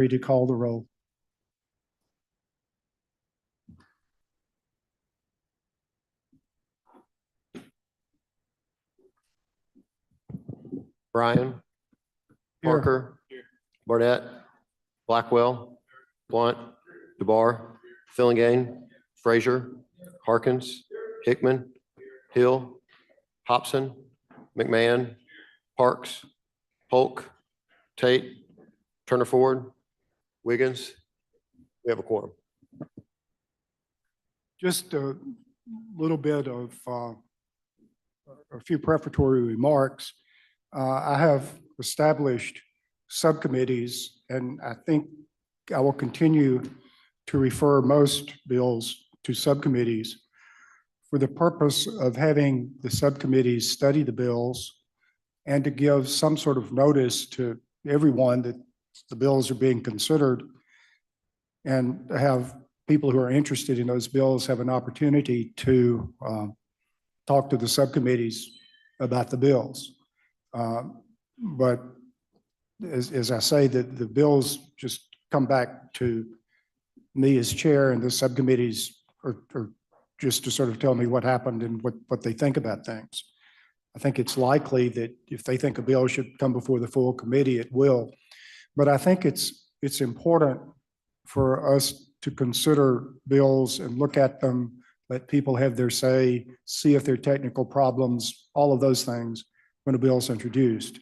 to call the roll. Bryan, Here. Parker, Barnett, Blackwell, Blunt, DeBar, Fillingane, Frazier, Harkins, Hickman, Hill, Hobson, McMahon, Parks, Polk, Tate, Turner Ford, Wiggins. We have a quorum. Just a little bit of a few prefatory remarks. I have established subcommittees, and I think I will continue to refer most bills to subcommittees for the purpose of having the subcommittees study the bills and to give some sort of notice to everyone that the bills are being considered, and have people who are interested in those bills have an opportunity to talk to the subcommittees about the bills. But as I say, the bills just come back to me as chair, and the subcommittees are just to sort of tell me what happened and what they think about things. I think it's likely that if they think a bill should come before the full committee, it will. But I think it's important for us to consider bills and look at them, let people have their say, see if there are technical problems, all of those things when a bill is introduced.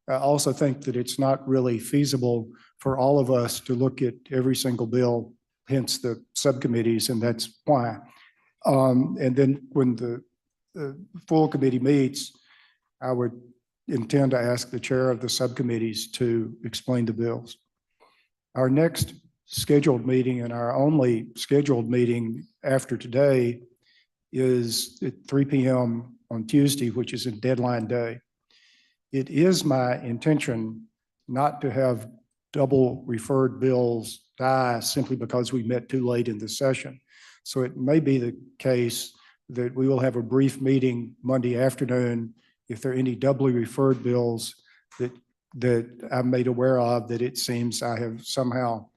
I also think that it's not really feasible for all of us to look at every single bill, hence the subcommittees, and that's why. And then when the full committee meets, I would intend to ask the chair of the subcommittees to explain the bills. Our next scheduled meeting, and our only scheduled meeting after today, is at 3 p.m. on Tuesday, which is a deadline day. It is my intention not to have double referred bills die simply because we met too late in the session. So it may be the case that we will have a brief meeting Monday afternoon if there are any doubly referred bills that I'm made aware of that it seems I have somehow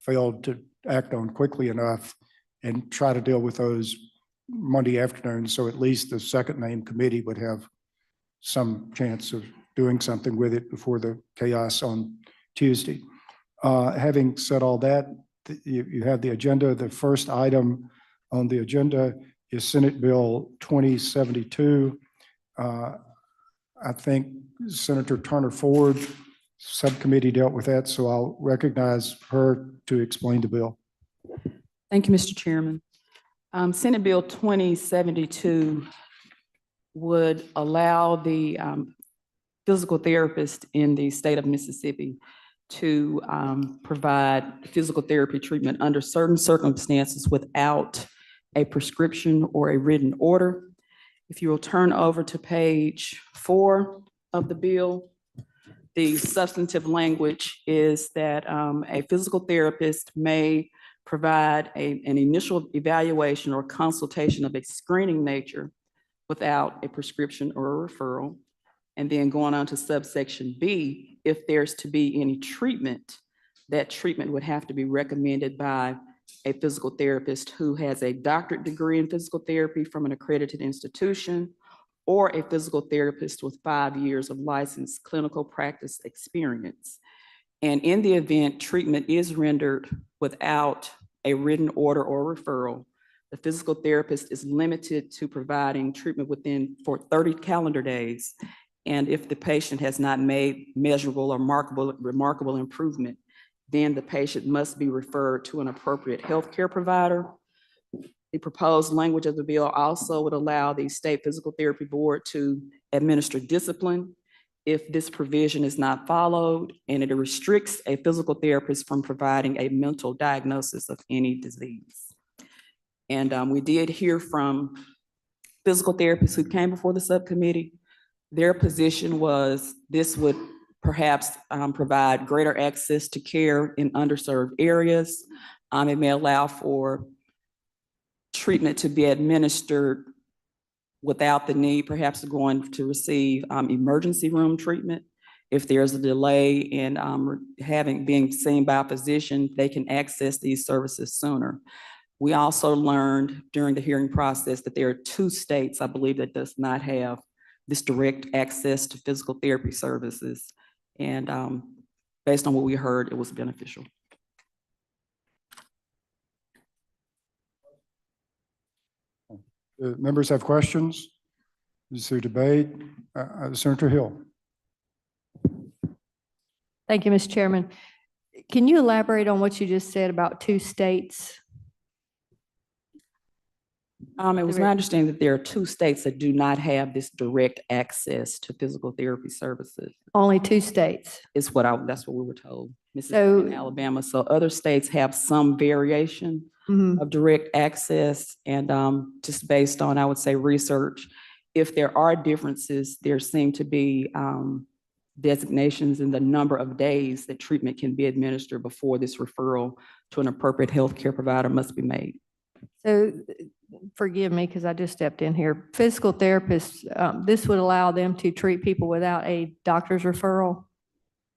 failed to act on quickly enough, and try to deal with those Monday afternoon, so at least the second named committee would have some chance of doing something with it before the chaos on Tuesday. Having said all that, you have the agenda. The first item on the agenda is Senate Bill 2072. I think Senator Turner Ford subcommittee dealt with that, so I'll recognize her to explain the bill. Thank you, Mr. Chairman. Senate Bill 2072 would allow the physical therapist in the state of Mississippi to provide physical therapy treatment under certain circumstances without a prescription or a written order. If you will turn over to page 4 of the bill, the substantive language is that a physical therapist may provide an initial evaluation or consultation of a screening nature without a prescription or a referral. And then going on to subsection B, if there's to be any treatment, that treatment would have to be recommended by a physical therapist who has a doctorate degree in physical therapy from an accredited institution, or a physical therapist with 5 years of licensed clinical practice experience. And in the event treatment is rendered without a written order or referral, the physical therapist is limited to providing treatment for 30 calendar days. And if the patient has not made measurable or remarkable improvement, then the patient must be referred to an appropriate healthcare provider. The proposed language of the bill also would allow the state physical therapy board to administer discipline if this provision is not followed, and it restricts a physical therapist from providing a mental diagnosis of any disease. And we did hear from physical therapists who came before the subcommittee. Their position was this would perhaps provide greater access to care in underserved areas. It may allow for treatment to be administered without the need perhaps of going to receive emergency room treatment. if there's a delay in being seen by a physician, they can access these services sooner. We also learned during the hearing process that there are 2 states, I believe, that does not have this direct access to physical therapy services. And based on what we heard, it was beneficial. Members have questions? Is there debate? Senator Hill. Thank you, Mr. Chairman. Can you elaborate on what you just said about 2 states? It was my understanding that there are 2 states that do not have this direct access to physical therapy services. Only 2 states. That's what we were told, Mississippi and Alabama. So other states have some variation of direct access, and just based on, I would say, research, if there are differences, there seem to be designations in the number of days that treatment can be administered before this referral to an appropriate healthcare provider must be made. So forgive me because I just stepped in here. Physical therapists, this would allow them to treat people without a doctor's referral?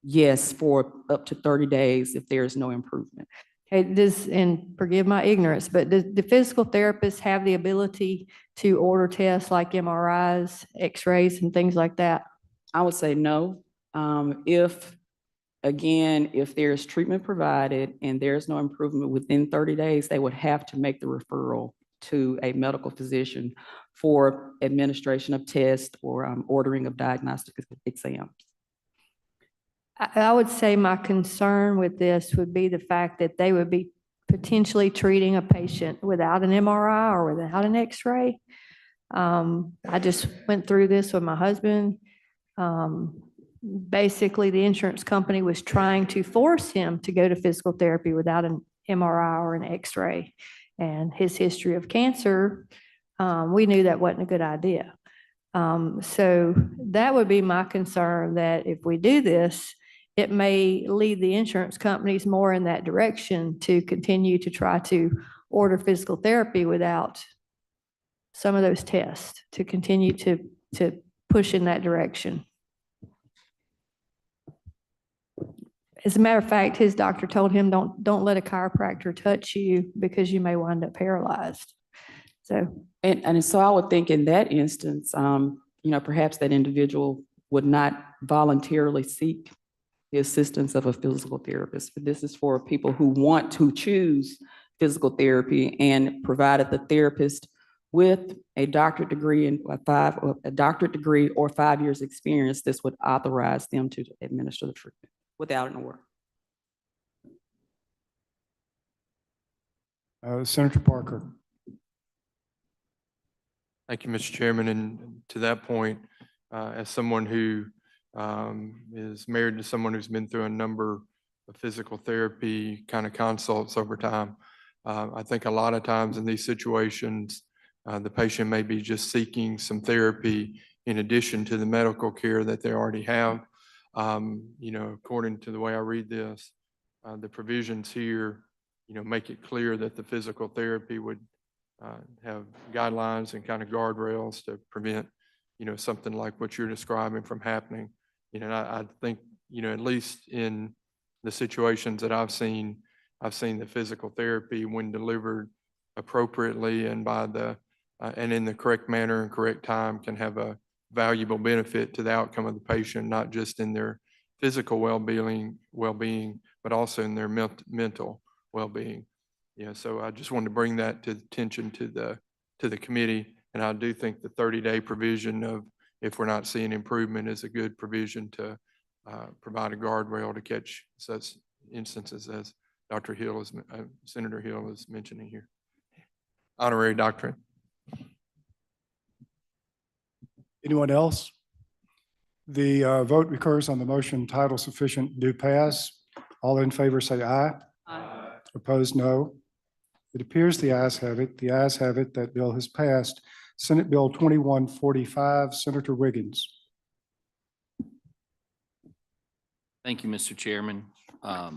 Yes, for up to 30 days if there is no improvement. Okay, and forgive my ignorance, but does the physical therapists have the ability to order tests like MRIs, X-rays, and things like that? I would say no. If there's treatment provided and there's no improvement within 30 days, they would have to make the referral to a medical physician for administration of tests or ordering of diagnostic exams. I would say my concern with this would be the fact that they would be potentially treating a patient without an MRI or without an X-ray. I just went through this with my husband. Basically, the insurance company was trying to force him to go to physical therapy without an MRI or an X-ray. And his history of cancer, we knew that wasn't a good idea. So that would be my concern, that if we do this, it may lead the insurance companies more in that direction to continue to try to order physical therapy without some of those tests, to continue to push in that direction. As a matter of fact, his doctor told him, don't let a chiropractor touch you because you may wind up paralyzed. So, and so I would think in that instance, perhaps that individual would not voluntarily seek the assistance of a physical therapist. But this is for people who want to choose physical therapy, and provided the therapist with a doctorate degree or 5 years experience, this would authorize them to administer the treatment without an order. Senator Parker. Thank you, Mr. Chairman. And to that point, as someone who is married to someone who's been through a number of physical therapy kind of consults over time, I think a lot of times in these situations, the patient may be just seeking some therapy in addition to the medical care that they already have. According to the way I read this, the provisions here, make it clear that the physical therapy would have guidelines and kind of guardrails to prevent, something like what you're describing from happening. And I think, at least in the situations that I've seen the physical therapy, when delivered appropriately and and in the correct manner and correct time, can have a valuable benefit to the outcome of the patient, not just in their physical well-being, but also in their mental well-being. So I just wanted to bring that to attention to the committee. And I do think the 30-day provision of, if we're not seeing improvement, is a good provision to provide a guardrail to catch such instances as Senator Hill is mentioning here. Honorary doctorate. Anyone else? The vote recurs on the motion, title sufficient, do pass. All in favor say aye. Aye. Opposed, no. It appears the ayes have it. The ayes have it. That bill has passed. Senate Bill 2145, Senator Wiggins. Thank you, Mr. Chairman. I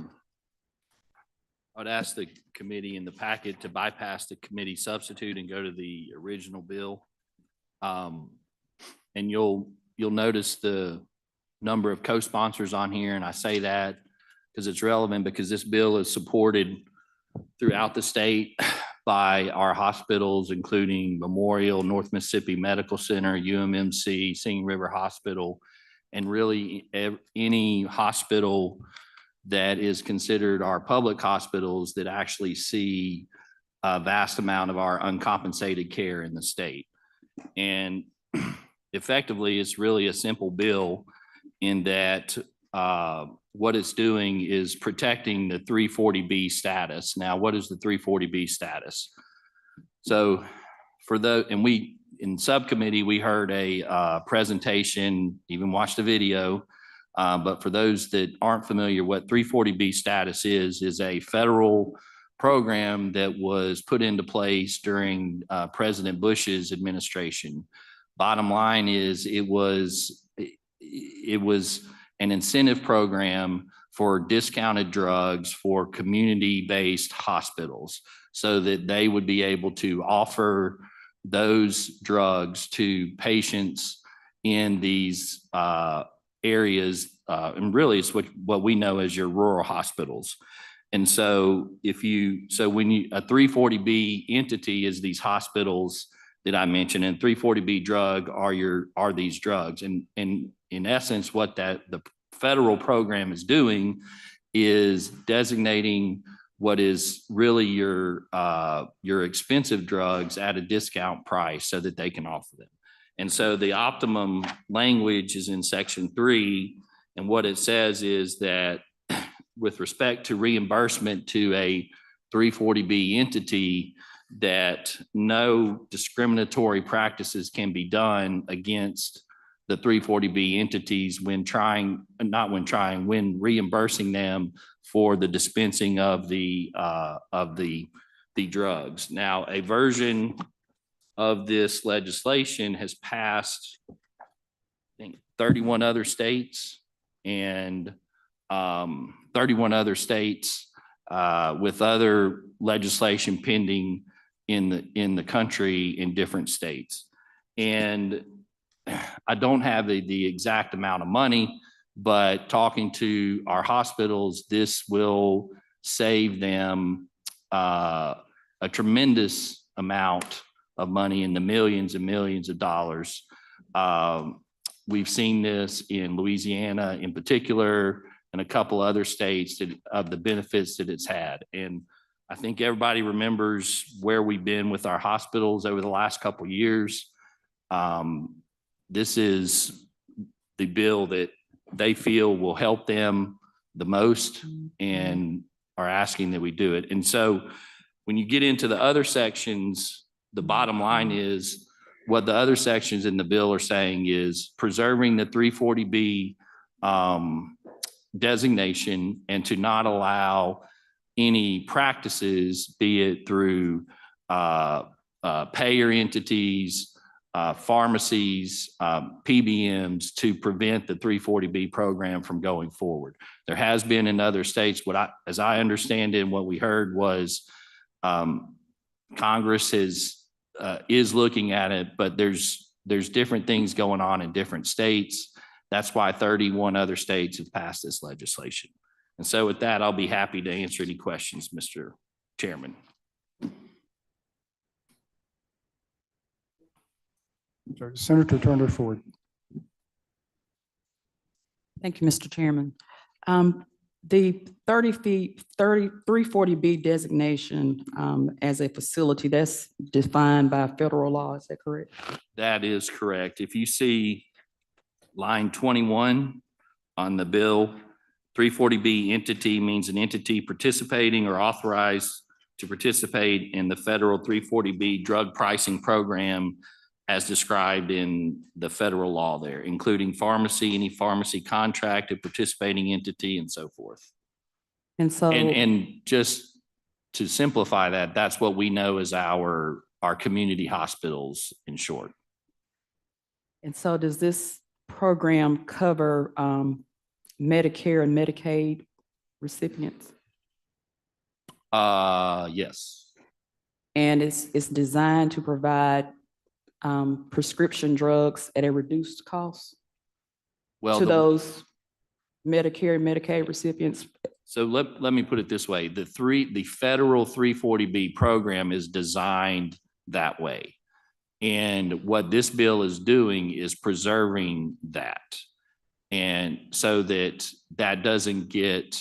would ask the committee in the packet to bypass the committee substitute and go to the original bill. And you'll notice the number of co-sponsors on here, and I say that because it's relevant, because this bill is supported throughout the state by our hospitals, including Memorial, North Mississippi Medical Center, UMMC, Singing River Hospital, and really any hospital that is considered our public hospitals that actually see a vast amount of our uncompensated care in the state. And effectively, it's really a simple bill in that what it's doing is protecting the 340B status. Now, what is the 340B status? So for in subcommittee, we heard a presentation, even watched a video. But for those that aren't familiar, what 340B status is a federal program that was put into place during President Bush's administration. Bottom line is it was an incentive program for discounted drugs for community-based hospitals so that they would be able to offer those drugs to patients in these areas. And really it's what we know as your rural hospitals. And so a 340B entity is these hospitals that I mentioned, and 340B drug are these drugs. And in essence, what the federal program is doing is designating what is really your expensive drugs at a discount price so that they can offer them. And so the optimum language is in section 3. And what it says is that with respect to reimbursement to a 340B entity, that no discriminatory practices can be done against the 340B entities when reimbursing them for the dispensing of the drugs. Now, a version of this legislation has passed, I think, 31 other states, and 31 other states with other legislation pending in the country in different states. And I don't have the exact amount of money, but talking to our hospitals, this will save them a tremendous amount of money in the millions and millions of dollars. We've seen this in Louisiana in particular, and a couple other states of the benefits that it's had. And I think everybody remembers where we've been with our hospitals over the last couple of years. This is the bill that they feel will help them the most and are asking that we do it. And so when you get into the other sections, the bottom line is what the other sections in the bill are saying is preserving the 340B designation and to not allow any practices, be it through payer entities, pharmacies, PBMs, to prevent the 340B program from going forward. There has been in other states, as I understand it, and what we heard was Congress is looking at it, but there's different things going on in different states. That's why 31 other states have passed this legislation. And so with that, I'll be happy to answer any questions, Mr. Chairman. So Senator Turner Ford. Thank you, Mr. Chairman. The 340B designation as a facility, that's defined by federal law, is that correct? That is correct. If you see line 21 on the bill, 340B entity means an entity participating or authorized to participate in the federal 340B drug pricing program as described in the federal law there, including pharmacy, any pharmacy contracted participating entity, and so forth. And so, and just to simplify that, that's what we know as our community hospitals in short. and so does this program cover Medicare and Medicaid recipients? Yes. And it's designed to provide prescription drugs at a reduced cost? Well, to those Medicare and Medicaid recipients? so let me put it this way. The federal 340B program is designed that way. And what this bill is doing is preserving that. And so that doesn't get,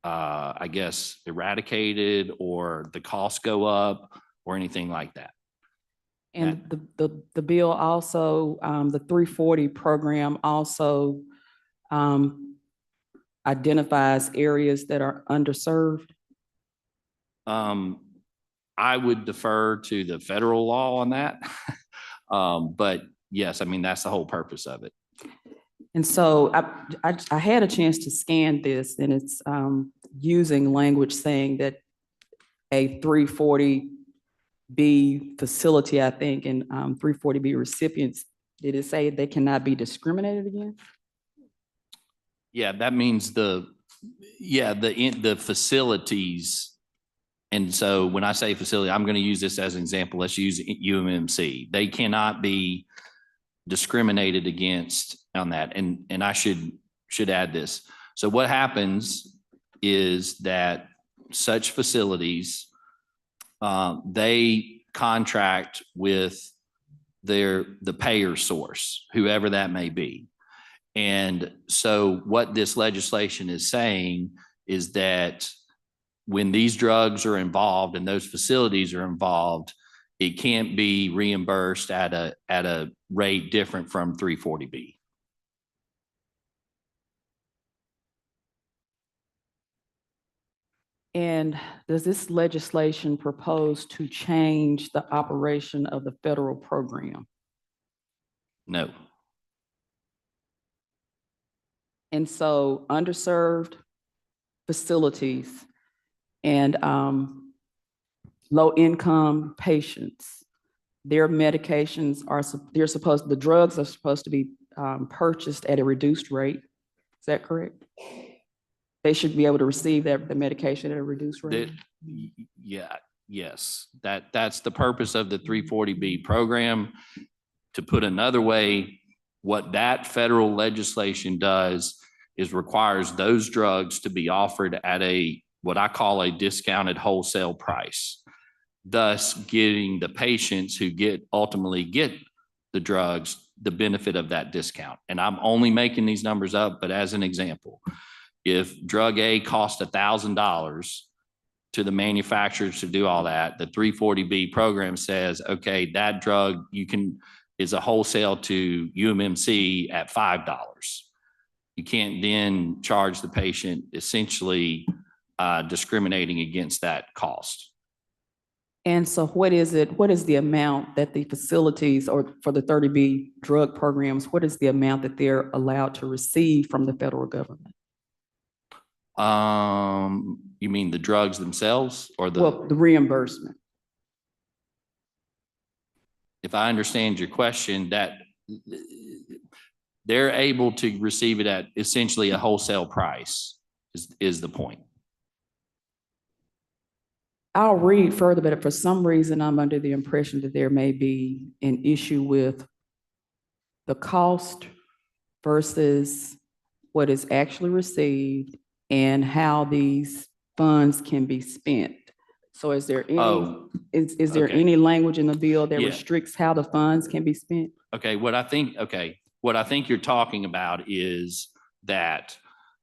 I guess, eradicated or the costs go up or anything like that. And the bill also, the 340 program also identifies areas that are underserved. I would defer to the federal law on that. But yes, I mean, that's the whole purpose of it. And so I had a chance to scan this, and it's using language saying that a 340B facility, I think, and 340B recipients, did it say they cannot be discriminated against? Yeah, that means the facilities. And so when I say facility, I'm going to use this as an example. Let's use UMMC. They cannot be discriminated against on that. And I should add this. So what happens is that such facilities, they contract with the payer source, whoever that may be. And so what this legislation is saying is that when these drugs are involved and those facilities are involved, it can't be reimbursed at a rate different from 340B. And does this legislation propose to change the operation of the federal program? No. And so underserved facilities and low-income patients, their medications the drugs are supposed to be purchased at a reduced rate. Is that correct? They should be able to receive the medication at a reduced rate? Yeah, yes. That's the purpose of the 340B program. To put another way, what that federal legislation does is requires those drugs to be offered at what I call a discounted wholesale price, thus getting the patients who ultimately get the drugs the benefit of that discount. And I'm only making these numbers up, but as an example, if drug A cost $1,000 to the manufacturers to do all that, the 340B program says, okay, that drug is a wholesale to UMMC at $5. You can't then charge the patient essentially discriminating against that cost. And so what is the amount that the facilities, or for the 30B drug programs, what is the amount that they're allowed to receive from the federal government? You mean the drugs themselves or the reimbursement? If I understand your question, that they're able to receive it at essentially a wholesale price is the point. I'll read further, but for some reason, I'm under the impression that there may be an issue with the cost versus what is actually received and how these funds can be spent. So is there any, is there any language in the bill that restricts how the funds can be spent? Okay, what I think you're talking about is that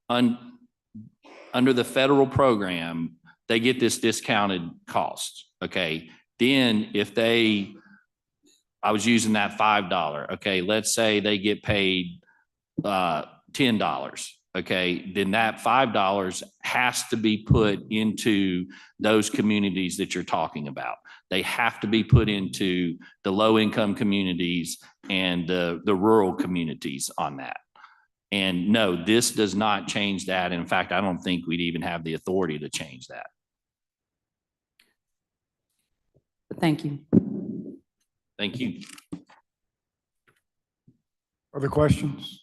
under the federal program, they get this discounted cost. Okay, then if I was using that $5. Okay, let's say they get paid $10. Okay, then that $5 has to be put into those communities that you're talking about. They have to be put into the low-income communities and the rural communities on that. And no, this does not change that. In fact, I don't think we'd even have the authority to change that. Thank you. Thank you. Other questions?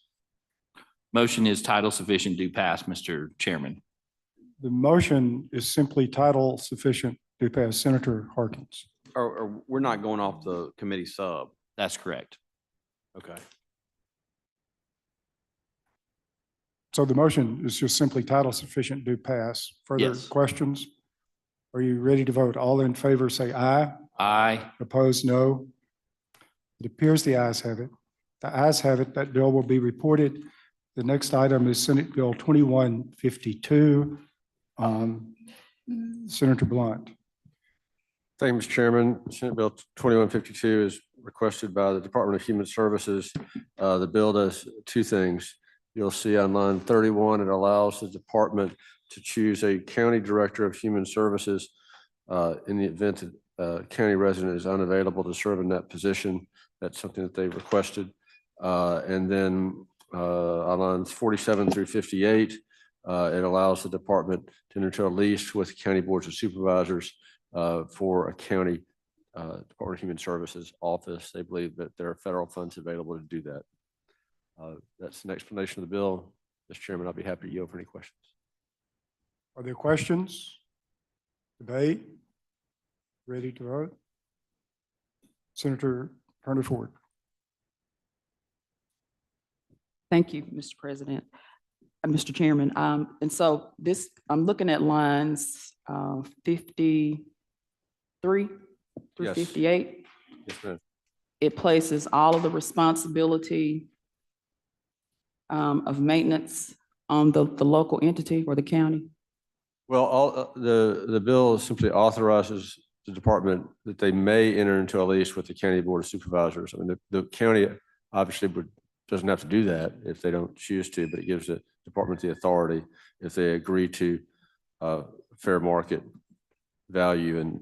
Motion is title sufficient do pass, Mr. Chairman. The motion is simply title sufficient to pass. Senator Harkins. Or we're not going off the committee sub. That's correct. Okay. So the motion is just simply title sufficient do pass. Further Yes. questions? Are you ready to vote? All in favor, say aye. Aye. Opposed, no. It appears the ayes have it. The ayes have it. That bill will be reported. The next item is Senate Bill 2152. Senator Blunt. Thank you, Mr. Chairman. Senate Bill 2152 is requested by the Department of Human Services. The bill does two things. You'll see on line 31, it allows the department to choose a county director of human services in the event that a county resident is unavailable to serve in that position. That's something that they requested. And then on lines 47 through 58, it allows the department to enter into a lease with county boards of supervisors for a county Department of Human Services office. They believe that there are federal funds available to do that. That's an explanation of the bill. Mr. Chairman, I'll be happy to yield for any questions. Are there questions? Debate? Ready to vote? Senator Turner Ford. Thank you, Mr. President, Mr. Chairman. And so this, I'm looking at lines 53 through Yes. 58. Yes, ma'am. It places all of the responsibility of maintenance on the local entity or the county. Well, the bill simply authorizes the department that they may enter into a lease with the county board of supervisors. I mean, the county obviously doesn't have to do that if they don't choose to, but it gives the department the authority if they agree to fair market value and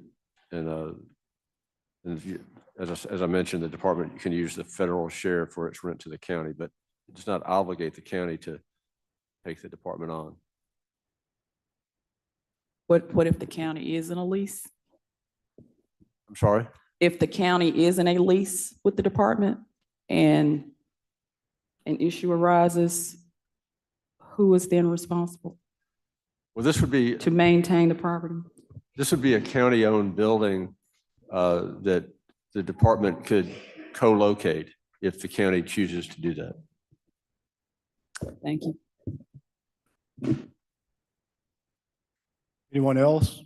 as I mentioned, the department can use the federal share for its rent to the county, but it does not obligate the county to take the department on. What if the county is in a lease? I'm sorry? If the county is in a lease with the department and an issue arises, who is then responsible Well, this would be to maintain the property? a county-owned building that the department could co-locate if the county chooses to do that. Thank you. Anyone else?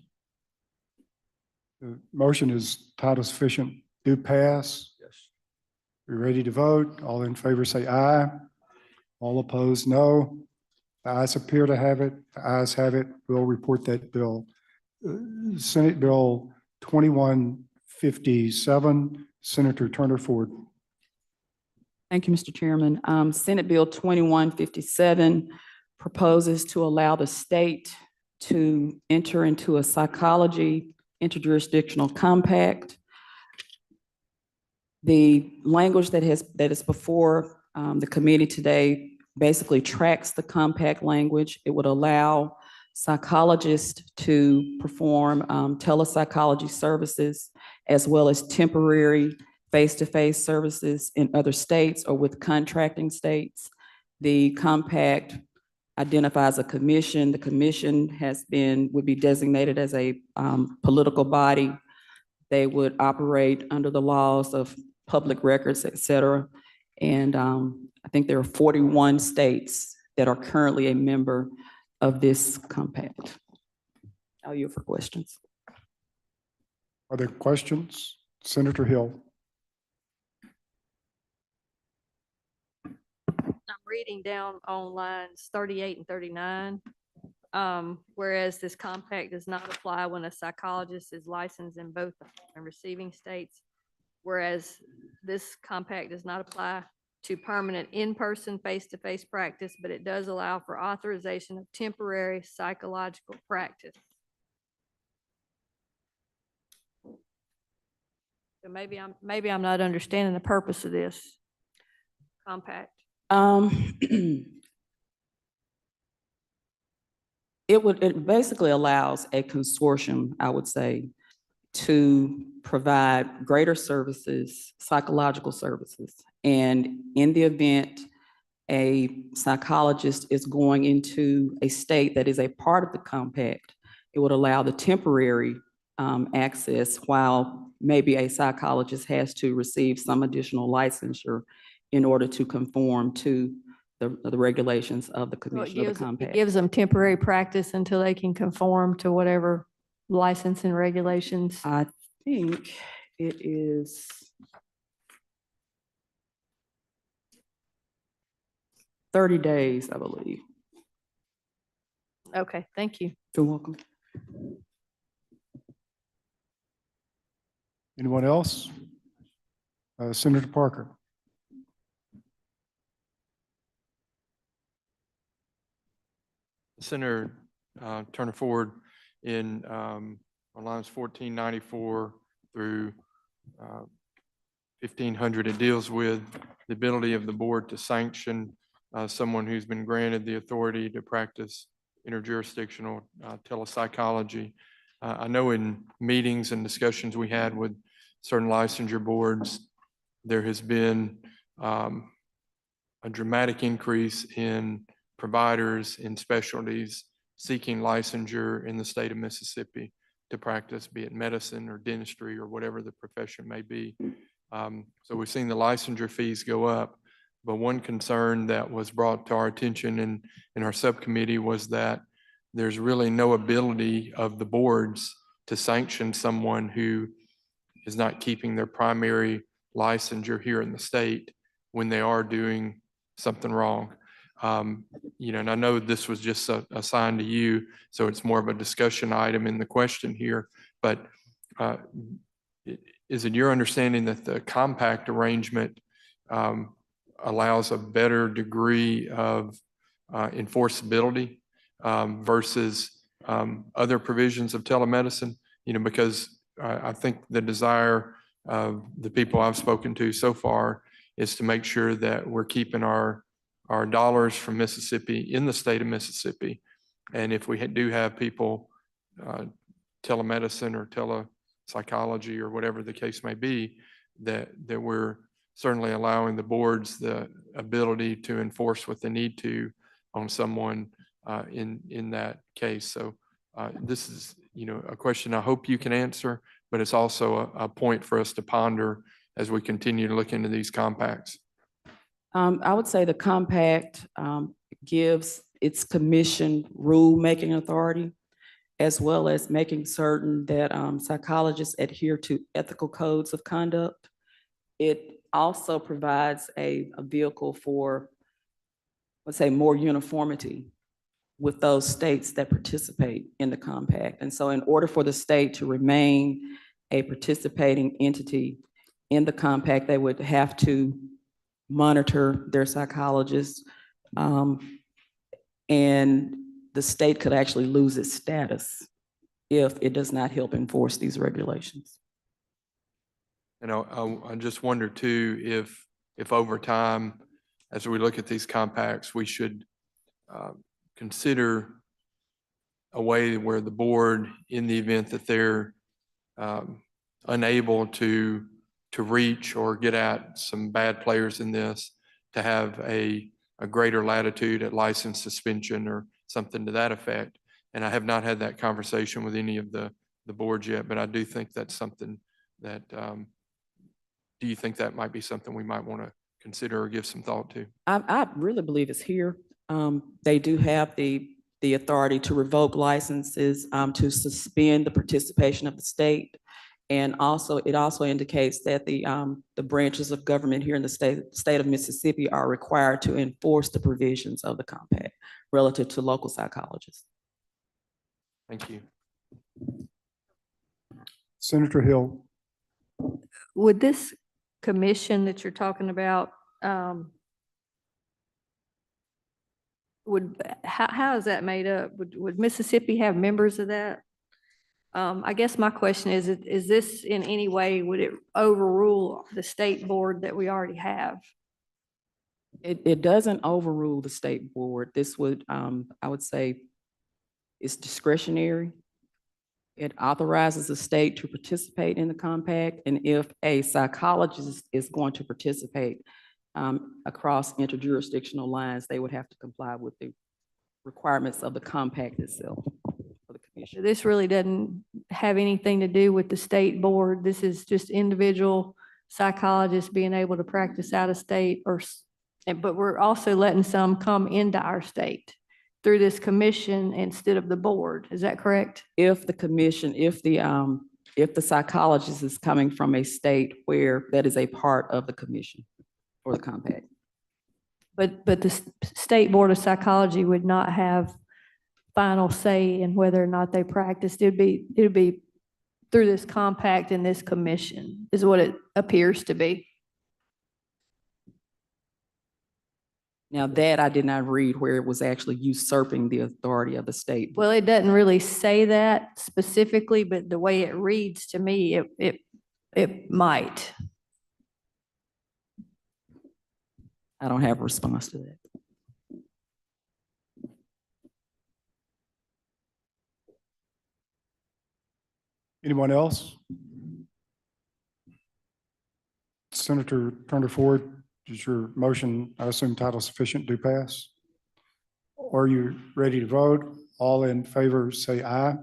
The motion is title sufficient do pass. Yes. We ready to vote? All in favor say aye. All opposed, no. The ayes appear to have it. The ayes have it. We'll report that bill. Senate Bill 2157, Senator Turner Ford. Thank you, Mr. Chairman. Senate Bill 2157 proposes to allow the state to enter into a psychology interjurisdictional compact. The language that is before the committee today basically tracks the compact language. It would allow psychologists to perform telepsychology services as well as temporary face-to-face services in other states or with contracting states. The compact identifies a commission. The commission would be designated as a political body. They would operate under the laws of public records, et cetera. And I think there are 41 states that are currently a member of this compact. I'll yield for questions. Are there questions? Senator Hill. I'm reading down on lines 38 and 39. Whereas this compact does not apply when a psychologist is licensed in both the home and receiving states. Whereas this compact does not apply to permanent in-person face-to-face practice, but it does allow for authorization of temporary psychological practice. So maybe I'm not understanding the purpose of this compact. It basically allows a consortium, I would say, to provide greater services, psychological services. And in the event a psychologist is going into a state that is a part of the compact, it would allow the temporary access while maybe a psychologist has to receive some additional licensure in order to conform to the regulations of the So commission of the it compact. gives them temporary practice until they can conform to whatever license and regulations. I think it is 30 days, I believe. Okay, thank you. You're welcome. Anyone else? Senator Parker. Senator Turner Ford in on lines 1494 through 1500, it deals with the ability of the board to sanction someone who's been granted the authority to practice interjurisdictional telepsychology. I know in meetings and discussions we had with certain licensure boards, there has been a dramatic increase in providers in specialties seeking licensure in the state of Mississippi to practice, be it medicine or dentistry or whatever the profession may be. So we've seen the licensure fees go up, but one concern that was brought to our attention in our subcommittee was that there's really no ability of the boards to sanction someone who is not keeping their primary licensure here in the state when they are doing something wrong. And I know this was just assigned to you, so it's more of a discussion item in the question here, but is it your understanding that the compact arrangement allows a better degree of enforceability versus other provisions of telemedicine? Because I think the desire of the people I've spoken to so far is to make sure that we're keeping our dollars from Mississippi in the state of Mississippi. And if we do have people telemedicine or telepsychology or whatever the case may be, that we're certainly allowing the boards the ability to enforce what they need to on someone in that case. So this is, a question I hope you can answer, but it's also a point for us to ponder as we continue to look into these compacts. I would say the compact gives its commission rule-making authority, as well as making certain that psychologists adhere to ethical codes of conduct. It also provides a vehicle for, let's say, more uniformity with those states that participate in the compact. And so in order for the state to remain a participating entity in the compact, they would have to monitor their psychologists, and the state could actually lose its status if it does not help enforce these regulations. And I just wonder too, if over time, as we look at these compacts, we should consider a way where the board, in the event that they're unable to reach or get at some bad players in this, to have a greater latitude at license suspension or something to that effect. And I have not had that conversation with any of the boards yet, but I do think that's something that, do you think that might be something we might want to consider or give some thought to? I really believe it's here. They do have the authority to revoke licenses, to suspend the participation of the state. And also, it also indicates that the branches of government here in the state of Mississippi are required to enforce the provisions of the compact relative to local psychologists. Thank you. Senator Hill. Would this commission that you're talking about, how is that made up? Would Mississippi have members of that? I guess my question is this in any way, would it overrule the state board that we already have? It doesn't overrule the state board. This would, I would say, it's discretionary. It authorizes the state to participate in the compact. And if a psychologist is going to participate across interjurisdictional lines, they would have to comply with the requirements of the compact itself for the commission. This really doesn't have anything to do with the state board. This is just individual psychologists being able to practice out of state or But we're also letting some come into our state through this commission instead of the board. Is that correct? If the commission, if the psychologist is coming from a state where that is a part of the commission or the compact. But the State Board of Psychology would not have final say in whether or not they practiced. It would be through this compact and this commission is what it appears to be. Now that I did not read where it was actually usurping the authority of the state. Well, it doesn't really say that specifically, but the way it reads to me, it might. I don't have a response to that. Anyone else? Senator Turner Ford, is your motion, I assume title sufficient, do pass? Are you ready to vote? All in favor, say aye.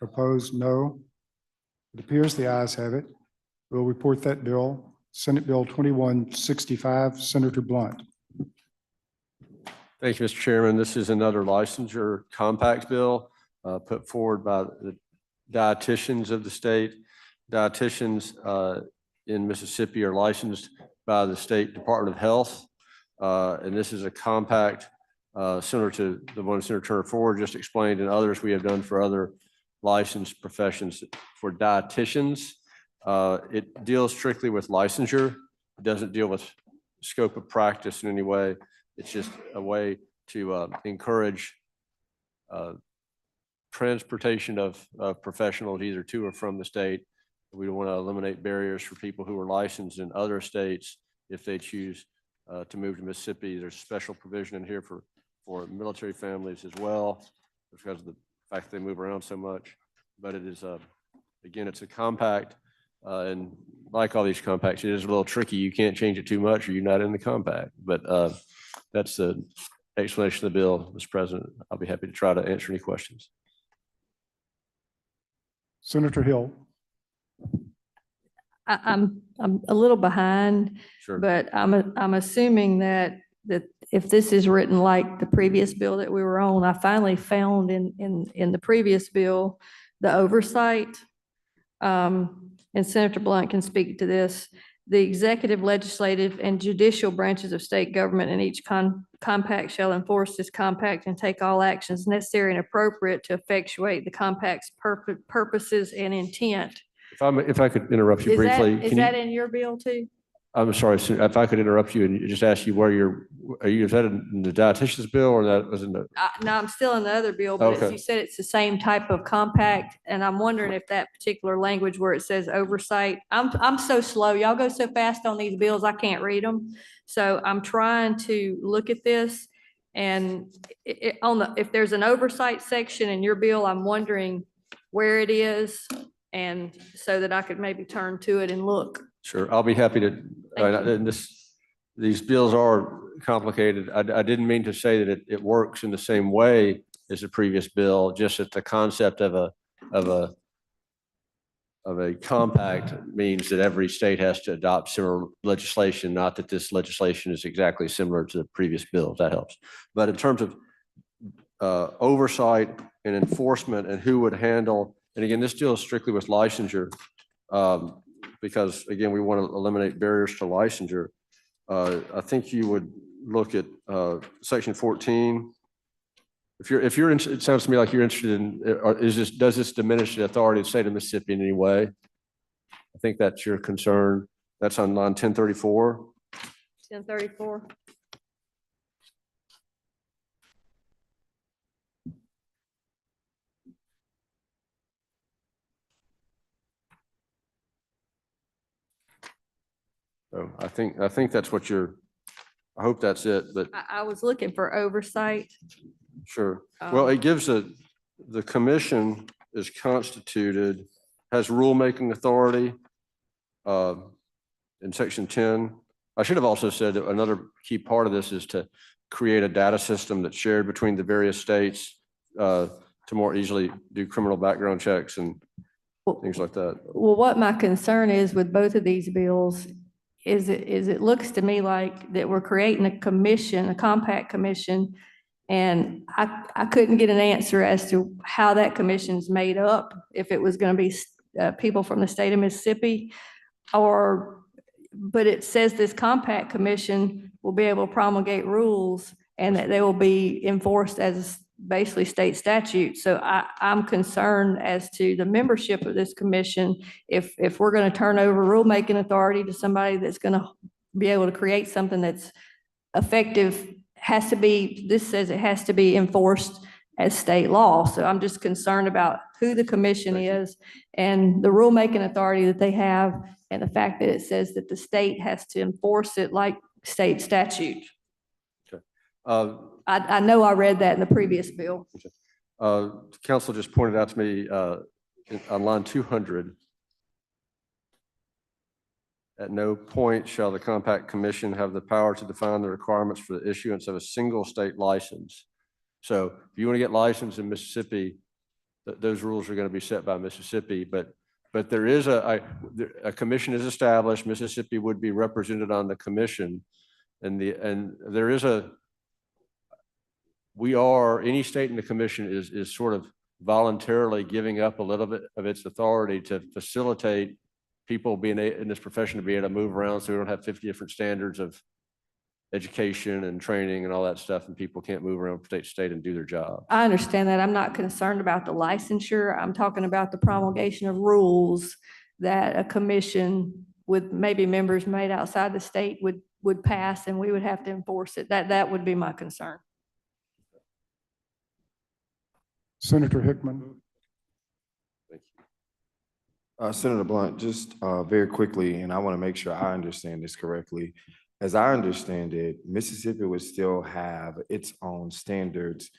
Opposed, no. It appears the ayes have it. We'll report that bill. Senate Bill 2165, Senator Blunt. Thank you, Mr. Chairman. This is another licensure compact bill put forward by the dietitians of the state. Dietitians in Mississippi are licensed by the State Department of Health. And this is a compact similar to the one Senator Turner Ford just explained and others we have done for other licensed professions for dietitians. It deals strictly with licensure. It doesn't deal with scope of practice in any way. It's just a way to encourage transportation of professionals either to or from the state. We don't want to eliminate barriers for people who are licensed in other states if they choose to move to Mississippi. There's special provision in here for military families as well because of the fact that they move around so much. But it is, again, it's a compact. And like all these compacts, it is a little tricky. You can't change it too much or you're not in the compact. But that's the explanation of the bill, Mr. President. I'll be happy to try to answer any questions. Senator Hill. I'm a little behind, Sure. but I'm assuming that if this is written like the previous bill that we were on, I finally found in the previous bill, the oversight. And Senator Blunt can speak to this. The executive, legislative, and judicial branches of state government in each compact shall enforce this compact and take all actions necessary and appropriate to effectuate the compact's purposes and intent. If I could interrupt you briefly. Is that in your bill too? I'm sorry, if I could interrupt you and just ask you where is that in the dietitian's bill or that was in the? No, I'm still in the other bill, but Okay. you said it's the same type of compact, and I'm wondering if that particular language where it says oversight, I'm so slow. Y'all go so fast on these bills, I can't read them. So I'm trying to look at this and if there's an oversight section in your bill, I'm wondering where it is and so that I could maybe turn to it and look. Sure, I'll be happy to. And these bills are complicated. I didn't mean to say that it works in the same way as the previous bill, just that the concept of a compact means that every state has to adopt similar legislation, not that this legislation is exactly similar to the previous bill, if that helps. But in terms of oversight and enforcement and who would handle, and again, this deals strictly with licensure, because again, we want to eliminate barriers to licensure. I think you would look at section 14. If you're, it sounds to me like you're interested in, does this diminish the authority of the state of Mississippi in any way? I think that's your concern. That's on line 1034. 1034. So I think that's what I hope that's it, but I was looking for oversight. sure. Well, it gives the commission is constituted, has rulemaking authority in section 10. I should have also said that another key part of this is to create a data system that's shared between the various states to more easily do criminal background checks and things like that. Well, what my concern is with both of these bills it looks to me like that we're creating a commission, a compact commission. And I couldn't get an answer as to how that commission's made up, if it was going to be people from the state of Mississippi but it says this compact commission will be able to promulgate rules and that they will be enforced as basically state statute. So I'm concerned as to the membership of this commission. If we're going to turn over rulemaking authority to somebody that's going to be able to create something that's effective, this says it has to be enforced as state law. So I'm just concerned about who the commission is and the rulemaking authority that they have, and the fact that it says that the state has to enforce it like state statute. Okay. I know I read that in the previous bill. Council just pointed out to me on line 200, at no point shall the compact commission have the power to define the requirements for the issuance of a single state license. So if you want to get licensed in Mississippi, those rules are going to be set by Mississippi, but there is a commission is established. Mississippi would be represented on the commission, and there is any state in the commission is sort of voluntarily giving up a little bit of its authority to facilitate people being in this profession to be able to move around, so we don't have 50 different standards of education and training and all that stuff, and people can't move around from state to state and do their job. I understand that. I'm not concerned about the licensure. I'm talking about the promulgation of rules that a commission with maybe members made outside the state would pass, and we would have to enforce it. That would be my concern. Senator Hickman. Senator Blunt, just very quickly, and I want to make sure I understand this correctly. As I understand it, Mississippi would still have its own standards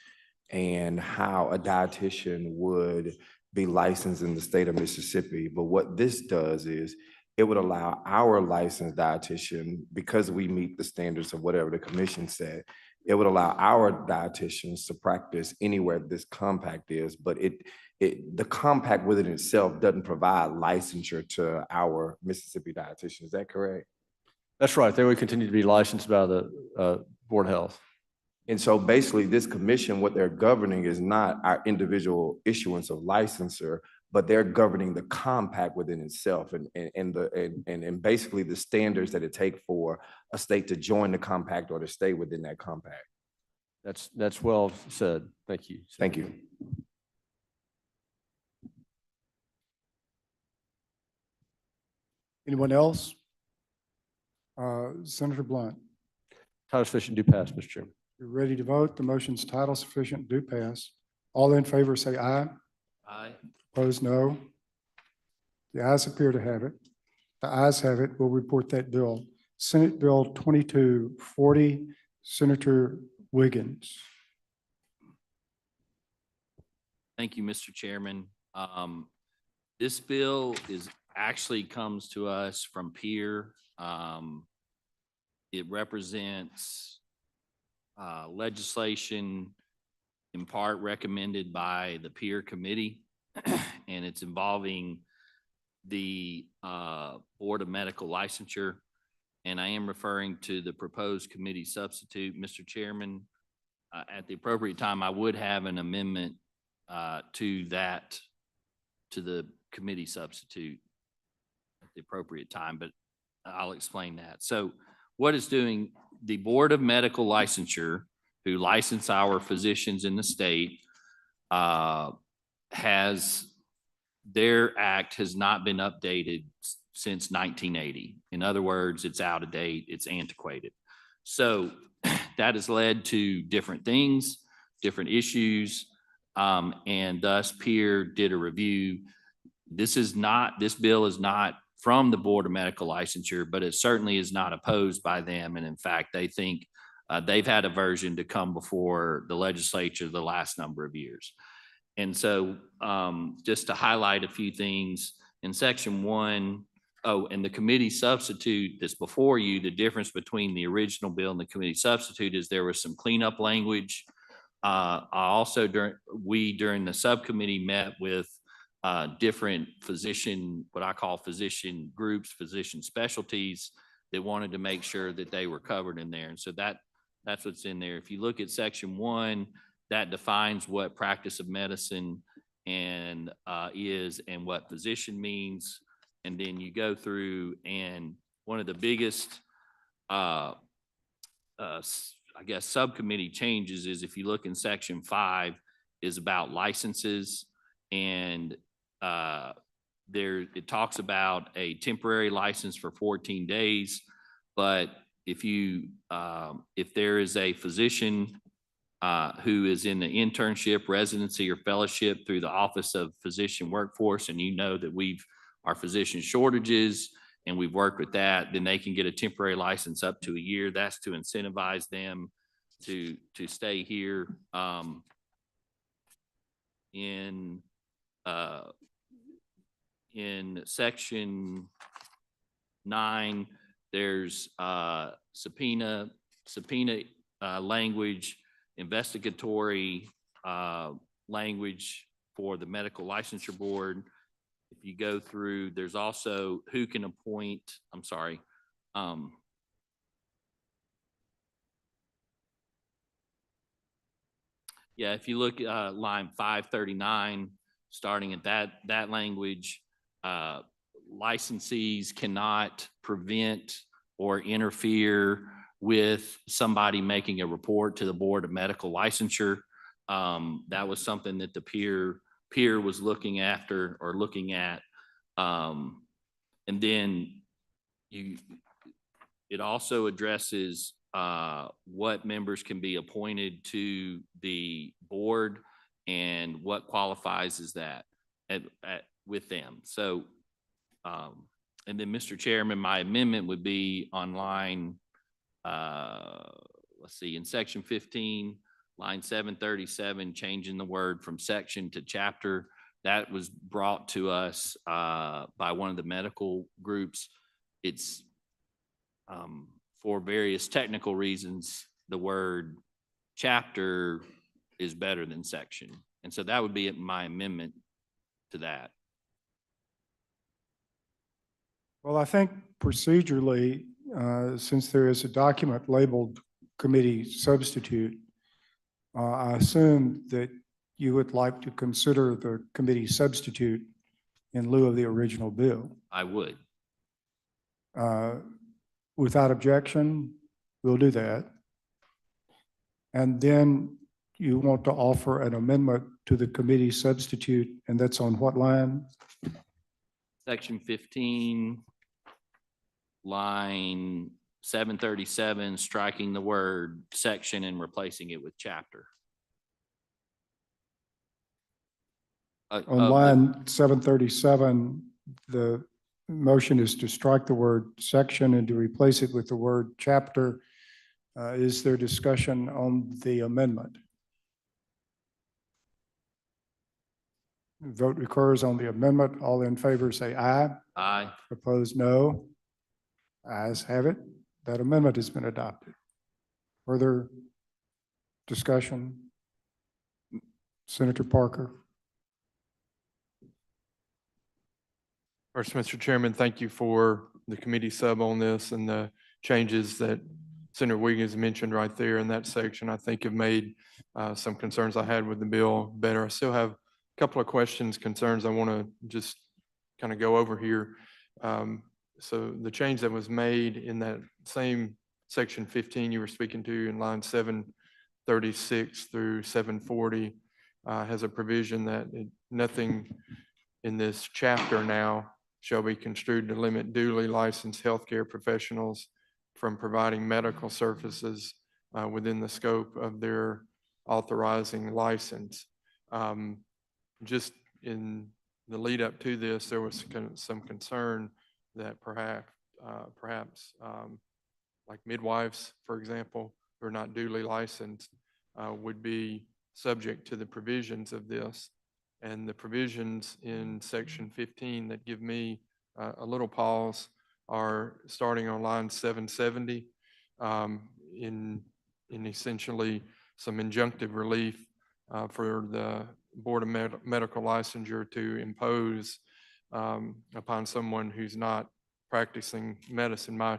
and how a dietitian would be licensed in the state of Mississippi. But what this does is it would allow our licensed dietitian, because we meet the standards of whatever the commission said, it would allow our dietitians to practice anywhere this compact is, but the compact within itself doesn't provide licensure to our Mississippi dietitians. Is that correct? That's right. They would continue to be licensed by the Board of Health. And so basically this commission, what they're governing is not our individual issuance of licensure, but they're governing the compact within itself and basically the standards that it takes for a state to join the compact or to stay within that compact. That's well said. Thank you. Thank you. Anyone else? Senator Blunt, Title sufficient do pass, Mr. Chairman. you're ready to vote. The motion's title sufficient, do pass. All in favor say aye. Aye. Opposed, no. The ayes appear to have it. The ayes have it. We'll report that bill. Senate Bill 2240, Senator Wiggins. Thank you, Mr. Chairman. This bill actually comes to us from peer. It represents legislation in part recommended by the peer committee, and it's involving the Board of Medical Licensure. And I am referring to the proposed committee substitute. Mr. Chairman, at the appropriate time, I would have an amendment to the committee substitute at the appropriate time, but I'll explain that. So what it's doing, the Board of Medical Licensure, who license our physicians in the state, their act has not been updated since 1980. In other words, it's out of date, it's antiquated. So that has led to different things, different issues, and thus peer did a review. This bill is not from the Board of Medical Licensure, but it certainly is not opposed by them. And in fact, they think they've had a version to come before the legislature the last number of years. And so just to highlight a few things in section 1, and the committee substitute that's before you, the difference between the original bill and the committee substitute is there was some cleanup language. During the subcommittee met with different physician, what I call physician groups, physician specialties, that wanted to make sure that they were covered in there. And so that's what's in there. If you look at section 1, that defines what practice of medicine and is and what physician means. And then you go through, and one of the biggest, I guess, subcommittee changes is if you look in section 5 is about licenses, and it talks about a temporary license for 14 days. But if there is a physician who is in the internship, residency, or fellowship through the Office of Physician Workforce, and you know that our physician shortages, and we've worked with that, then they can get a temporary license up to a year. That's to incentivize them to stay here. In section 9, there's subpoena language, investigatory language for the medical licensure board. If you go through, there's also who can appoint, yeah, if you look at line 539, starting at that language, licensees cannot prevent or interfere with somebody making a report to the Board of Medical Licensure. That was something that the peer was looking at. And then it also addresses what members can be appointed to the board and what qualifies as that with them. So, and then Mr. Chairman, my amendment would be on line, in section 15, line 737, changing the word from section to chapter. That was brought to us by one of the medical groups. It's for various technical reasons, the word chapter is better than section. And so that would be my amendment to that. Well, I think procedurally, since there is a document labeled committee substitute, I assume that you would like to consider the committee substitute in lieu of the original bill. I would. Without objection, we'll do that. And then you want to offer an amendment to the committee substitute, and that's on what line? Section 15, line 737, striking the word section and replacing it with chapter. On line 737, the motion is to strike the word section and to replace it with the word chapter. Is there discussion on the amendment? Vote recurs on the amendment. All in favor say aye. Aye. Opposed, no. Ayes have it. That amendment has been adopted. Further discussion? Senator Parker. First, Mr. Chairman, thank you for the committee sub on this and the changes that Senator Wiggins mentioned right there in that section. I think have made some concerns I had with the bill better. I still have a couple of questions, concerns I want to just kind of go over here. So the change that was made in that same section 15 you were speaking to in line 736 through 740 has a provision that nothing in this chapter now shall be construed to limit duly licensed healthcare professionals from providing medical services within the scope of their authorizing license. Just in the lead up to this, there was some concern that perhaps like midwives, for example, who are not duly licensed, would be subject to the provisions of this. And the provisions in section 15 that give me a little pause are starting on line 770 in essentially some injunctive relief for the Board of Medical Licensure to impose upon someone who's not practicing medicine. My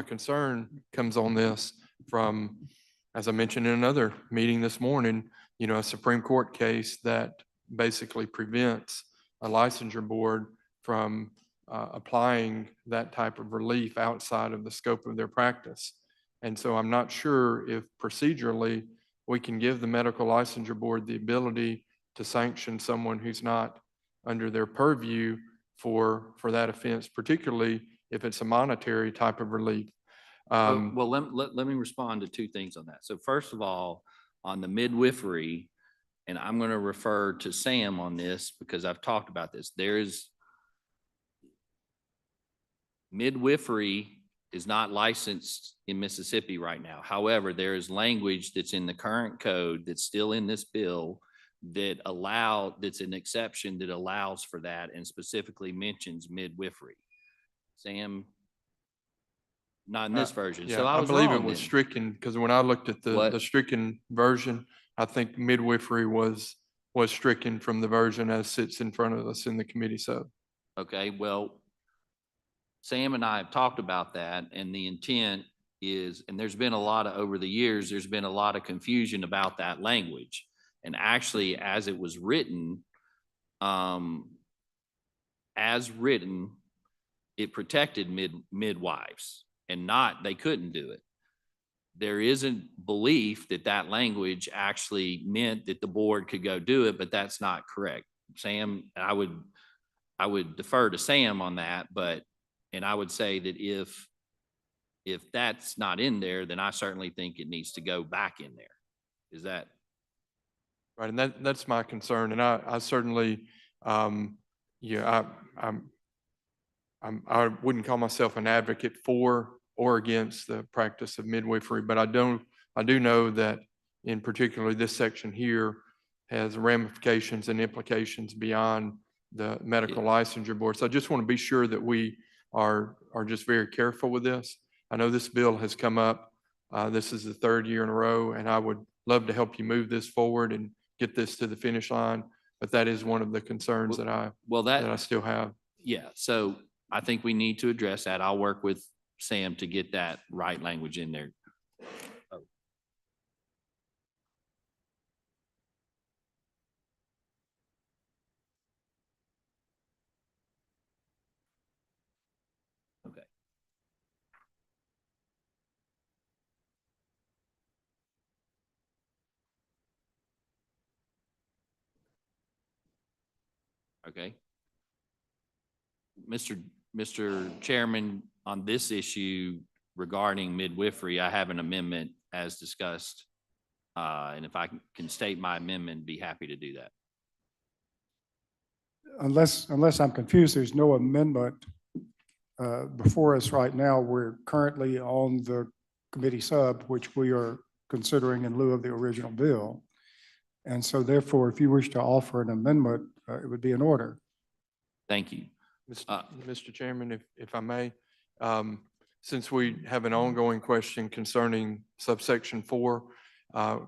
concern comes on this from, as I mentioned in another meeting this morning, a Supreme Court case that basically prevents a licensure board from applying that type of relief outside of the scope of their practice. And so I'm not sure if procedurally we can give the medical licensure board the ability to sanction someone who's not under their purview for that offense, particularly if it's a monetary type of relief. Well, let me respond to two things on that. So first of all, on the midwifery, and I'm going to refer to Sam on this because I've talked about this. Midwifery is not licensed in Mississippi right now. However, there is language that's in the current code that's still in this bill that's an exception that allows for that and specifically mentions midwifery. Sam, not in this version. So Yeah, I was believe it wrong was then. stricken because when I looked at What? the stricken version, I think midwifery was stricken from the version as sits in front of us in the committee sub. Okay, well, Sam and I have talked about that, and the intent is, and there's been over the years, there's been a lot of confusion about that language. And actually, as it was written, it protected midwives and they couldn't do it. There is a belief that language actually meant that the board could go do it, but that's not correct. Sam, I would defer to Sam on that, and I would say that if that's not in there, then I certainly think it needs to go back in there. Is that? Right, and that's my concern, and I certainly, I wouldn't call myself an advocate for or against the practice of midwifery, but I do know that in particular this section here has ramifications and implications beyond the medical licensure board. So I just want to be sure that we are just very careful with this. I know this bill has come up. This is the third year in a row, and I would love to help you move this forward and get this to the finish line. But that is one of the concerns that I still have. Yeah, so I think we need to address that. I'll work with Sam to get that right language in there. Okay. Okay. Mr. Chairman, on this issue regarding midwifery, I have an amendment as discussed. And if I can state my amendment, be happy to do that. Unless I'm confused, there's no amendment before us right now. We're currently on the committee sub, which we are considering in lieu of the original bill. And so therefore, if you wish to offer an amendment, it would be in order. Thank you. Mr. Chairman, if I may, since we have an ongoing question concerning subsection 4,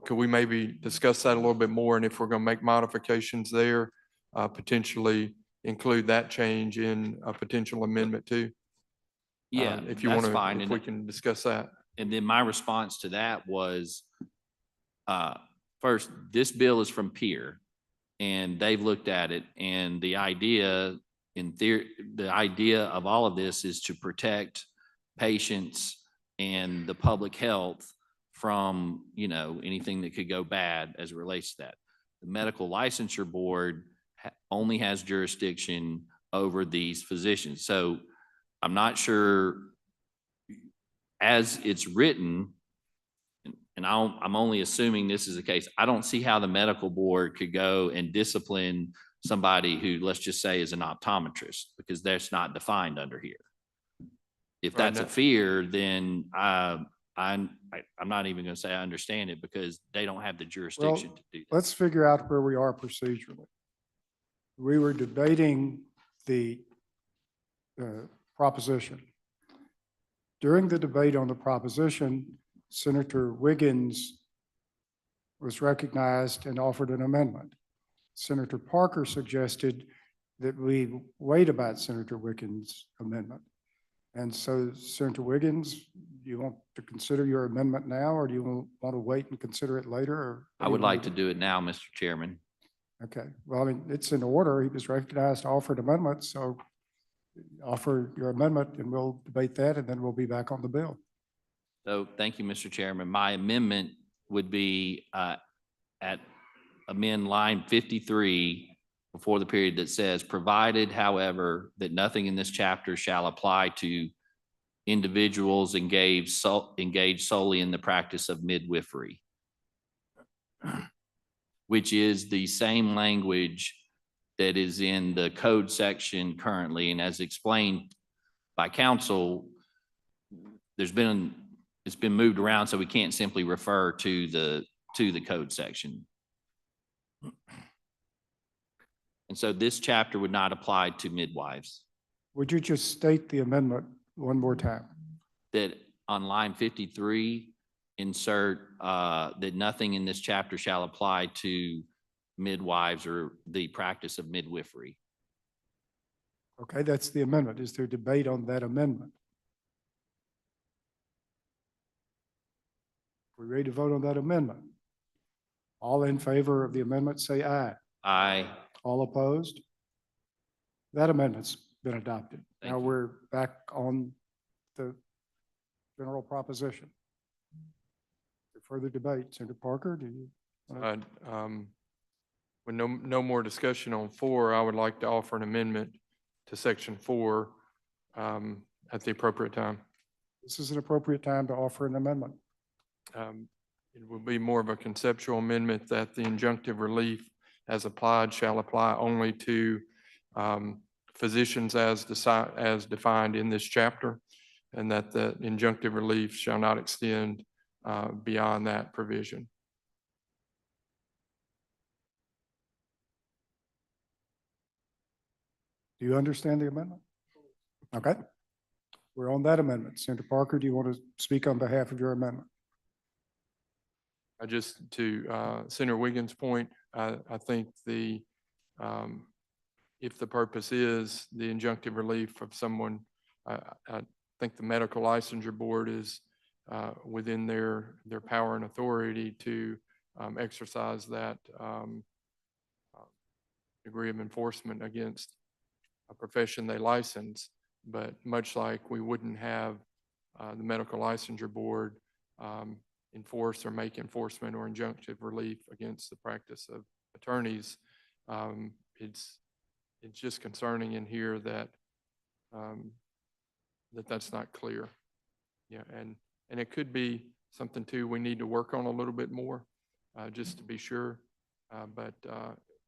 could we maybe discuss that a little bit more? And if we're going to make modifications there, potentially include that change in a potential amendment too? Yeah, if you that's want to, fine. if we can discuss that. And then my response to that was, first, this bill is from Peer, and they've looked at it, and the idea in theory, the idea of all of this is to protect patients and the public health from, anything that could go bad as it relates to that. The medical licensure board only has jurisdiction over these physicians. So I'm not sure, as it's written, and I'm only assuming this is the case, I don't see how the medical board could go and discipline somebody who, let's just say, is an optometrist, because that's not defined under here. If that's a fear, then I'm not even going to say I understand it, because they don't have the jurisdiction to do that. Let's figure out where we are procedurally. We were debating the proposition. During the debate on the proposition, Senator Wiggins was recognized and offered an amendment. Senator Parker suggested that we wait about Senator Wiggins' amendment. And so Senator Wiggins, do you want to consider your amendment now, or do you want to wait and consider it later? Or what I do you would wanna like to do it now, Mr. Chairman. Okay, well, I mean, it's in order. He was recognized to offer an amendment, so offer your amendment and we'll debate that and then we'll be back on the bill. So thank you, Mr. Chairman. My amendment would be at amend line 53 before the period that says, provided, however, that nothing in this chapter shall apply to individuals engaged solely in the practice of midwifery, which is the same language that is in the code section currently. And as explained by counsel, it's been moved around, so we can't simply refer to the code section. And so this chapter would not apply to midwives. Would you just state the amendment one more time? That on line 53, insert that nothing in this chapter shall apply to midwives or the practice of midwifery. Okay, that's the amendment. Is there debate on that amendment? We're ready to vote on that amendment. All in favor of the amendment, say aye. Aye. All opposed? That amendment's been adopted. Thank Now you. we're back on the general proposition. Further debate. Senator Parker, do you? With no more discussion on 4, I would like to offer an amendment to section 4 at the appropriate time. This is an appropriate time to offer an amendment. It will be more of a conceptual amendment that the injunctive relief as applied shall apply only to physicians as defined in this chapter, and that the injunctive relief shall not extend beyond that provision. Do you understand the amendment? Okay. We're on that amendment. Senator Parker, do you want to speak on behalf of your amendment? Just to Senator Wiggins' point, I think if the purpose is the injunctive relief of someone, I think the medical licensure board is within their power and authority to exercise that degree of enforcement against a profession they license. But much like we wouldn't have the medical licensure board enforce or make enforcement or injunctive relief against the practice of attorneys, it's just concerning in here that that's not clear. Yeah, and it could be something too we need to work on a little bit more, just to be sure. But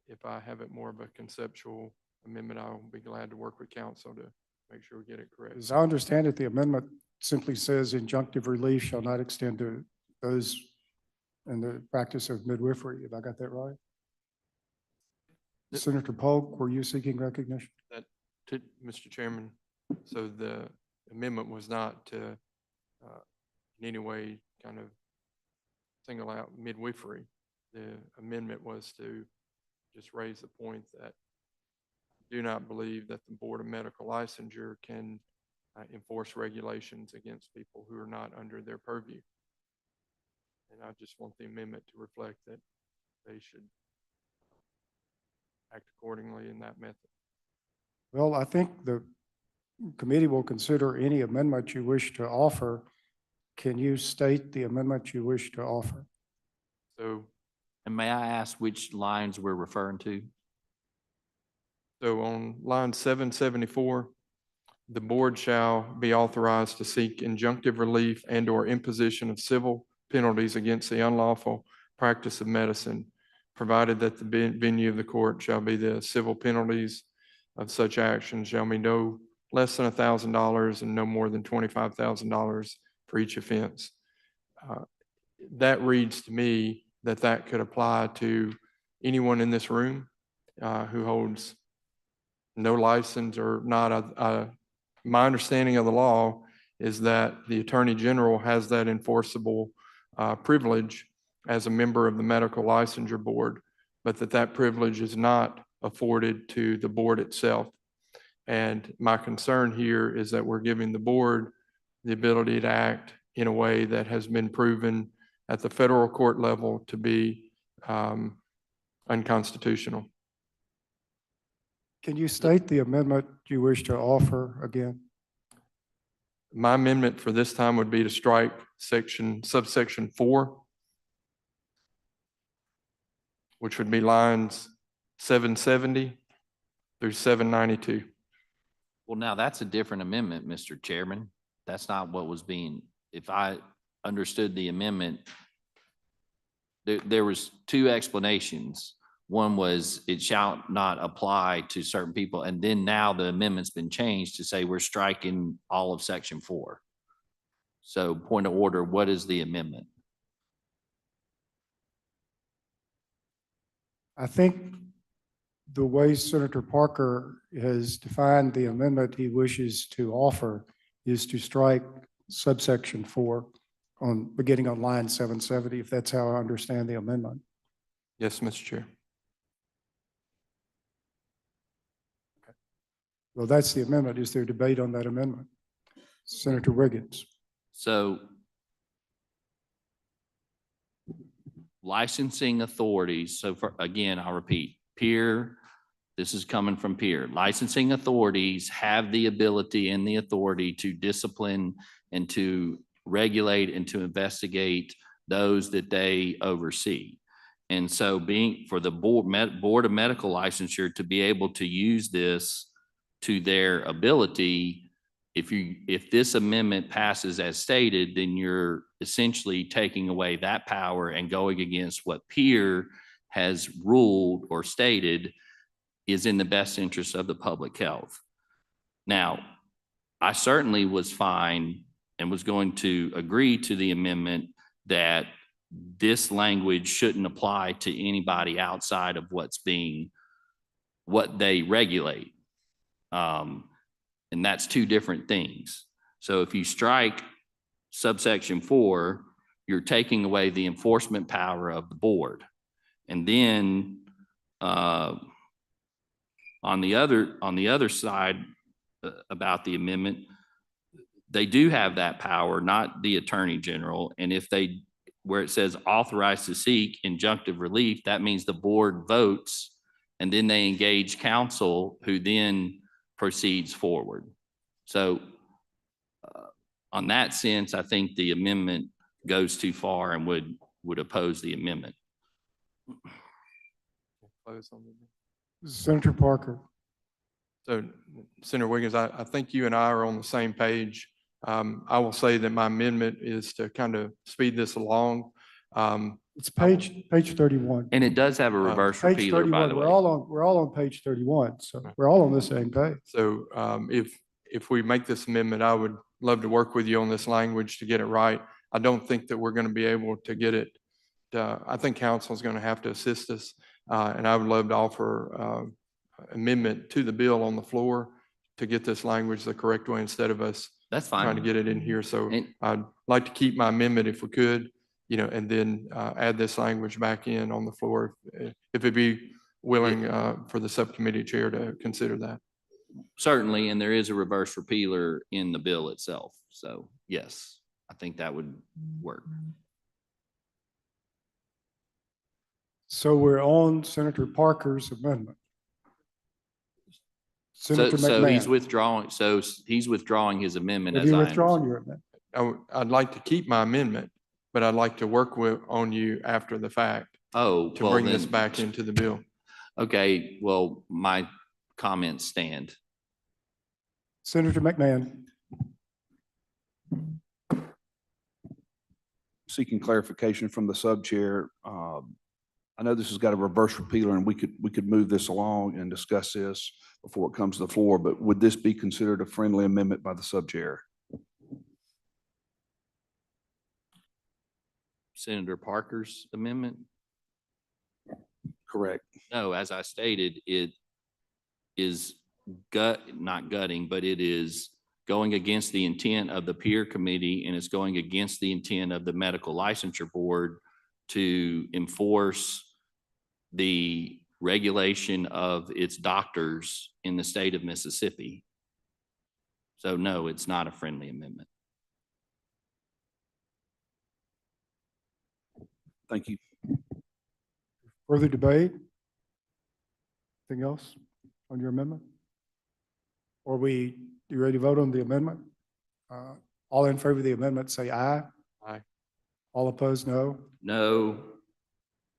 if I have it more of a conceptual amendment, I'll be glad to work with counsel to make sure we get it correct. As I understand it, the amendment simply says injunctive relief shall not extend to those in the practice of midwifery. Have I got that right? Senator Polk, were you seeking recognition? Mr. Chairman, so the amendment was not to in any way kind of single out midwifery. The amendment was to just raise the point that I do not believe that the Board of Medical Licensure can enforce regulations against people who are not under their purview. And I just want the amendment to reflect that they should act accordingly in that method. Well, I think the committee will consider any amendment you wish to offer. Can you state the amendment you wish to offer? So, And may I ask which lines we're referring to? so on line 774, the board shall be authorized to seek injunctive relief and or imposition of civil penalties against the unlawful practice of medicine, provided that the venue of the court shall be the civil penalties of such actions shall be no less than $1,000 and no more than $25,000 for each offense. That reads to me that could apply to anyone in this room who holds no license or not. My understanding of the law is that the Attorney General has that enforceable privilege as a member of the Medical Licensure Board, but that privilege is not afforded to the board itself. And my concern here is that we're giving the board the ability to act in a way that has been proven at the federal court level to be unconstitutional. Can you state the amendment you wish to offer again? My amendment for this time would be to strike subsection 4, which would be lines 770 through 792. Well, now that's a different amendment, Mr. Chairman. That's not what was being, if I understood the amendment, there was two explanations. One was it shall not apply to certain people. And then now the amendment's been changed to say we're striking all of section 4. So point of order, what is the amendment? I think the way Senator Parker has defined the amendment he wishes to offer is to strike subsection 4 beginning on line 770, if that's how I understand the amendment. Yes, Mr. Chair. Well, that's the amendment. Is there debate on that amendment? Senator Wiggins. So licensing authorities, so for, again, I'll repeat, peer, this is coming from peer. Licensing authorities have the ability and the authority to discipline and to regulate and to investigate those that they oversee. And so being for the Board of Medical Licensure to be able to use this to their ability, if this amendment passes as stated, then you're essentially taking away that power and going against what peer has ruled or stated is in the best interest of the public health. Now, I certainly was fine and was going to agree to the amendment that this language shouldn't apply to anybody outside of what they regulate. And that's two different things. So if you strike subsection 4, you're taking away the enforcement power of the board. And then on the other side about the amendment, they do have that power, not the Attorney General. And if where it says authorized to seek injunctive relief, that means the board votes and then they engage counsel who then proceeds forward. So on that sense, I think the amendment goes too far and would oppose the amendment. Senator Parker. So Senator Wiggins, I think you and I are on the same page. I will say that my amendment is to kind of speed this along. It's page 31. And it does have a reverse Page repealer, by 31. the We're way. all on page 31, so we're all on the same page. So if we make this amendment, I would love to work with you on this language to get it right. I don't think that we're going to be able to get it. I think council is going to have to assist us. And I would love to offer amendment to the bill on the floor to get this language the correct way instead of us That's trying to fine. get it in here. So And- I'd like to keep my amendment if we could, and then add this language back in on the floor if it'd be willing for the subcommittee chair to consider that. Certainly, and there is a reverse repealer in the bill itself. So yes, I think that would work. So we're on Senator Parker's amendment. Senator So he's McMahon, he's withdrawing his amendment have as you I withdrawn understand. your amendment? I'd like to keep my amendment, but I'd like to work on you after the fact Oh, to well bring this then, back into the bill. okay, well, my comments stand. Senator McMahon. Seeking clarification from the sub chair. I know this has got a reverse repealer and we could move this along and discuss this before it comes to the floor, but would this be considered a friendly amendment by the sub chair? Senator Parker's amendment? Correct. No, as I stated, it is not gutting, but it is going against the intent of the peer committee and it's going against the intent of the medical licensure board to enforce the regulation of its doctors in the state of Mississippi. So no, it's not a friendly amendment. Thank you. Further debate? Anything else on your amendment? Or you ready to vote on the amendment? All in favor of the amendment, say aye. Aye. All opposed, no. No,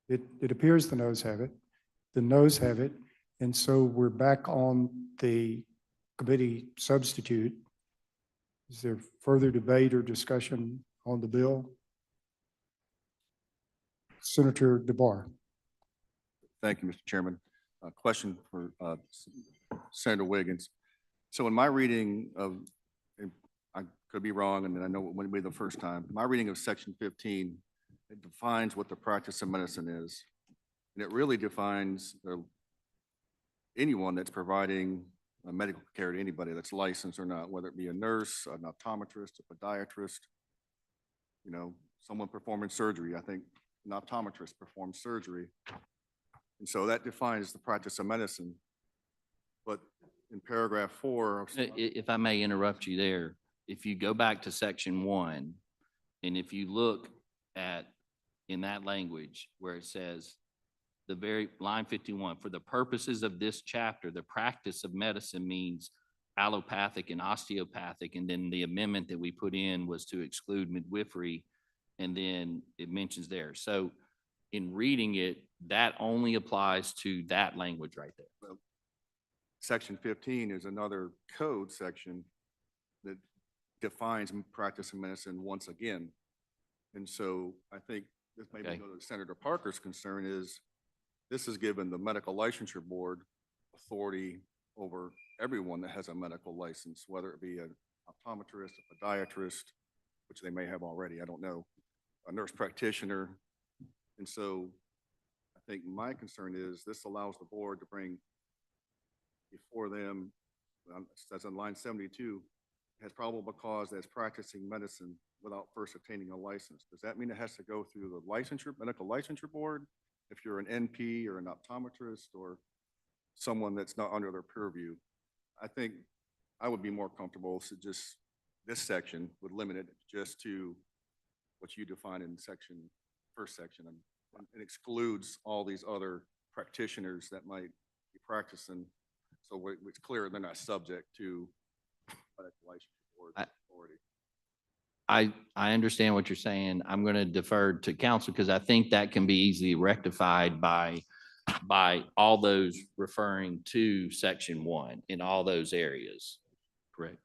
It appears the noes have it. The noes have it. And so we're back on the committee substitute. Is there further debate or discussion on the bill? Senator DeBar. Thank you, Mr. Chairman. A question for Senator Wiggins. So in my reading of, and I could be wrong, and I know it wouldn't be the first time, my reading of section 15, it defines what the practice of medicine is. And it really defines anyone that's providing medical care to anybody that's licensed or not, whether it be a nurse, an optometrist, a podiatrist, you know, someone performing surgery. I think an optometrist performs surgery. And so that defines the practice of medicine. But in paragraph 4, if I may interrupt you there, if you go back to section 1, and if you look at, in that language where it says, the very line 51, for the purposes of this chapter, the practice of medicine means allopathic and osteopathic. And then the amendment that we put in was to exclude midwifery. And then it mentions there. So in reading it, that only applies to that language right there. section 15 is another code section that defines practice of medicine once again. And so I think this may Okay. go to Senator Parker's concern is this is given the medical licensure board authority over everyone that has a medical license, whether it be an optometrist, a podiatrist, which they may have already, I don't know, a nurse practitioner. And so I think my concern is this allows the board to bring before them, that's on line 72, has probable cause that's practicing medicine without first obtaining a license. Does that mean it has to go through the licensure, medical licensure board? If you're an NP or an optometrist or someone that's not under their purview, I think I would be more comfortable to just, this section would limit it just to what you define in first section and excludes all these other practitioners that might be practicing. So it's clear they're not subject to medical licensure board authority. I understand what you're saying. I'm going to defer to council because I think that can be easily rectified by all those referring to section 1 in all those areas. Correct.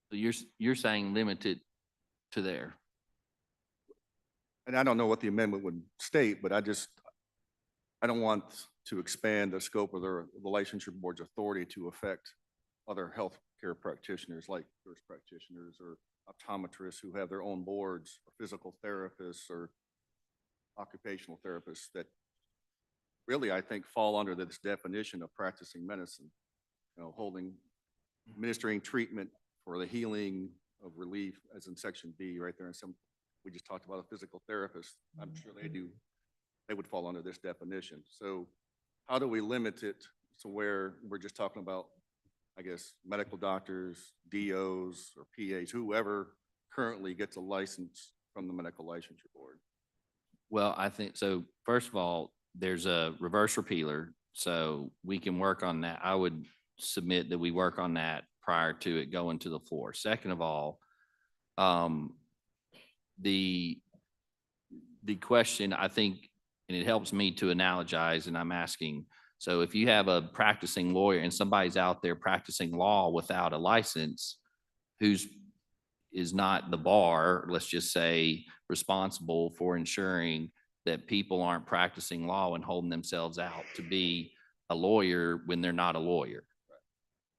So you're saying limited to there. And I don't know what the amendment would state, but I don't want to expand the scope of the licensure board's authority to affect other healthcare practitioners like nurse practitioners or optometrists who have their own boards, or physical therapists or occupational therapists that really, I think, fall under this definition of practicing medicine, you know, administering treatment for the healing of relief, as in section B right there. And we just talked about a physical therapist. I'm sure they would fall under this definition. So how do we limit it to where we're just talking about, I guess, medical doctors, DOs or PAs, whoever currently gets a license from the medical licensure board? Well, I think so. First of all, there's a reverse repealer, so we can work on that. I would submit that we work on that prior to it going to the floor. Second of all, the question, I think, and it helps me to analogize, and I'm asking, so if you have a practicing lawyer and somebody's out there practicing law without a license, who's is not the bar, let's just say, responsible for ensuring that people aren't practicing law and holding themselves out to be a lawyer when they're not a lawyer.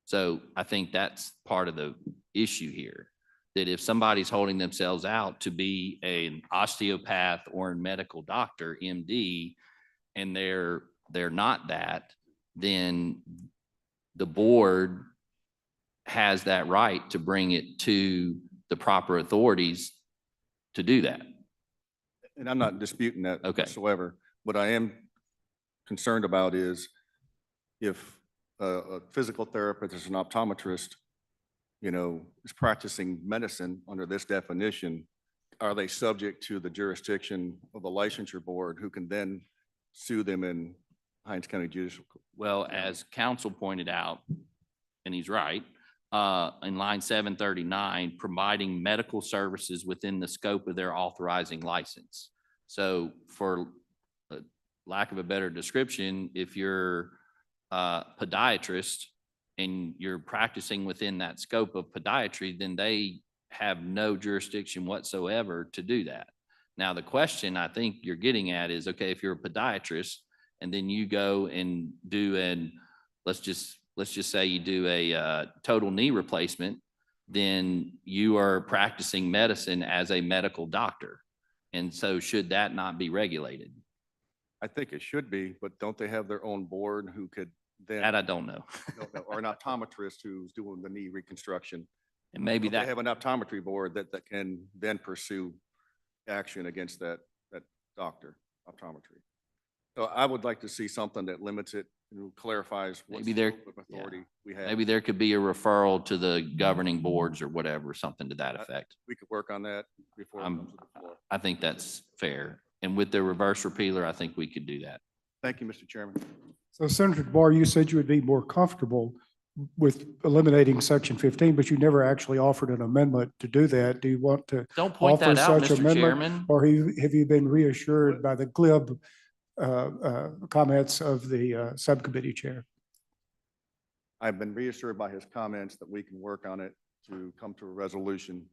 So I think that's part of the issue here, that if somebody's holding themselves out to be an osteopath or a medical doctor, MD, and they're not that, then the board has that right to bring it to the proper authorities to do that. And I'm not disputing that Okay. whatsoever. What I am concerned about is if a physical therapist is an optometrist, is practicing medicine under this definition, are they subject to the jurisdiction of the licensure board who can then sue them in Hinds County Judicial? Well, as counsel pointed out, and he's right, in line 739, providing medical services within the scope of their authorizing license. So for lack of a better description, if you're a podiatrist and you're practicing within that scope of podiatry, then they have no jurisdiction whatsoever to do that. Now, the question I think you're getting at is, okay, if you're a podiatrist and then you go and do let's just say you do a total knee replacement, then you are practicing medicine as a medical doctor. And so should that not be regulated? I think it should be, but don't they have their own board who could then? That I don't know. Or an optometrist who's doing the knee reconstruction? And maybe Don't that. they have an optometry board that can then pursue action against that doctor, optometry? So I would like to see something that limits it, clarifies what Maybe there- scope of authority we have. Maybe there could be a referral to the governing boards or whatever, something to that effect. We could work on that before it comes to the floor. I think that's fair. And with the reverse repealer, I think we could do that. Thank you, Mr. Chairman. So Senator DeBar, you said you would be more comfortable with eliminating section 15, but you never actually offered an amendment to do that. Do you want to Don't point offer that out, such Mr. amendment? Chairman. Or have you been reassured by the glib comments of the subcommittee chair? I've been reassured by his comments that we can work on it to come to a resolution.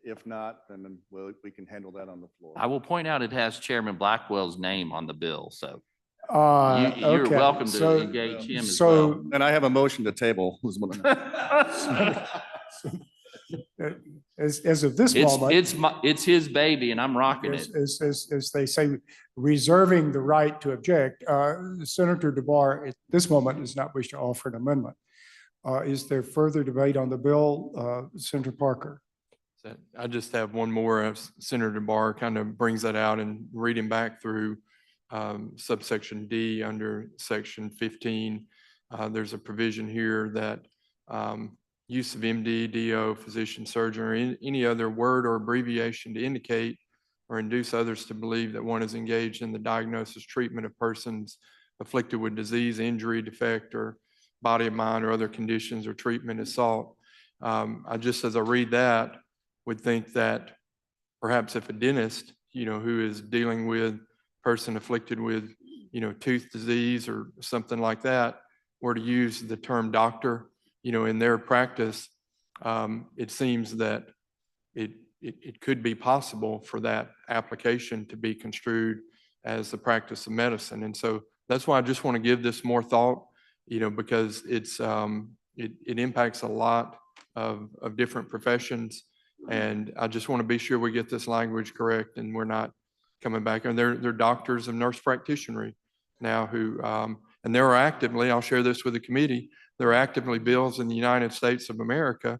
If not, then we can handle that on the floor. I will point out it has Chairman Blackwell's name on the bill, so you're Okay. welcome to So- engage him as so- well. And I have a motion to table. As of this moment. It's his baby and I'm rocking it. As they say, reserving the right to object, Senator DeBar at this moment does not wish to offer an amendment. Is there further debate on the bill? Senator Parker? I just have one more. Senator Barr kind of brings that out and reading back through subsection D under section 15. There's a provision here that use of MD, DO, physician, surgeon, or any other word or abbreviation to indicate or induce others to believe that one is engaged in the diagnosis, treatment of persons afflicted with disease, injury, defect, or body of mind or other conditions or treatment is sought. As I read that, would think that perhaps if a dentist, who is dealing with person afflicted with, tooth disease or something like that, were to use the term doctor, in their practice, it seems that it could be possible for that application to be construed as the practice of medicine. And so that's why I just want to give this more thought, because it impacts a lot of different professions. And I just want to be sure we get this language correct and we're not coming back. And they're doctors of nurse practitionery now who, and there are actively, I'll share this with the committee, there are actively bills in the United States of America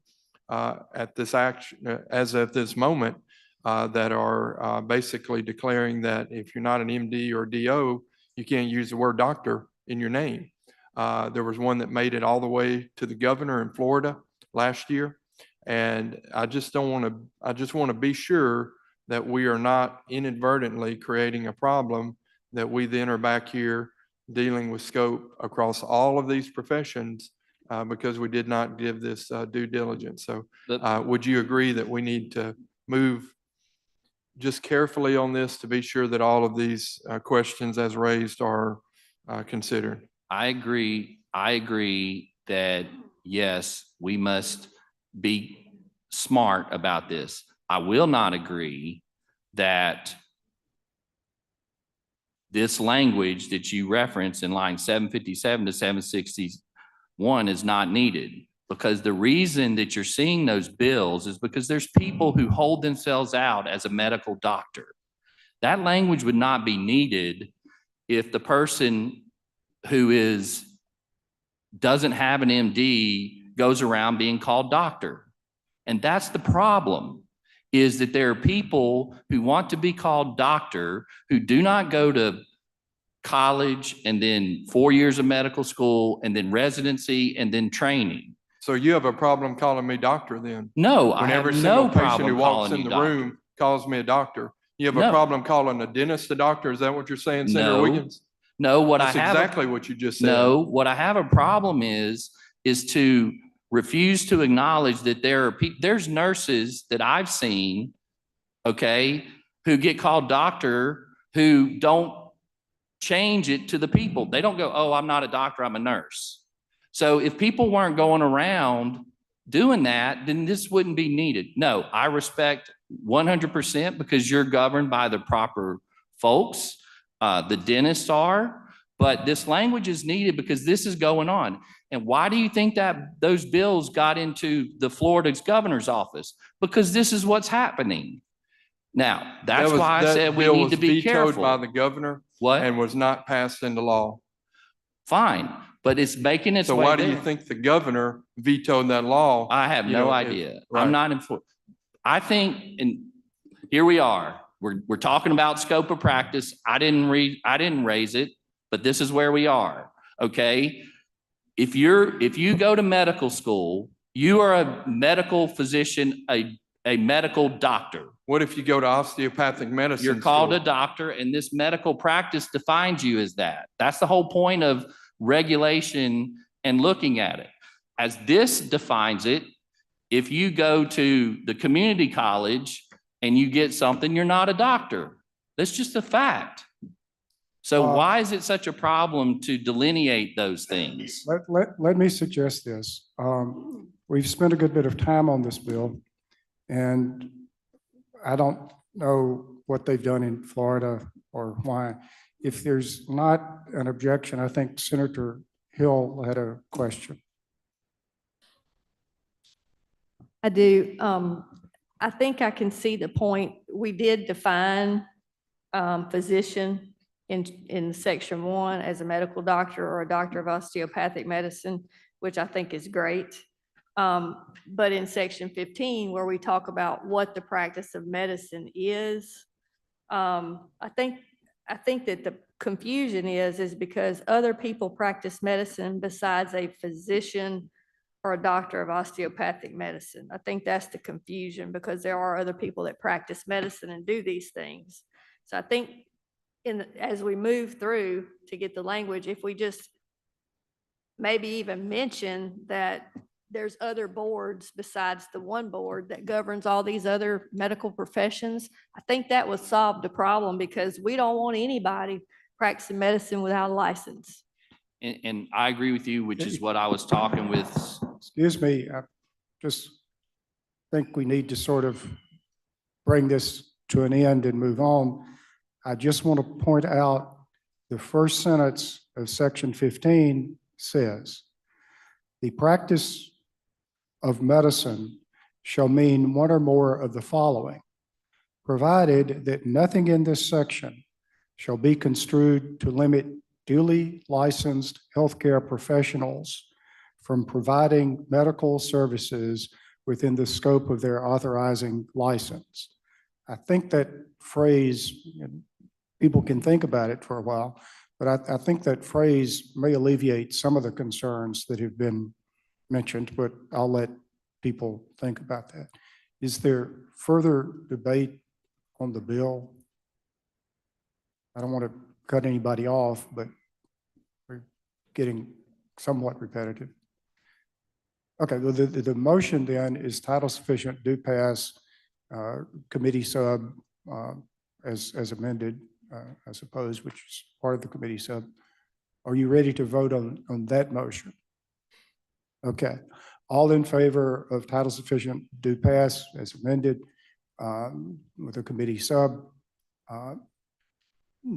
at this action, as of this moment, that are basically declaring that if you're not an MD or DO, you can't use the word doctor in your name. There was one that made it all the way to the governor in Florida last year. And I just want to be sure that we are not inadvertently creating a problem that we then are back here dealing with scope across all of these professions because we did not give this due diligence. So would you agree that we need to move just carefully on this to be sure that all of these questions as raised are considered? I agree that yes, we must be smart about this. I will not agree that this language that you reference in line 757 to 761 is not needed, because the reason that you're seeing those bills is because there's people who hold themselves out as a medical doctor. That language would not be needed if the person who doesn't have an MD goes around being called doctor. And that's the problem, is that there are people who want to be called doctor who do not go to college and then 4 years of medical school and then residency and then training. So you have a problem calling me doctor then? No, I When have every no single patient problem who walks calling in you the doctor. room calls me a doctor. You have No. a problem calling a dentist a doctor? Is that what you're saying, Senator No. Wiggins? No, what That's I have. exactly what you just said. No, what I have a problem is to refuse to acknowledge that there's nurses that I've seen, okay, who get called doctor, who don't change it to the people. They don't go, oh, I'm not a doctor, I'm a nurse. So if people weren't going around doing that, then this wouldn't be needed. No, I respect 100% because you're governed by the proper folks. The dentists are, but this language is needed because this is going on. And why do you think that those bills got into the Florida's governor's office? Because this is what's happening. Now, that's why I said we need to be careful. That bill was vetoed by the governor. What? And was not passed into law. Fine, but it's making its way So why do there. you think the governor vetoed that law? I have You no know, idea. right. I'm not informed. I think, and here we are. We're talking about scope of practice. I didn't raise it, but this is where we are. Okay. If you go to medical school, you are a medical physician, a medical doctor. What if you go to osteopathic medicine? You're called a school? doctor, and this medical practice defines you as that. That's the whole point of regulation and looking at it. As this defines it, if you go to the community college and you get something, you're not a doctor. That's just a fact. So why is it such a problem to delineate those things? Let me suggest this. We've spent a good bit of time on this bill, and I don't know what they've done in Florida or why. If there's not an objection, I think Senator Hill had a question. I do. I think I can see the point. We did define physician in section 1 as a medical doctor or a doctor of osteopathic medicine, which I think is great. But in section 15, where we talk about what the practice of medicine is, I think that the confusion is because other people practice medicine besides a physician or a doctor of osteopathic medicine. I think that's the confusion, because there are other people that practice medicine and do these things. So I think as we move through to get the language, if we just maybe even mention that there's other boards besides the one board that governs all these other medical professions, I think that would solve the problem, because we don't want anybody practicing medicine without a license. And I agree with you, which is what I was talking with. Excuse me, I just think we need to sort of bring this to an end and move on. I just want to point out the first sentence of section 15 says, the practice of medicine shall mean one or more of the following, provided that nothing in this section shall be construed to limit duly licensed healthcare professionals from providing medical services within the scope of their authorizing license. I think that phrase, people can think about it for a while, but I think that phrase may alleviate some of the concerns that have been mentioned, but I'll let people think about that. Is there further debate on the bill? I don't want to cut anybody off, but we're getting somewhat repetitive. Okay, well, the motion then is title sufficient, do pass, committee sub as amended, I suppose, which is part of the committee sub. Are you ready to vote on that motion? Okay. All in favor of title sufficient do pass as amended with a committee sub,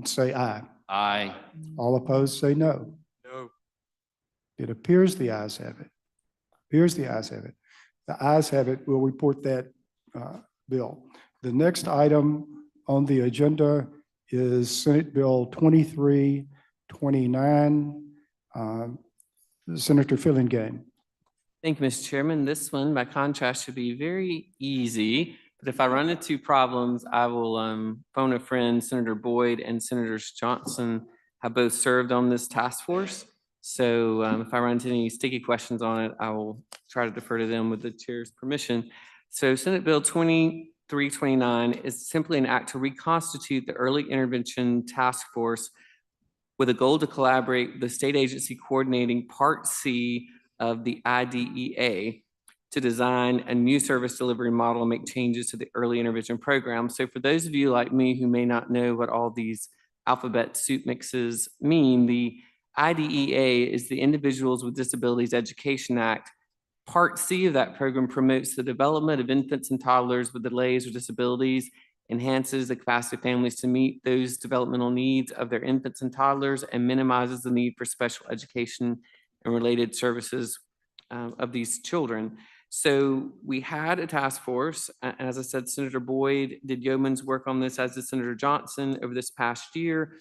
say aye. Aye. All opposed, say no. No. It appears the ayes have it. Appears the ayes have it. The ayes have it. We'll report that bill. The next item on the agenda is Senate Bill 2329. Senator Fillingham. Thank you, Mr. Chairman. This one, by contrast, should be very easy. But if I run into problems, I will phone a friend. Senator Boyd and Senators Johnson have both served on this task force. So if I run into any sticky questions on it, I will try to defer to them with the chair's permission. So Senate Bill 2329 is simply an act to reconstitute the Early Intervention Task Force with a goal to collaborate with the state agency coordinating Part C of the IDEA to design a new service delivery model and make changes to the early intervention program. So for those of you like me who may not know what all these alphabet soup mixes mean, the IDEA is the Individuals with Disabilities Education Act. Part C of that program promotes the development of infants and toddlers with delays or disabilities, enhances the capacity of families to meet those developmental needs of their infants and toddlers, and minimizes the need for special education and related services of these children. So we had a task force. As I said, Senator Boyd did yeoman's work on this, as did Senator Johnson over this past year.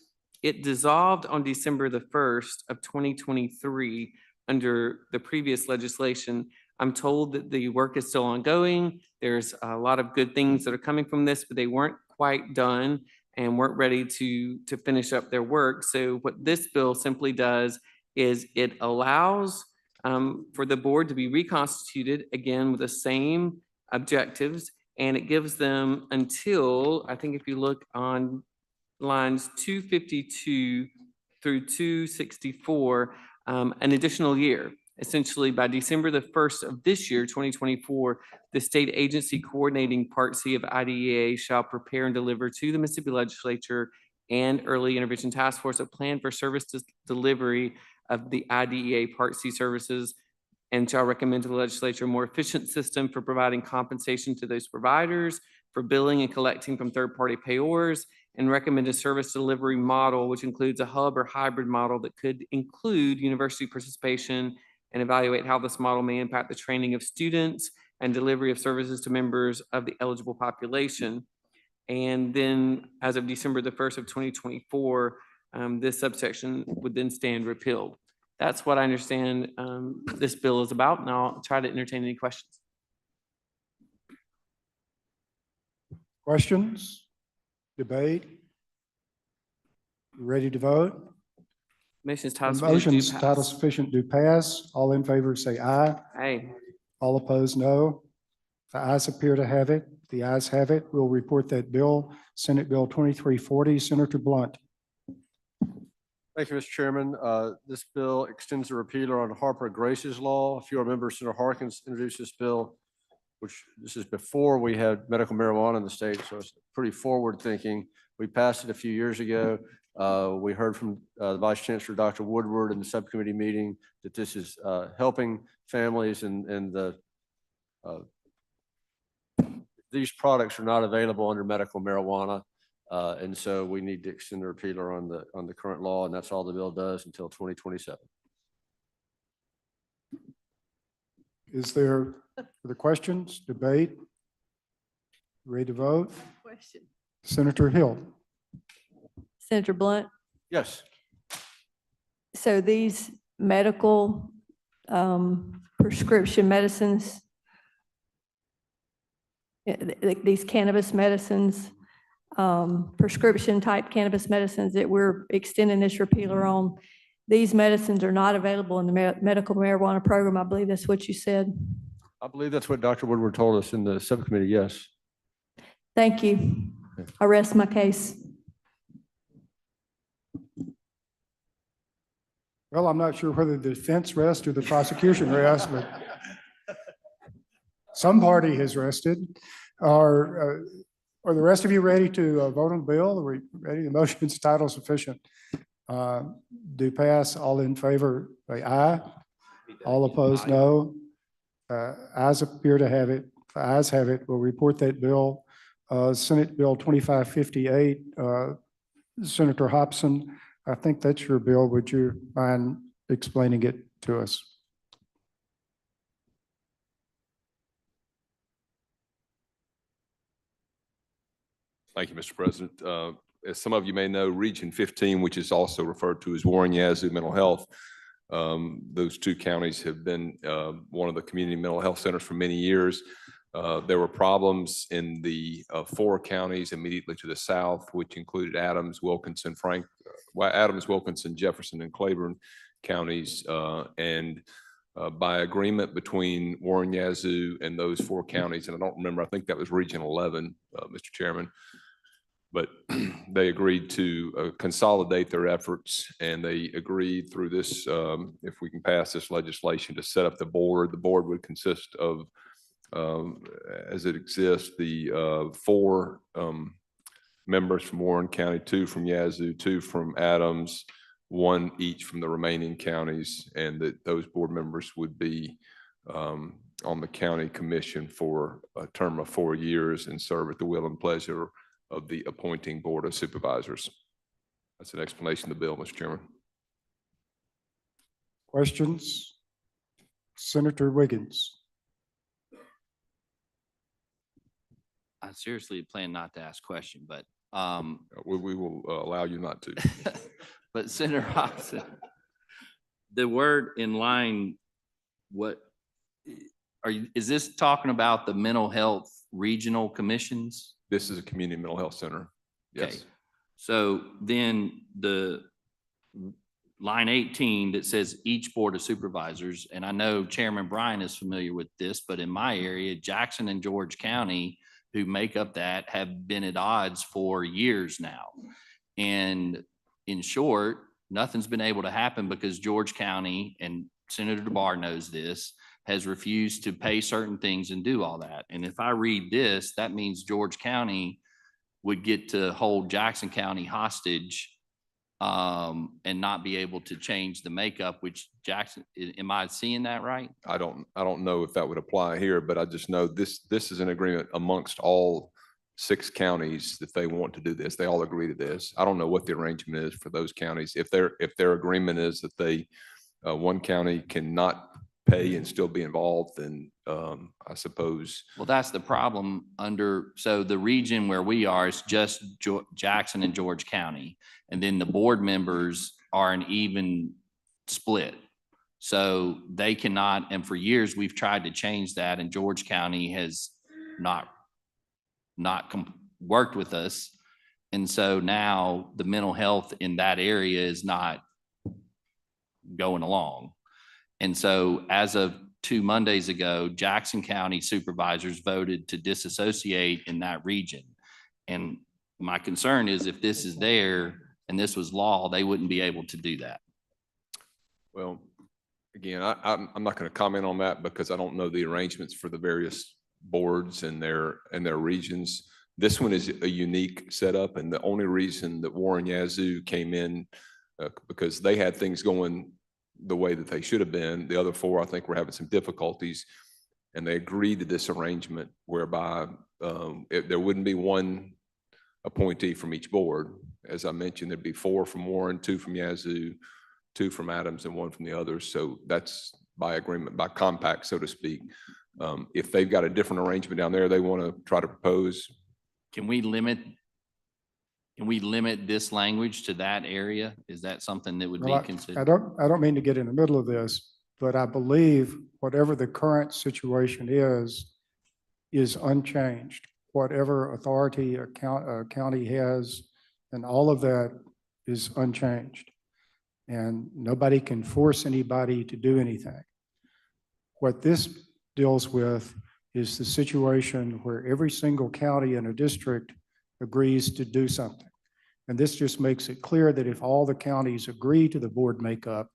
It dissolved on December the 1st of 2023 under the previous legislation. I'm told that the work is still ongoing. There's a lot of good things that are coming from this, but they weren't quite done and weren't ready to finish up their work. So what this bill simply does is it allows for the board to be reconstituted, again, with the same objectives, and it gives them until, I think if you look on lines 252 through 264, an additional year. Essentially, by December the 1st of this year, 2024, the state agency coordinating Part C of IDEA shall prepare and deliver to the Mississippi Legislature and Early Intervention Task Force a plan for service delivery of the IDEA Part C services, and shall recommend to the legislature a more efficient system for providing compensation to those providers, for billing and collecting from third-party payors, and recommend a service delivery model, which includes a hub or hybrid model that could include university participation, and evaluate how this model may impact the training of students and delivery of services to members of the eligible population. And then as of December the 1st of 2024, this subsection would then stand repealed. That's what I understand this bill is about, and I'll try to entertain any questions. Questions? Debate? Ready to vote? Motion's The title sufficient, motion's do title pass. sufficient do pass. All in favor say aye. Aye. All opposed, no. The ayes appear to have it. The ayes have it. We'll report that bill, Senate Bill 2340. Senator Blunt. Thank you, Mr. Chairman. This bill extends the repealer on Harper Grace's law. If you remember, Senator Harkins introduced this bill, which this is before we had medical marijuana in the state, so it's pretty forward thinking. We passed it a few years ago. We heard from the Vice Chancellor, Dr. Woodward, in the subcommittee meeting that this is helping families and these products are not available under medical marijuana. And so we need to extend the repealer on the current law, and that's all the bill does until 2027. Is there further questions, debate? Ready to vote? Question. Senator Hill. Senator Blunt, Yes. so these medical prescription medicines, these cannabis medicines, prescription type cannabis medicines that we're extending this repealer on, these medicines are not available in the medical marijuana program. I believe that's what you said. I believe that's what Dr. Woodward told us in the subcommittee, yes. Thank you. I rest my case. Well, I'm not sure whether the defense rests or the prosecution rests, but some party has rested. Are the rest of you ready to vote on the bill? Are we ready? The motion's title sufficient. Do pass. All in favor, say aye. All opposed, no. Ayes appear to have it. Ayes have it. We'll report that bill. Senate Bill 2558, Senator Hobson, I think that's your bill. Would you mind explaining it to us? Thank you, Mr. President. As some of you may know, Region 15, which is also referred to as Warren Yazoo Mental Health, those two counties have been one of the community mental health centers for many years. There were problems in the 4 counties immediately to the south, which included Adams, Wilkinson, Jefferson, and Claiborne counties. By agreement between Warren Yazoo and those 4 counties, and I don't remember, I think that was Region 11, Mr. Chairman, but they agreed to consolidate their efforts, and they agreed through this, if we can pass this legislation, to set up the board. The board would consist of, as it exists, the 4 members from Warren County, 2 from Yazoo, 2 from Adams, 1 each from the remaining counties, and that those board members would be on the county commission for a term of 4 years and serve at the will and pleasure of the appointing board of supervisors. That's an explanation of the bill, Mr. Chairman. Questions? Senator Wiggins. I seriously plan not to ask question, but We will allow you not to. but Senator Hobson, the word in line, what is this talking about the mental health regional commissions? This is a community mental health center. Yes. Okay. So then the line 18 that says each board of supervisors, and I know Chairman Bryan is familiar with this, but in my area, Jackson and George County, who make up that, have been at odds for years now. And in short, nothing's been able to happen because George County, and Senator DeBar knows this, has refused to pay certain things and do all that. And if I read this, that means George County would get to hold Jackson County hostage and not be able to change the makeup, which Jackson, am I seeing that right? I don't know if that would apply here, but I just know this is an agreement amongst all 6 counties that they want to do this. They all agree to this. I don't know what the arrangement is for those counties. If their agreement is that they one county cannot pay and still be involved, then I suppose. Well, that's the problem so the region where we are is just Jackson and George County. And then the board members are an even split. So they cannot, and for years we've tried to change that, and George County has not worked with us. And so now the mental health in that area is not going along. And so as of 2 Mondays ago, Jackson County supervisors voted to disassociate in that region. And my concern is if this is there and this was law, they wouldn't be able to do that. Well, again, I'm not going to comment on that because I don't know the arrangements for the various boards and their regions. This one is a unique setup, and the only reason that Warren Yazoo came in because they had things going the way that they should have been. The other 4, I think, were having some difficulties, and they agreed to this arrangement whereby there wouldn't be 1 appointee from each board. As I mentioned, there'd be 4 from Warren, 2 from Yazoo, 2 from Adams, and 1 from the others. So that's by agreement, by compact, so to speak. If they've got a different arrangement down there they want to try to propose. Can we limit this language to that area? Is that something that would be considered? I don't mean to get in the middle of this, but I believe whatever the current situation is unchanged. Whatever authority a county has, and all of that is unchanged. And nobody can force anybody to do anything. What this deals with is the situation where every single county in a district agrees to do something. And this just makes it clear that if all the counties agree to the board makeup,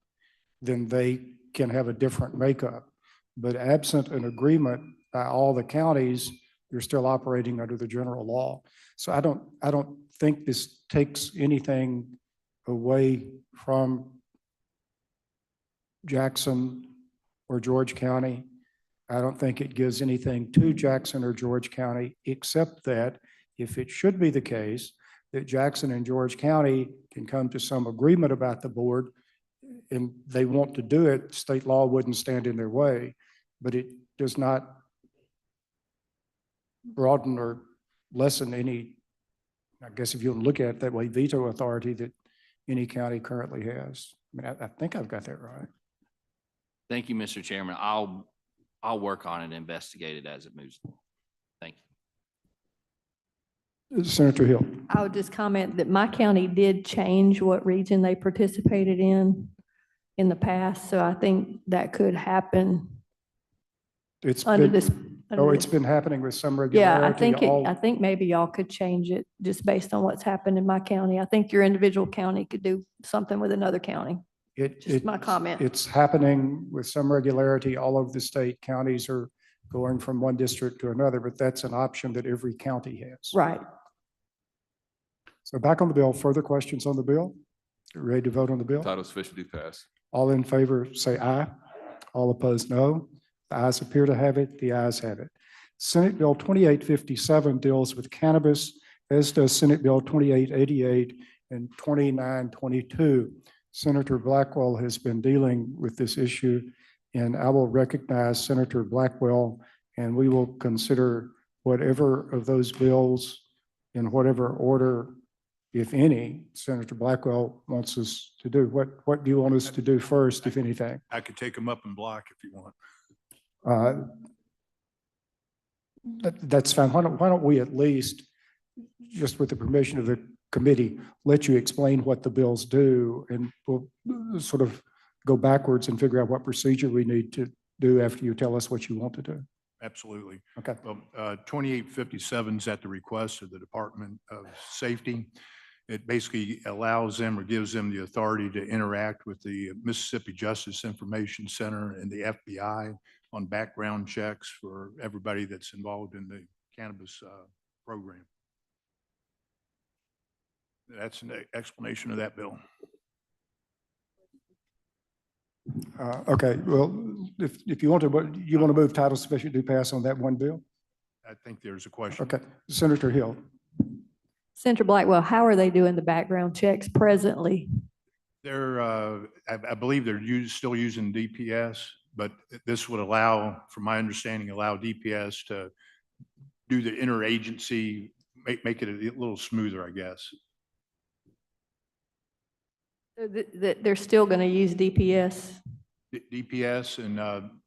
then they can have a different makeup. But absent an agreement by all the counties, you're still operating under the general law. So I don't think this takes anything away from Jackson or George County. I don't think it gives anything to Jackson or George County, except that if it should be the case that Jackson and George County can come to some agreement about the board and they want to do it, state law wouldn't stand in their way, but it does not broaden or lessen any, I guess if you want to look at it that way, veto authority that any county currently has. I mean, I think I've got that right. Thank you, Mr. Chairman. I'll work on it and investigate it as it moves along. Thank you. Senator Hill. I would just comment that my county did change what region they participated in the past, so I think that could happen It's under been, this. oh, it's been happening with some Yeah, regularity. I think maybe y'all could change it just based on what's happened in my county. I think your individual county could do something with another county. Just my comment. It's happening with some regularity all over the state. Counties are going from one district to another, but that's an option that every county has. Right. So back on the bill, further questions on the bill? Ready to vote on the bill? Title sufficient to pass. All in favor, say aye. All opposed, no. The ayes appear to have it. The ayes have it. Senate Bill 2857 deals with cannabis, as does Senate Bill 2888 and 2922. Senator Blackwell has been dealing with this issue, and I will recognize Senator Blackwell, and we will consider whatever of those bills in whatever order, if any, Senator Blackwell wants us to do. What do you want us to do first, if anything? I could take them up in block if you want. That's fine. Why don't we at least, just with the permission of the committee, let you explain what the bills do, and we'll sort of go backwards and figure out what procedure we need to do after you tell us what you want to do. Absolutely. Okay. Well, 2857 is at the request of the Department of Safety. It basically allows them or gives them the authority to interact with the Mississippi Justice Information Center and the FBI on background checks for everybody that's involved in the cannabis program. That's an explanation of that bill. Okay, well, if you want to move title sufficient to pass on that one bill? I think there's a question. Okay, Senator Hill. Senator Blackwell, how are they doing the background checks presently? They're, I believe they're still using DPS, but this would allow, from my understanding, allow DPS to do the interagency, make it a little smoother, I guess. They're still going to use DPS? DPS and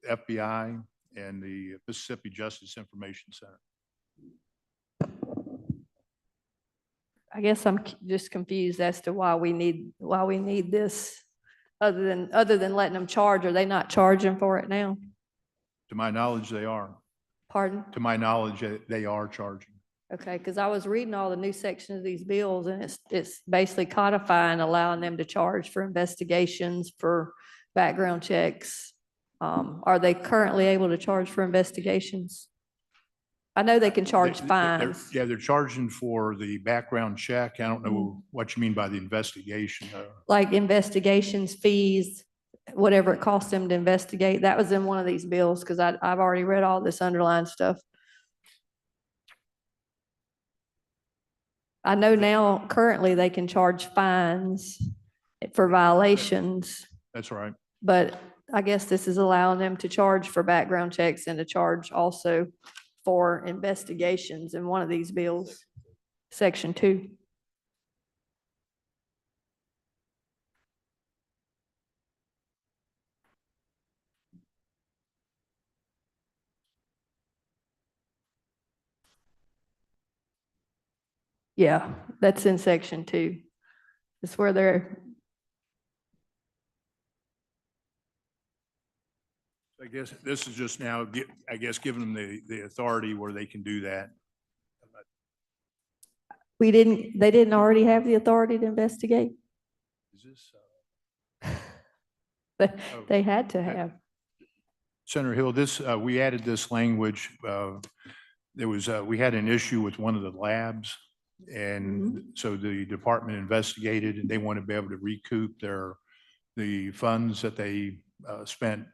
FBI and the Mississippi Justice Information Center. I guess I'm just confused as to why we need this, other than letting them charge. Are they not charging for it now? To my knowledge, they are. Pardon? To my knowledge, they are charging. Okay, because I was reading all the new sections of these bills, and it's basically codifying, allowing them to charge for investigations, for background checks. Are they currently able to charge for investigations? I know they can charge fines. Yeah, they're charging for the background check. I don't know what you mean by the investigation. Like investigations, fees, whatever it costs them to investigate. That was in one of these bills, because I've already read all this underlying stuff. I know now currently they can charge fines for violations, That's right. but I guess this is allowing them to charge for background checks and to charge also for investigations in one of these bills, Section 2. Yeah, that's in Section 2. It's where they're, I guess this is just now, I guess, giving them the authority where they can do that. they didn't already have the authority to investigate? Is this? They had to have. Senator Hill, we added this language. We had an issue with one of the labs. And so the department investigated, and they want to be able to recoup the funds that they spent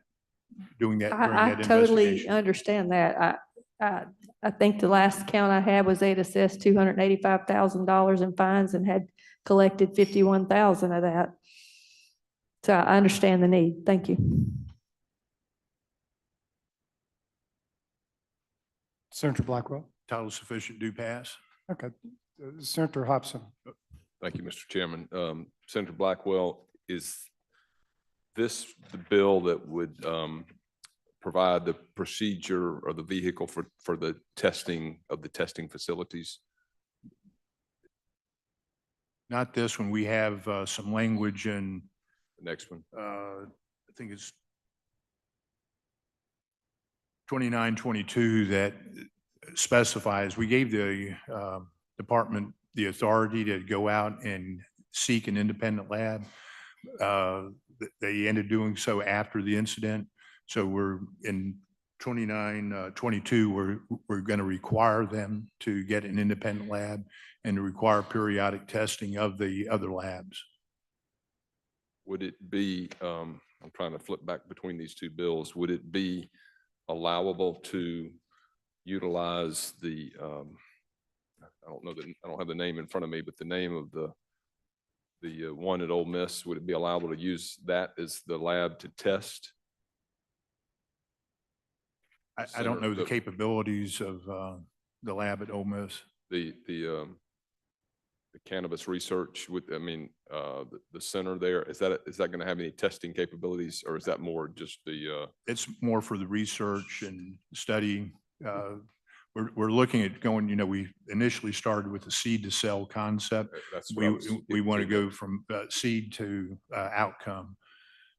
doing that during I that totally investigation. understand that. I think the last count I had was they'd assessed $285,000 in fines and had collected 51,000 of that. So I understand the need. Thank you. Senator Blackwell. Title sufficient, do pass. Okay. Senator Hobson. Thank you, Mr. Chairman. Senator Blackwell, is this the bill that would provide the procedure or the vehicle for the testing of the testing facilities? Not this one. We have some language in, The next one? I think it's 2922 that specifies, we gave the department the authority to go out and seek an independent lab. They ended doing so after the incident. So we're in 2922, we're going to require them to get an independent lab and to require periodic testing of the other labs. Would it be, I'm trying to flip back between these two bills, would it be allowable to utilize the, I don't know, I don't have the name in front of me, but the name of the one at Ole Miss, would it be allowable to use that as the lab to test? I don't know the the- capabilities of the lab at Ole Miss. The cannabis research with, I mean, the center there, is that going to have any testing capabilities, or is that more just the? It's more for the research and study. We're looking at going, we initially started with the seed to cell concept. That's what I was We getting want to to. go from seed to outcome.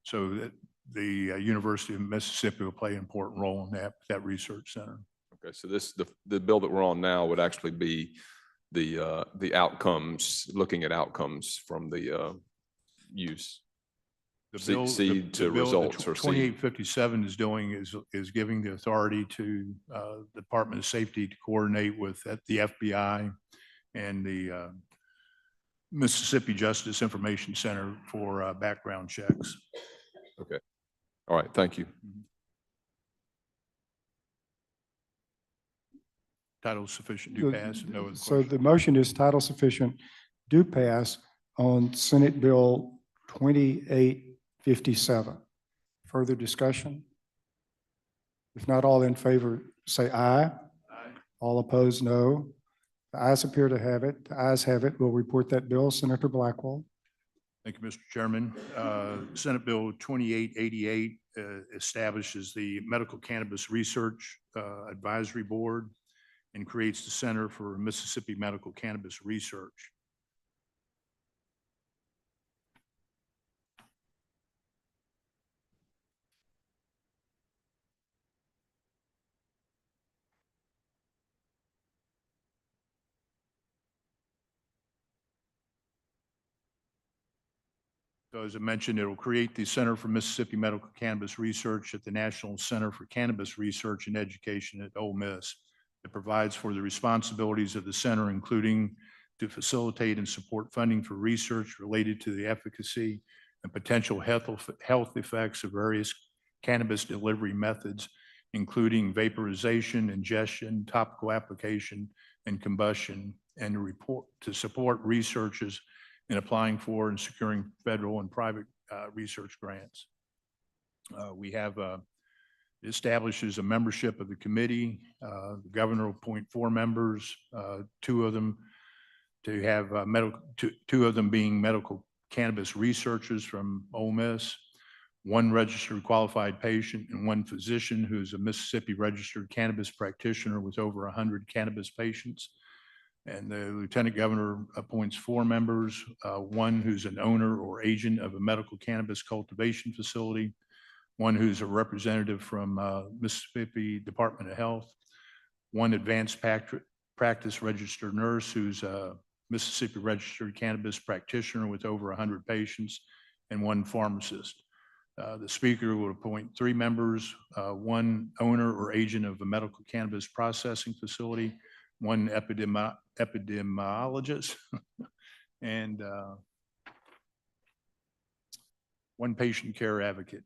So that the University of Mississippi will play an important role in that research center. Okay, so the bill that we're on now would actually be the outcomes, looking at outcomes from the use. Seed to results or seed. 2857 is doing is giving the authority to the Department of Safety to coordinate with the FBI and the Mississippi Justice Information Center for background checks. Okay. All right. Thank you. Title sufficient, do pass. No other So question. the motion is title sufficient, do pass on Senate Bill 2857. Further discussion? If not, all in favor, say aye. Aye. All opposed, no. The ayes appear to have it. The ayes have it. We'll report that bill. Senator Blackwell. Thank you, Mr. Chairman. Senate Bill 2888 establishes the Medical Cannabis Research Advisory Board and creates the Center for Mississippi Medical Cannabis Research. So as I mentioned, it will create the Center for Mississippi Medical Cannabis Research at the National Center for Cannabis Research and Education at Ole Miss. It provides for the responsibilities of the center, including to facilitate and support funding for research related to the efficacy and potential health effects of various cannabis delivery methods, including vaporization, ingestion, topical application, and combustion, and to support researchers in applying for and securing federal and private research grants. We have establishes a membership of the committee. The governor will appoint 4 members, 2 of them to have two of them being medical cannabis researchers from Ole Miss, 1 registered qualified patient, and 1 physician who's a Mississippi registered cannabis practitioner with over 100 cannabis patients. And the lieutenant governor appoints 4 members, 1 who's an owner or agent of a medical cannabis cultivation facility, 1 who's a representative from Mississippi Department of Health, 1 advanced practice registered nurse who's a Mississippi registered cannabis practitioner with over 100 patients, and 1 pharmacist. The speaker will appoint 3 members, 1 owner or agent of a medical cannabis processing facility, 1 epidemiologist, and 1 patient care advocate.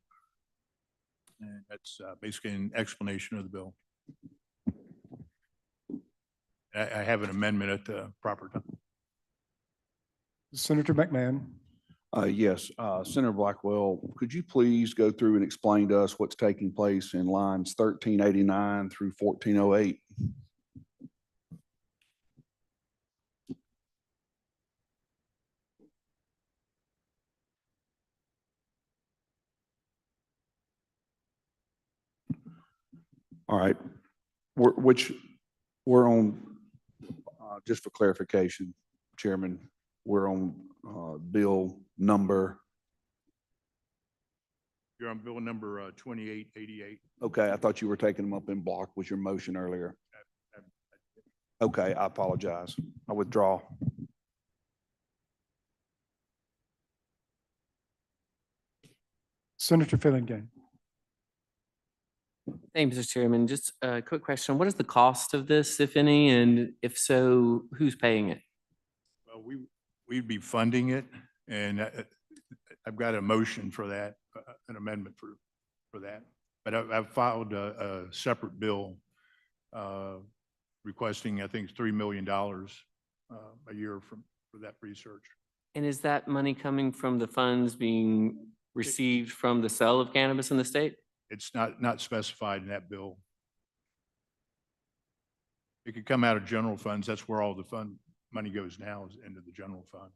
And that's basically an explanation of the bill. I have an amendment at the proper time. Senator McMahon. Yes, Senator Blackwell, could you please go through and explain to us what's taking place in lines 1389 through 1408? All right, we're on, just for clarification, Chairman, we're on bill number. You're on bill number 2888. Okay, I thought you were taking them up in block was your motion earlier. Okay, I apologize. I withdraw. Senator Fillinger. Thank you, Mr. Chairman. Just a quick question. What is the cost of this, if any? And if so, who's paying it? Well, we'd be funding it, and I've got a motion for that, an amendment for that. But I've filed a separate bill requesting, I think, $3 million a year for that research. And is that money coming from the funds being received from the sale of cannabis in the state? It's not specified in that bill. It could come out of general funds. That's where all the money goes now, is into the general fund.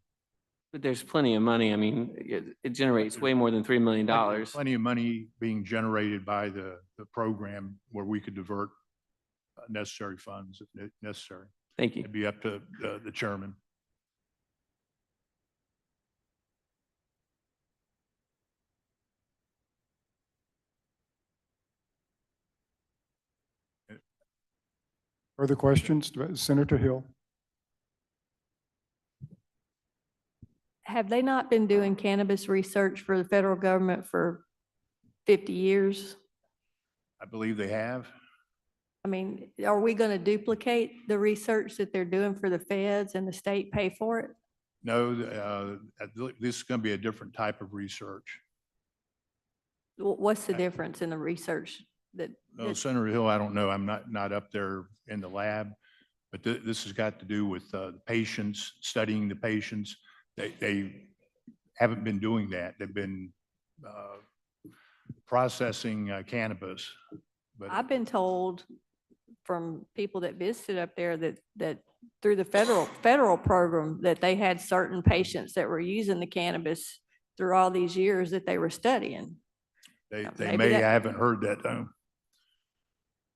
But there's plenty of money. I mean, it generates way more than $3 million. Plenty of money being generated by the program where we could divert necessary funds if necessary. Thank you. It'd be up to the chairman. Further questions? Senator Hill. Have they not been doing cannabis research for the federal government for 50 years? I believe they have. I mean, are we going to duplicate the research that they're doing for the feds and the state pay for it? No, this is going to be a different type of research. What's the difference in the research that? Well, Senator Hill, I don't know. I'm not up there in the lab, but this has got to do with the patients, studying the patients. They haven't been doing that. They've been processing cannabis. But I've been told from people that visited up there that through the federal program that they had certain patients that were using the cannabis through all these years that they were studying. they may, I haven't heard that though.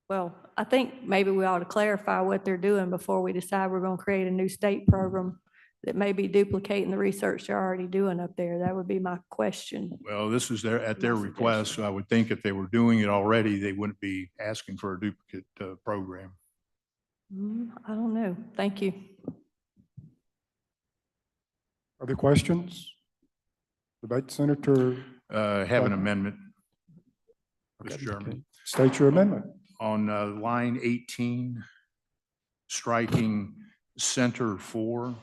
Well, I think maybe we ought to clarify what they're doing before we decide we're going to create a new state program that may be duplicating the research they're already doing up there. That would be my question. Well, this is at their request, so I would think if they were doing it already, they wouldn't be asking for a duplicate program. I don't know. Thank you. Other questions? Debate, Senator. Have an amendment, Okay, Mr. Chairman. okay. State your amendment. On line 18, striking center 4.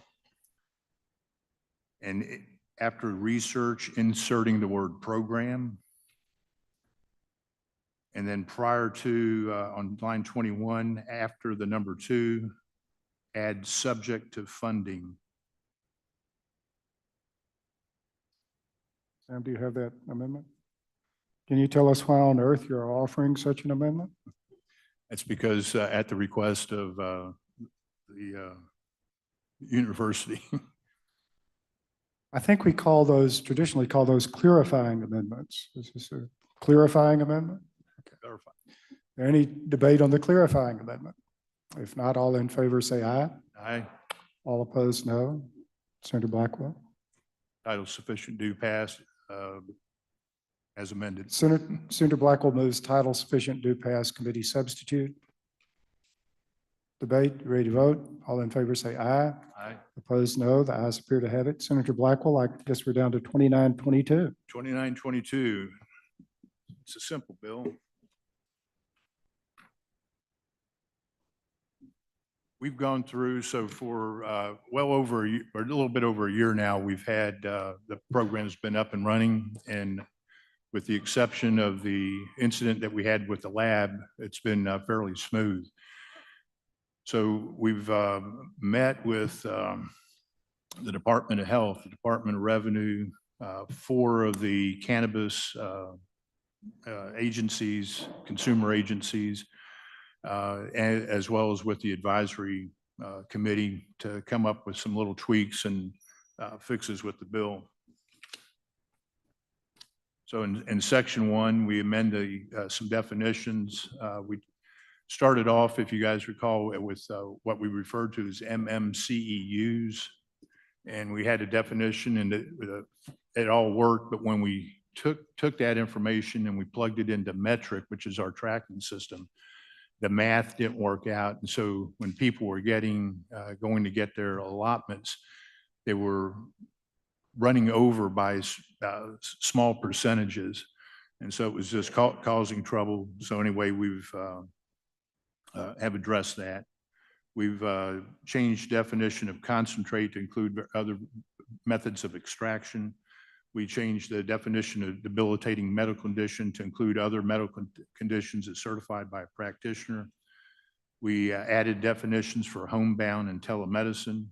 And after research, inserting the word program. And then prior to, on line 21, after the number 2, add subject to funding. Sam, do you have that amendment? Can you tell us why on earth you're offering such an amendment? That's because at the request of the university. I think we traditionally call those clarifying amendments. Is this a clarifying amendment? Clarify. Any debate on the clarifying amendment? If not, all in favor say aye. Aye. All opposed, no. Senator Blackwell. Title sufficient due pass as amended. Senator Blackwell moves title sufficient due pass committee substitute. Debate, ready to vote? All in favor say aye. Aye. Opposed, no. The ayes appear to have it. Senator Blackwell, I guess we're down to 2922. 2922. It's a simple bill. We've gone through, so for well over a year, or a little bit over a year now, we've had the program's been up and running, and with the exception of the incident that we had with the lab, it's been fairly smooth. So we've met with the Department of Health, the Department of Revenue, 4 of the cannabis agencies, consumer agencies, as well as with the advisory committee to come up with some little tweaks and fixes with the bill. So in section 1, we amend some definitions. We started off, if you guys recall, with what we referred to as MMCEUs. And we had a definition and it all worked. But when we took that information and we plugged it into metric, which is our tracking system, the math didn't work out. And so when people were going to get their allotments, they were running over by small percentages. And so it was just causing trouble. So anyway, we've have addressed that. We've changed definition of concentrate to include other methods of extraction. We changed the definition of debilitating medical condition to include other medical conditions as certified by a practitioner. We added definitions for homebound and telemedicine.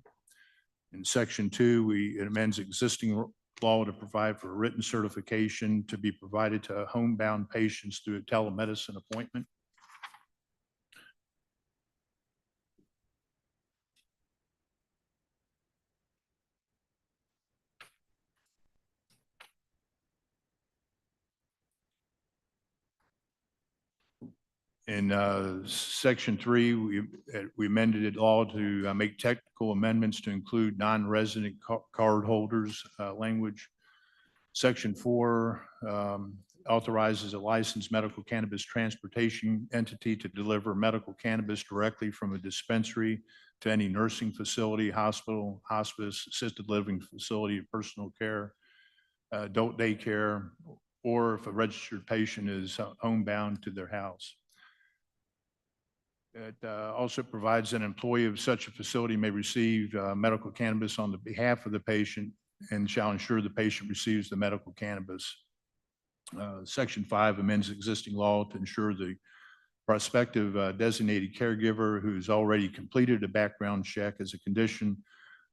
In section 2, it amends existing law to provide for a written certification to be provided to homebound patients through a telemedicine appointment. In section 3, we amended it all to make technical amendments to include non-resident card holders language. Section 4 authorizes a licensed medical cannabis transportation entity to deliver medical cannabis directly from a dispensary to any nursing facility, hospital, hospice, assisted living facility, personal care, adult daycare, or if a registered patient is homebound to their house. It also provides an employee of such a facility may receive medical cannabis on the behalf of the patient and shall ensure the patient receives the medical cannabis. Section 5 amends existing law to ensure the prospective designated caregiver who's already completed a background check as a condition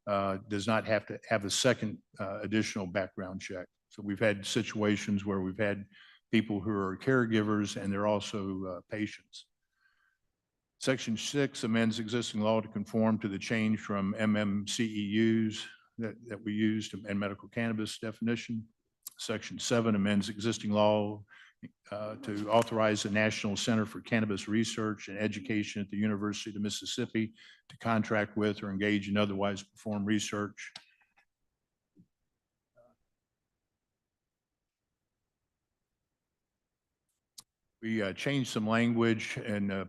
does not have to have a second additional background check. So we've had situations where we've had people who are caregivers and they're also patients. Section 6 amends existing law to conform to the change from MMCEUs that we used in medical cannabis definition. Section 7 amends existing law to authorize the National Center for Cannabis Research and Education at the University of Mississippi to contract with or engage in otherwise perform research. We changed some language and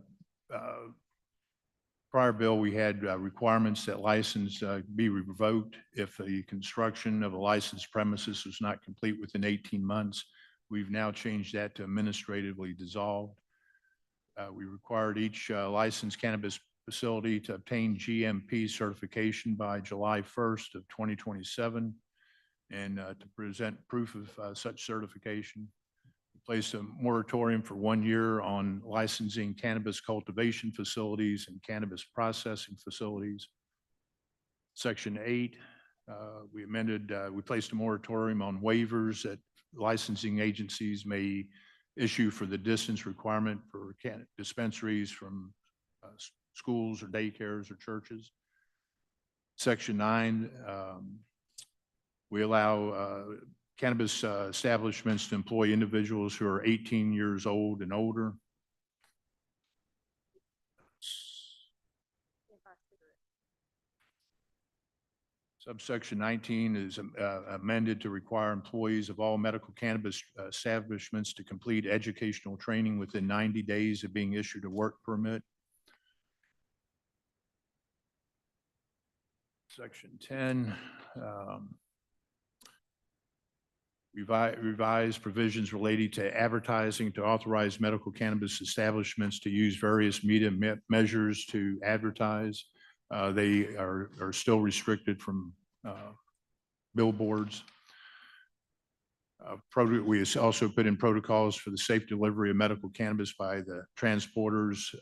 prior bill, we had requirements that license be revoked if the construction of a licensed premises was not complete within 18 months. We've now changed that to administratively dissolved. We required each licensed cannabis facility to obtain GMP certification by July 1st of 2027 and to present proof of such certification. Placed a moratorium for 1 year on licensing cannabis cultivation facilities and cannabis processing facilities. Section 8, we placed a moratorium on waivers that licensing agencies may issue for the distance requirement for dispensaries from schools or daycares or churches. Section 9, we allow cannabis establishments to employ individuals who are 18 years old and older. Subsection 19 is amended to require employees of all medical cannabis establishments to complete educational training within 90 days of being issued a work permit. Section 10, revised provisions related to advertising to authorize medical cannabis establishments to use various media measures to advertise. They are still restricted from billboards. We also put in protocols for the safe delivery of medical cannabis by the transporters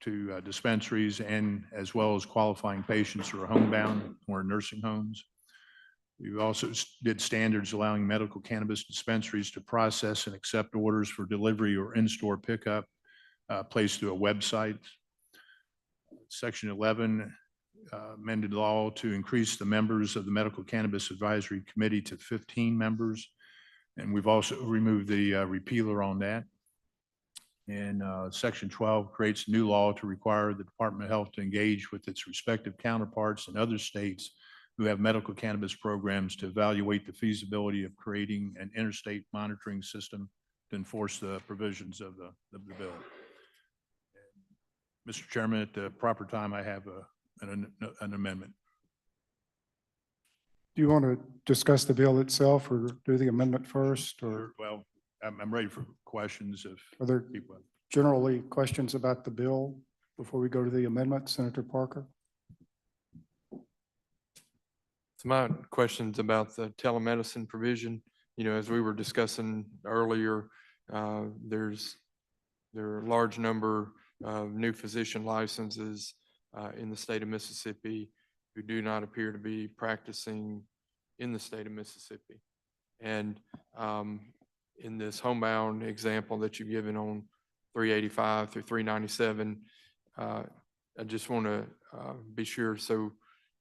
to dispensaries, and as well as qualifying patients who are homebound or in nursing homes. We also did standards allowing medical cannabis dispensaries to process and accept orders for delivery or in-store pickup placed through a website. Section 11 amended law to increase the members of the Medical Cannabis Advisory Committee to 15 members. And we've also removed the repealer on that. And Section 12 creates a new law to require the Department of Health to engage with its respective counterparts in other states who have medical cannabis programs to evaluate the feasibility of creating an interstate monitoring system to enforce the provisions of the bill. Mr. Chairman, at the proper time, I have an amendment. Do you want to discuss the bill itself or do the amendment first, or Well, I'm ready for questions if are there people have. generally questions about the bill before we go to the amendment? Senator Parker? So my questions about the telemedicine provision, as we were discussing earlier, there are a large number of new physician licenses in the state of Mississippi who do not appear to be practicing in the state of Mississippi. And in this homebound example that you've given on 385 through 397, I just want to be sure. So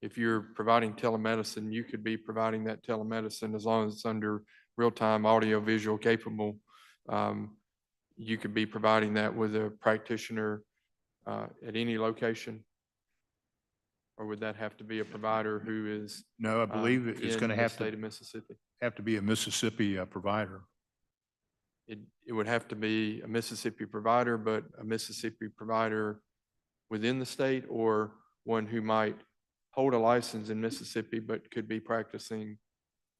if you're providing telemedicine, you could be providing that telemedicine as long as it's under real-time audio visual capable. You could be providing that with a practitioner at any location? Or would that have to be a provider who is? No, I believe it's in going to the have state to of Mississippi? have to be a Mississippi provider. It would have to be a Mississippi provider, but a Mississippi provider within the state, or one who might hold a license in Mississippi but could be practicing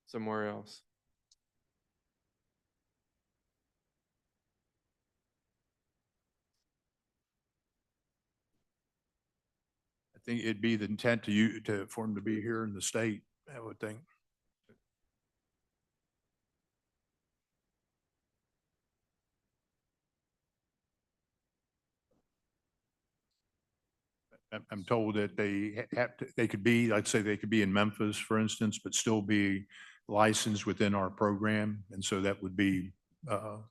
somewhere else. I think it'd be the intent for him to be here in the state, I would think. I'm told that they could be, I'd say they could be in Memphis, for instance, but still be licensed within our program. And so that would be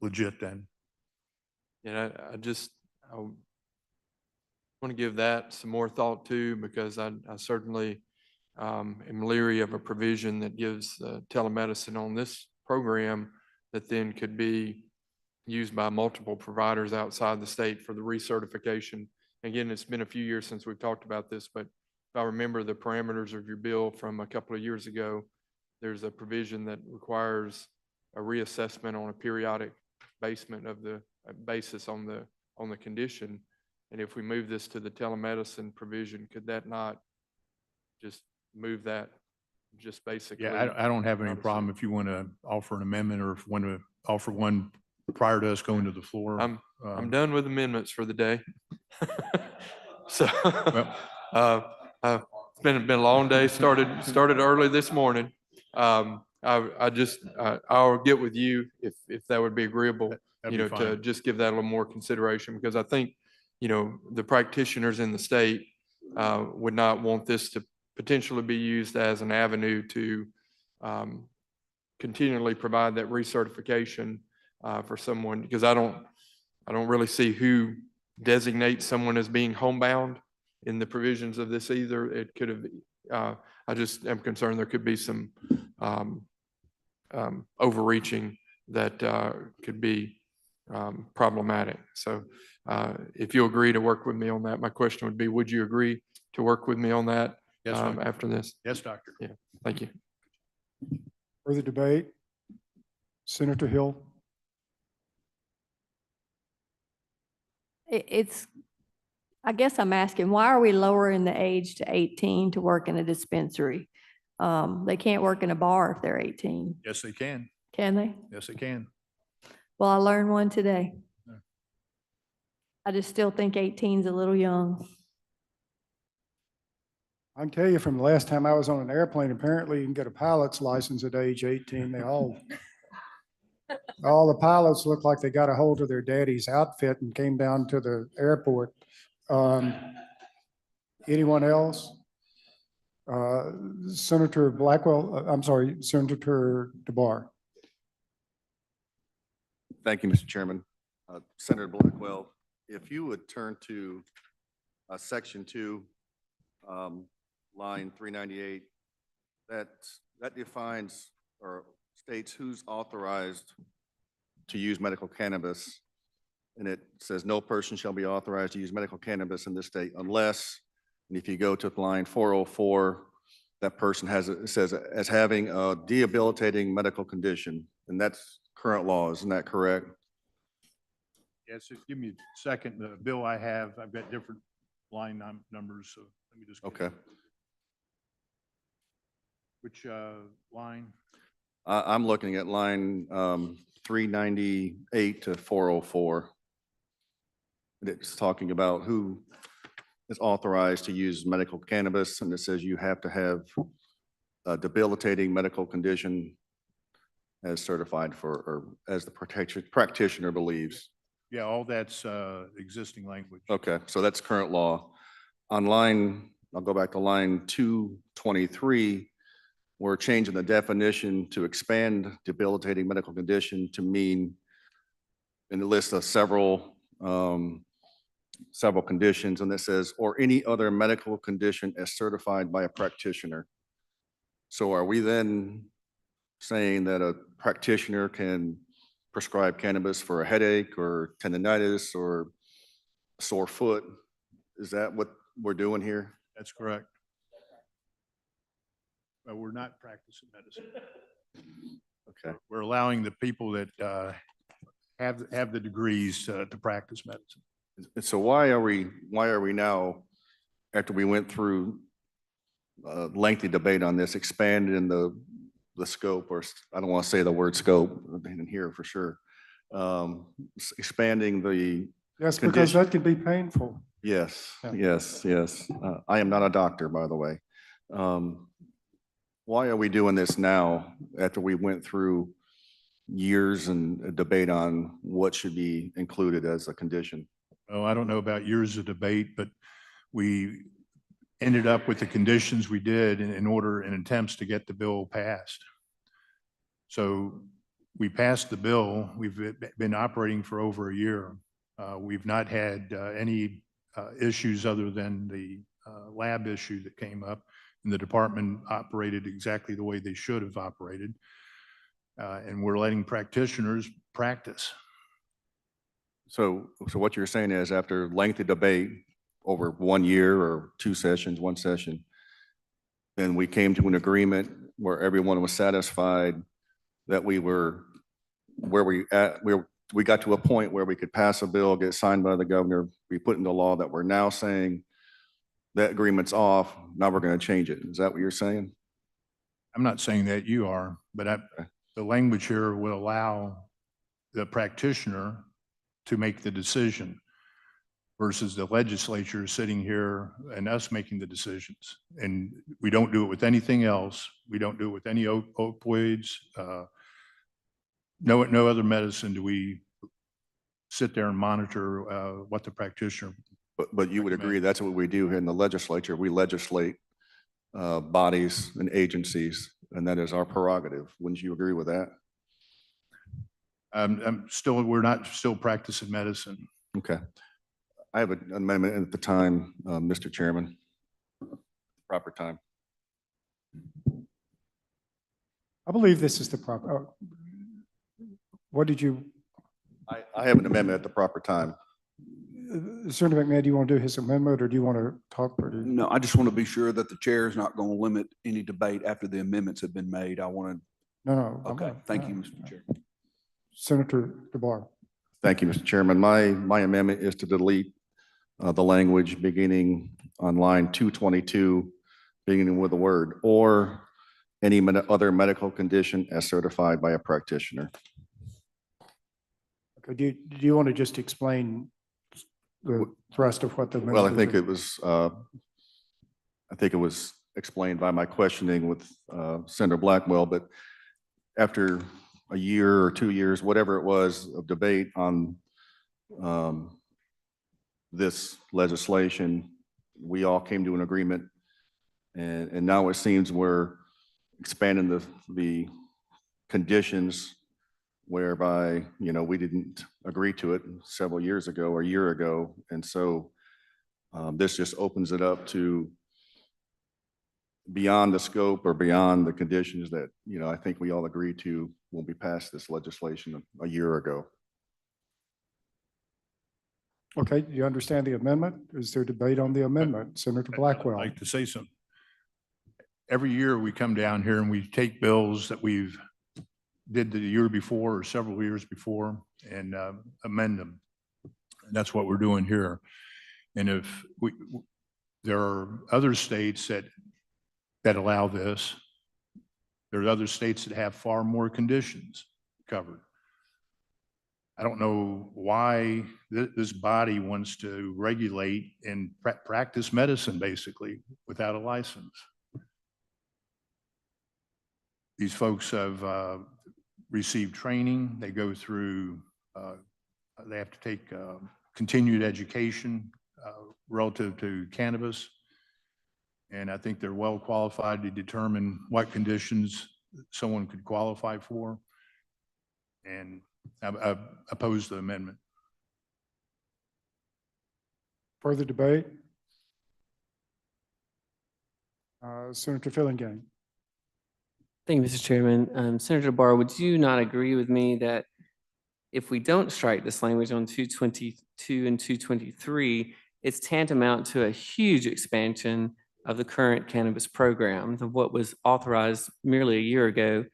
legit then. And I want to give that some more thought too, because I certainly am leery of a provision that gives telemedicine on this program that then could be used by multiple providers outside the state for the recertification. Again, it's been a few years since we've talked about this, but if I remember the parameters of your bill from a couple of years ago, there's a provision that requires a reassessment on a periodic basis on the condition. And if we move this to the telemedicine provision, could that not just move that just basically? Yeah, I don't have any problem if you want to offer an amendment, or if you want to offer one prior to us going to the floor. I'm done with amendments for the day. So it's been a long day. Started early this morning. I'll get with you if that would be agreeable, to just give that a little more consideration, because I think, the practitioners in the state would not want this to potentially be used as an avenue to continually provide that recertification for someone, because I don't really see who designates someone as being homebound in the provisions of this either. It could have, I just am concerned there could be some overreaching that could be problematic. So if you agree to work with me on that, my question would be, would you agree to work with me on that? Yes, after this? Yes, Doctor. Yeah, thank you. Further debate? Senator Hill? I guess I'm asking, why are we lowering the age to 18 to work in a dispensary? They can't work in a bar if they're 18. Yes, they can. Can they? Yes, they can. Well, I learned one today. Yeah. I just still think 18 is a little young. I can tell you from the last time I was on an airplane, apparently you can get a pilot's license at age 18. They all All the pilots look like they got a hold of their daddy's outfit and came down to the airport. Anyone else? Senator Blackwell, I'm sorry, Senator DeBar. Thank you, Mr. Chairman. Senator Blackwell, if you would turn to section 2, line 398, that defines or states who's authorized to use medical cannabis. And it says no person shall be authorized to use medical cannabis in this state unless, and if you go to line 404, that person it says as having a debilitating medical condition, and that's current law, isn't that correct? Yes, give me a second. The bill I have, I've got different line numbers, so let me just. Okay. Which line? I'm looking at line 398 to 404. It's talking about who is authorized to use medical cannabis, and it says you have to have a debilitating medical condition as certified for, or as the practitioner believes. Yeah, all that's existing language. Okay, so that's current law. On line, I'll go back to line 223, we're changing the definition to expand debilitating medical condition to mean in the list of several conditions, and it says, or any other medical condition as certified by a practitioner. So are we then saying that a practitioner can prescribe cannabis for a headache or tendonitis or a sore foot? Is that what we're doing here? That's correct. But we're not practicing medicine. Okay. We're allowing the people that have the degrees to practice medicine. And so why are we now, after we went through a lengthy debate on this, expanding the scope, or I don't want to say the word scope in here for sure, expanding the Yes, because condition. that can be painful. Yes, Yeah. yes. I am not a doctor, by the way. Why are we doing this now after we went through years and a debate on what should be included as a condition? Oh, I don't know about years of debate, but we ended up with the conditions we did in attempts to get the bill passed. So we passed the bill. We've been operating for over a year. We've not had any issues other than the lab issue that came up, and the department operated exactly the way they should have operated. And we're letting practitioners practice. So what you're saying is after lengthy debate over 1 year or 2 sessions, 1 session, then we came to an agreement where everyone was satisfied that we were where we got to a point where we could pass a bill, get signed by the governor, be put into law, that we're now saying that agreement's off, now we're going to change it. Is that what you're saying? I'm not saying that you are, but the language here will allow the practitioner to make the decision versus the legislature sitting here and us making the decisions. And we don't do it with anything else. We don't do it with any opioids. No other medicine do we sit there and monitor what the practitioner. But you would agree that's what we do here in the legislature. We legislate bodies and agencies, and that is our prerogative. Wouldn't you agree with that? We're not still practicing medicine. Okay. I have an amendment at the time, Mr. Chairman. Proper time. I believe this is the proper, what did you, I have an amendment at the proper time. Senator McMahon, do you want to do his amendment or do you want to talk? No, I just want to be sure that the chair is not going to limit any debate after the amendments have been made. I want No. to, okay, thank you, Mr. Chair. Senator DeBar. Thank you, Mr. Chairman. My amendment is to delete the language beginning on line 222, beginning with the word or any other medical condition as certified by a practitioner. Okay, do you want to just explain the thrust of what the? Well, I think it was explained by my questioning with Senator Blackwell, but after a year or 2 years, whatever it was, of debate on this legislation, we all came to an agreement. And now it seems we're expanding the conditions whereby, we didn't agree to it several years ago or a year ago. And so this just opens it up to beyond the scope or beyond the conditions that, I think we all agreed to when we passed this legislation a year ago. Okay, do you understand the amendment? Is there debate on the amendment? Senator Blackwell. I'd like to say something. Every year we come down here and we take bills that we've did the year before or several years before and amend them. And that's what we're doing here. And if there are other states that allow this, there are other states that have far more conditions covered. I don't know why this body wants to regulate and practice medicine basically without a license. These folks have received training. They go through, they have to take continued education relative to cannabis. And I think they're well qualified to determine what conditions someone could qualify for. And I oppose the amendment. Further debate? Senator Fillingham. Thank you, Mr. Chairman. Senator Barr, would you not agree with me that if we don't strike this language on 222 and 223, it's tantamount to a huge expansion of the current cannabis program, of what was authorized merely a year ago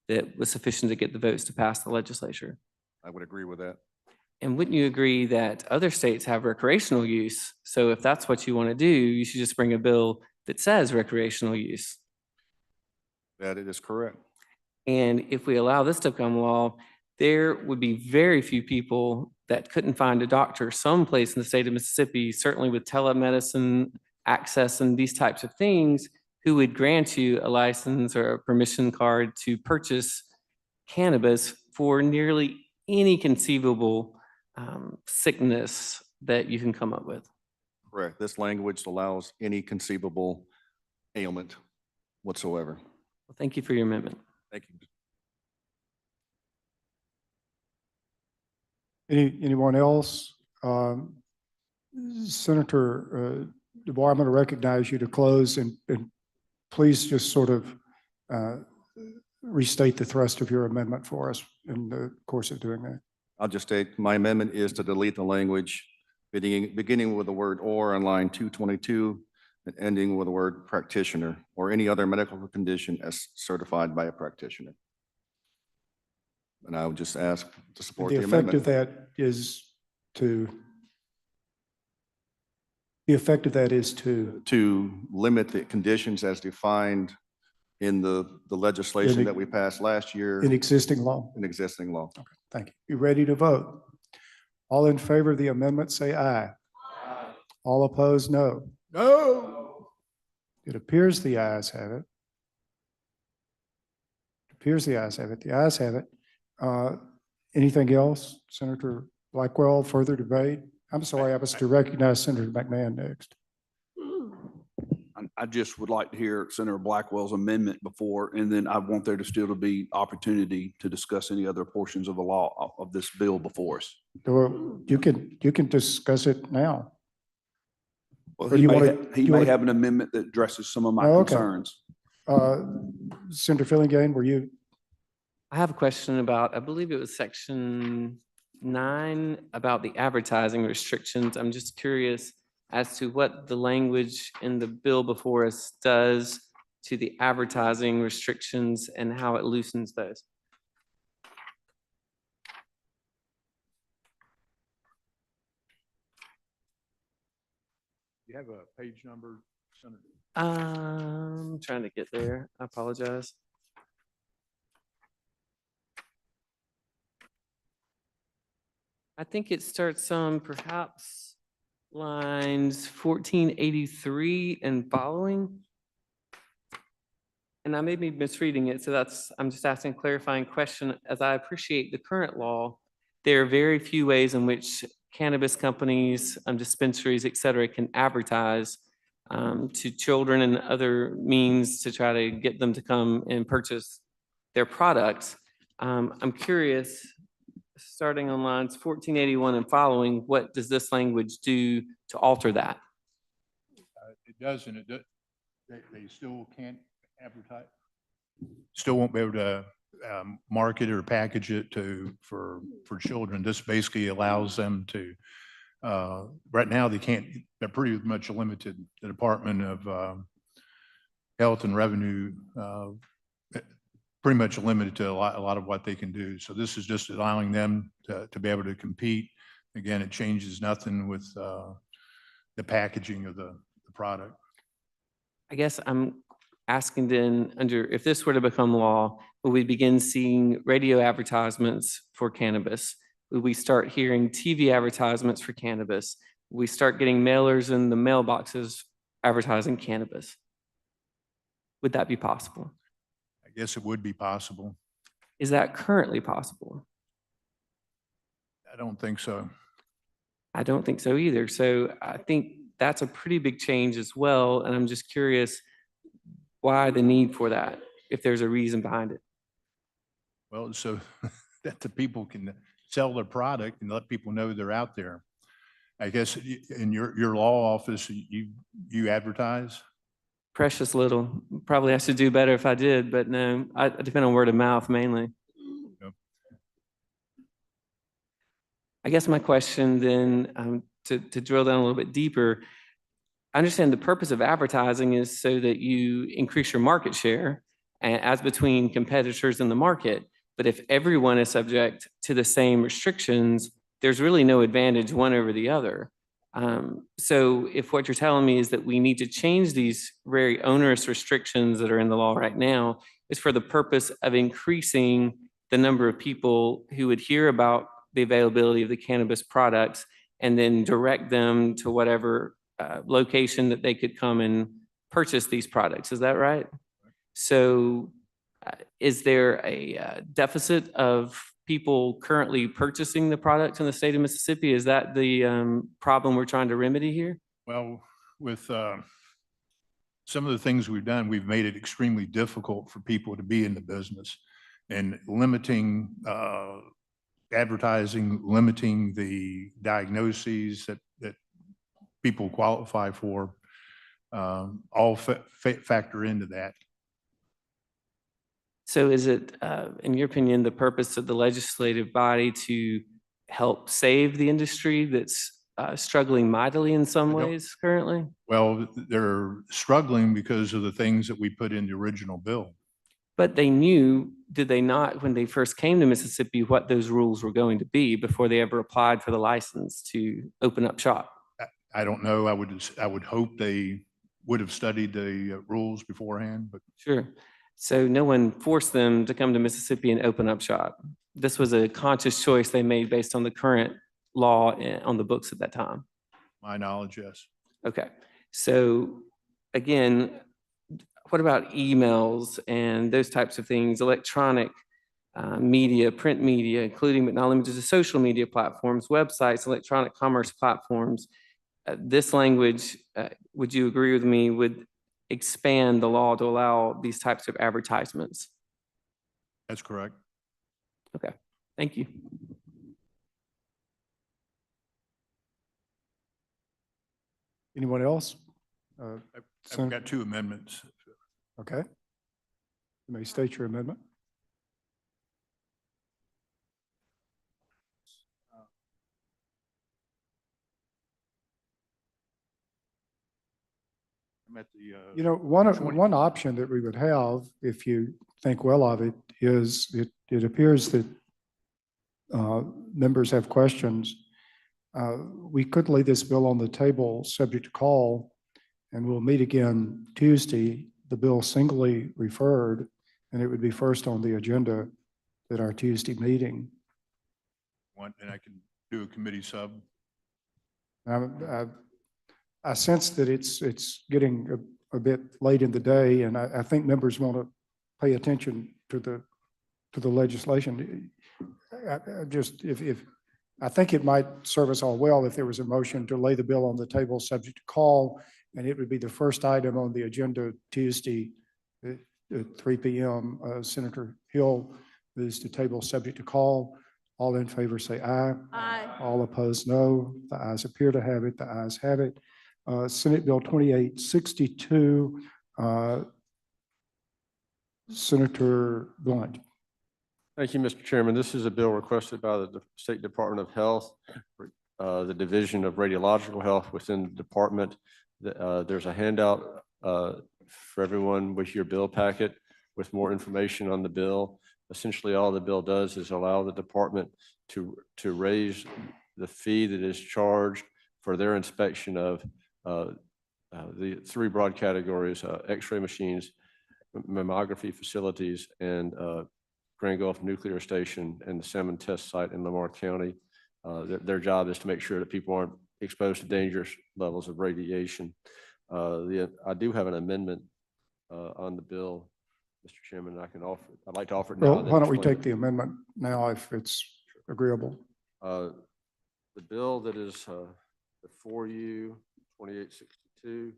that was sufficient to get the votes to pass the legislature? I would agree with that. And wouldn't you agree that other states have recreational use? So if that's what you want to do, you should just bring a bill that says recreational use. That it is correct. And if we allow this to become law, there would be very few people that couldn't find a doctor someplace in the state of Mississippi, certainly with telemedicine access and these types of things, who would grant you a license or a permission card to purchase cannabis for nearly any conceivable sickness that you can come up with. Correct. This language allows any conceivable ailment whatsoever. Well, thank you for your amendment. Thank you. Anyone else? Senator DeBoer, I'm going to recognize you to close and please just sort of restate the thrust of your amendment for us in the course of doing that. I'll just state my amendment is to delete the language beginning with the word "or" on line 222 and ending with the word "practitioner" or any other medical condition as certified by a practitioner. And I would just ask to support the amendment. The effect of that is to limit the conditions as defined in the legislation that we passed last year. in existing law. In existing law. Okay, thank you. You ready to vote? All in favor of the amendment, say aye. Aye. All opposed, no. No. It appears the ayes have it. The ayes have it. Anything else? Senator Blackwell, further debate? I'm sorry, I was to recognize Senator McMahon next. I just would like to hear Senator Blackwell's amendment before, and then I want there to still be opportunity to discuss any other portions of the law of this bill before us. Well, you can discuss it now. Well, Or he you may, wanna- he you may wanna- have an amendment that addresses some of my Oh, okay. concerns. Senator Fillingham, were you? I have a question about, I believe it was section 9 about the advertising restrictions. I'm just curious as to what the language in the bill before us does to the advertising restrictions and how it loosens those. You have a page number, Senator? I'm trying to get there. I apologize. I think it starts on perhaps lines 1483 and following. and I may be misreading it, so I'm just asking a clarifying question. As I appreciate the current law, there are very few ways in which cannabis companies, dispensaries, et cetera, can advertise to children and other means to try to get them to come and purchase their products. I'm curious, starting on lines 1481 and following, what does this language do to alter that? It doesn't, they still can't advertise, still won't be able to market or package it for children. This basically allows them to, right now they can't, they're pretty much limited. The Department of Health and Revenue pretty much limited to a lot of what they can do. So this is just allowing them to be able to compete. Again, it changes nothing with the packaging of the product. I guess I'm asking then, if this were to become law, will we begin seeing radio advertisements for cannabis? Will we start hearing TV advertisements for cannabis? Will we start getting mailers in the mailboxes advertising cannabis? Would that be possible? I guess it would be possible. Is that currently possible? I don't think so. I don't think so either. So I think that's a pretty big change as well. And I'm just curious why the need for that, if there's a reason behind it. Well, so that the people can sell their product and let people know they're out there. I guess in your law office, you advertise? Precious little. Probably I should do better if I did, but no, I depend on word of mouth mainly. Yep. I guess my question then, to drill down a little bit deeper, I understand the purpose of advertising is so that you increase your market share as between competitors in the market. But if everyone is subject to the same restrictions, there's really no advantage one over the other. So if what you're telling me is that we need to change these very onerous restrictions that are in the law right now, is for the purpose of increasing the number of people who would hear about the availability of the cannabis products and then direct them to whatever location that they could come and purchase these products. Is that right? So is there a deficit of people currently purchasing the products in the state of Mississippi? Is that the problem we're trying to remedy here? Well, with some of the things we've done, we've made it extremely difficult for people to be in the business and limiting advertising, limiting the diagnoses that people qualify for, all factor into that. So is it, in your opinion, the purpose of the legislative body to help save the industry that's struggling mightily in some ways currently? Well, they're struggling because of the things that we put in the original bill. But they knew, did they not, when they first came to Mississippi, what those rules were going to be before they ever applied for the license to open up shop? I don't know. I would hope they would have studied the rules beforehand, but. Sure. So no one forced them to come to Mississippi and open up shop. This was a conscious choice they made based on the current law on the books at that time. My knowledge, yes. Okay. So again, what about emails and those types of things, electronic media, print media, including but not limited to social media platforms, websites, electronic commerce platforms? This language, would you agree with me, would expand the law to allow these types of advertisements? That's correct. Okay, thank you. Anyone else? I've got two amendments. Okay. You may state your amendment. You know, one option that we would have, if you think well of it, is it appears that members have questions. We could lay this bill on the table subject to call, and we'll meet again Tuesday, the bill singly referred, and it would be first on the agenda at our Tuesday meeting. And I can do a committee sub. I sense that it's getting a bit late in the day, and I think members want to pay attention to the legislation. Just if, I think it might serve us all well if there was a motion to lay the bill on the table subject to call, and it would be the first item on the agenda Tuesday at 3 p.m. Senator Hill moves to table subject to call. All in favor say aye. Aye. All opposed, no. The ayes appear to have it. The ayes have it. Senate Bill 2862, Senator Blunt. Thank you, Mr. Chairman. This is a bill requested by the State Department of Health, the Division of Radiological Health within the department. There's a handout for everyone with your bill packet with more information on the bill. Essentially, all the bill does is allow the department to raise the fee that is charged for their inspection of the three broad categories: X-ray machines, mammography facilities, and Grand Gulf Nuclear Station and the Salmon Test Site in Lamar County. Their job is to make sure that people aren't exposed to dangerous levels of radiation. I do have an amendment on the bill, Mr. Chairman. I'd like to offer it now. Well, why don't we take the amendment now if it's agreeable? The bill that is before you, 2862.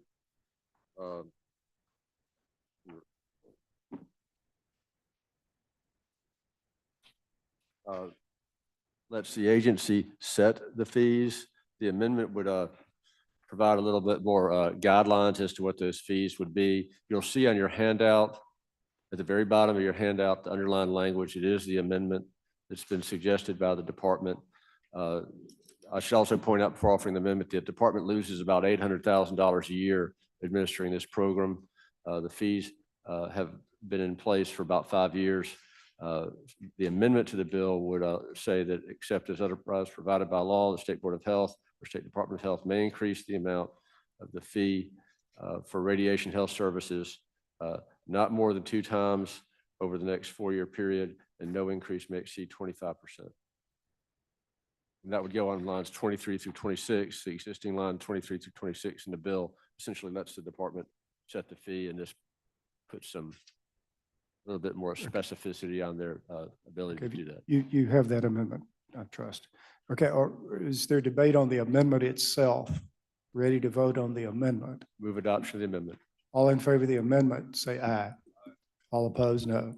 Lets the agency set the fees. The amendment would provide a little bit more guidelines as to what those fees would be. You'll see on your handout, at the very bottom of your handout, the underlined language, it is the amendment that's been suggested by the department. I should also point out before offering the amendment, the department loses about $800,000 a year administering this program. The fees have been in place for about 5 years. The amendment to the bill would say that except as otherwise provided by law, the State Board of Health or State Department of Health may increase the amount of the fee for radiation health services not more than 2 times over the next 4-year period, and no increase may exceed 25%. And that would go on lines 23 through 26. The existing line 23 through 26 in the bill essentially lets the department set the fee and just put a little bit more specificity on their ability to do that. You have that amendment, I trust. Okay, or is there debate on the amendment itself? Ready to vote on the amendment? Move adoption of the amendment. All in favor of the amendment, say aye. All opposed, no.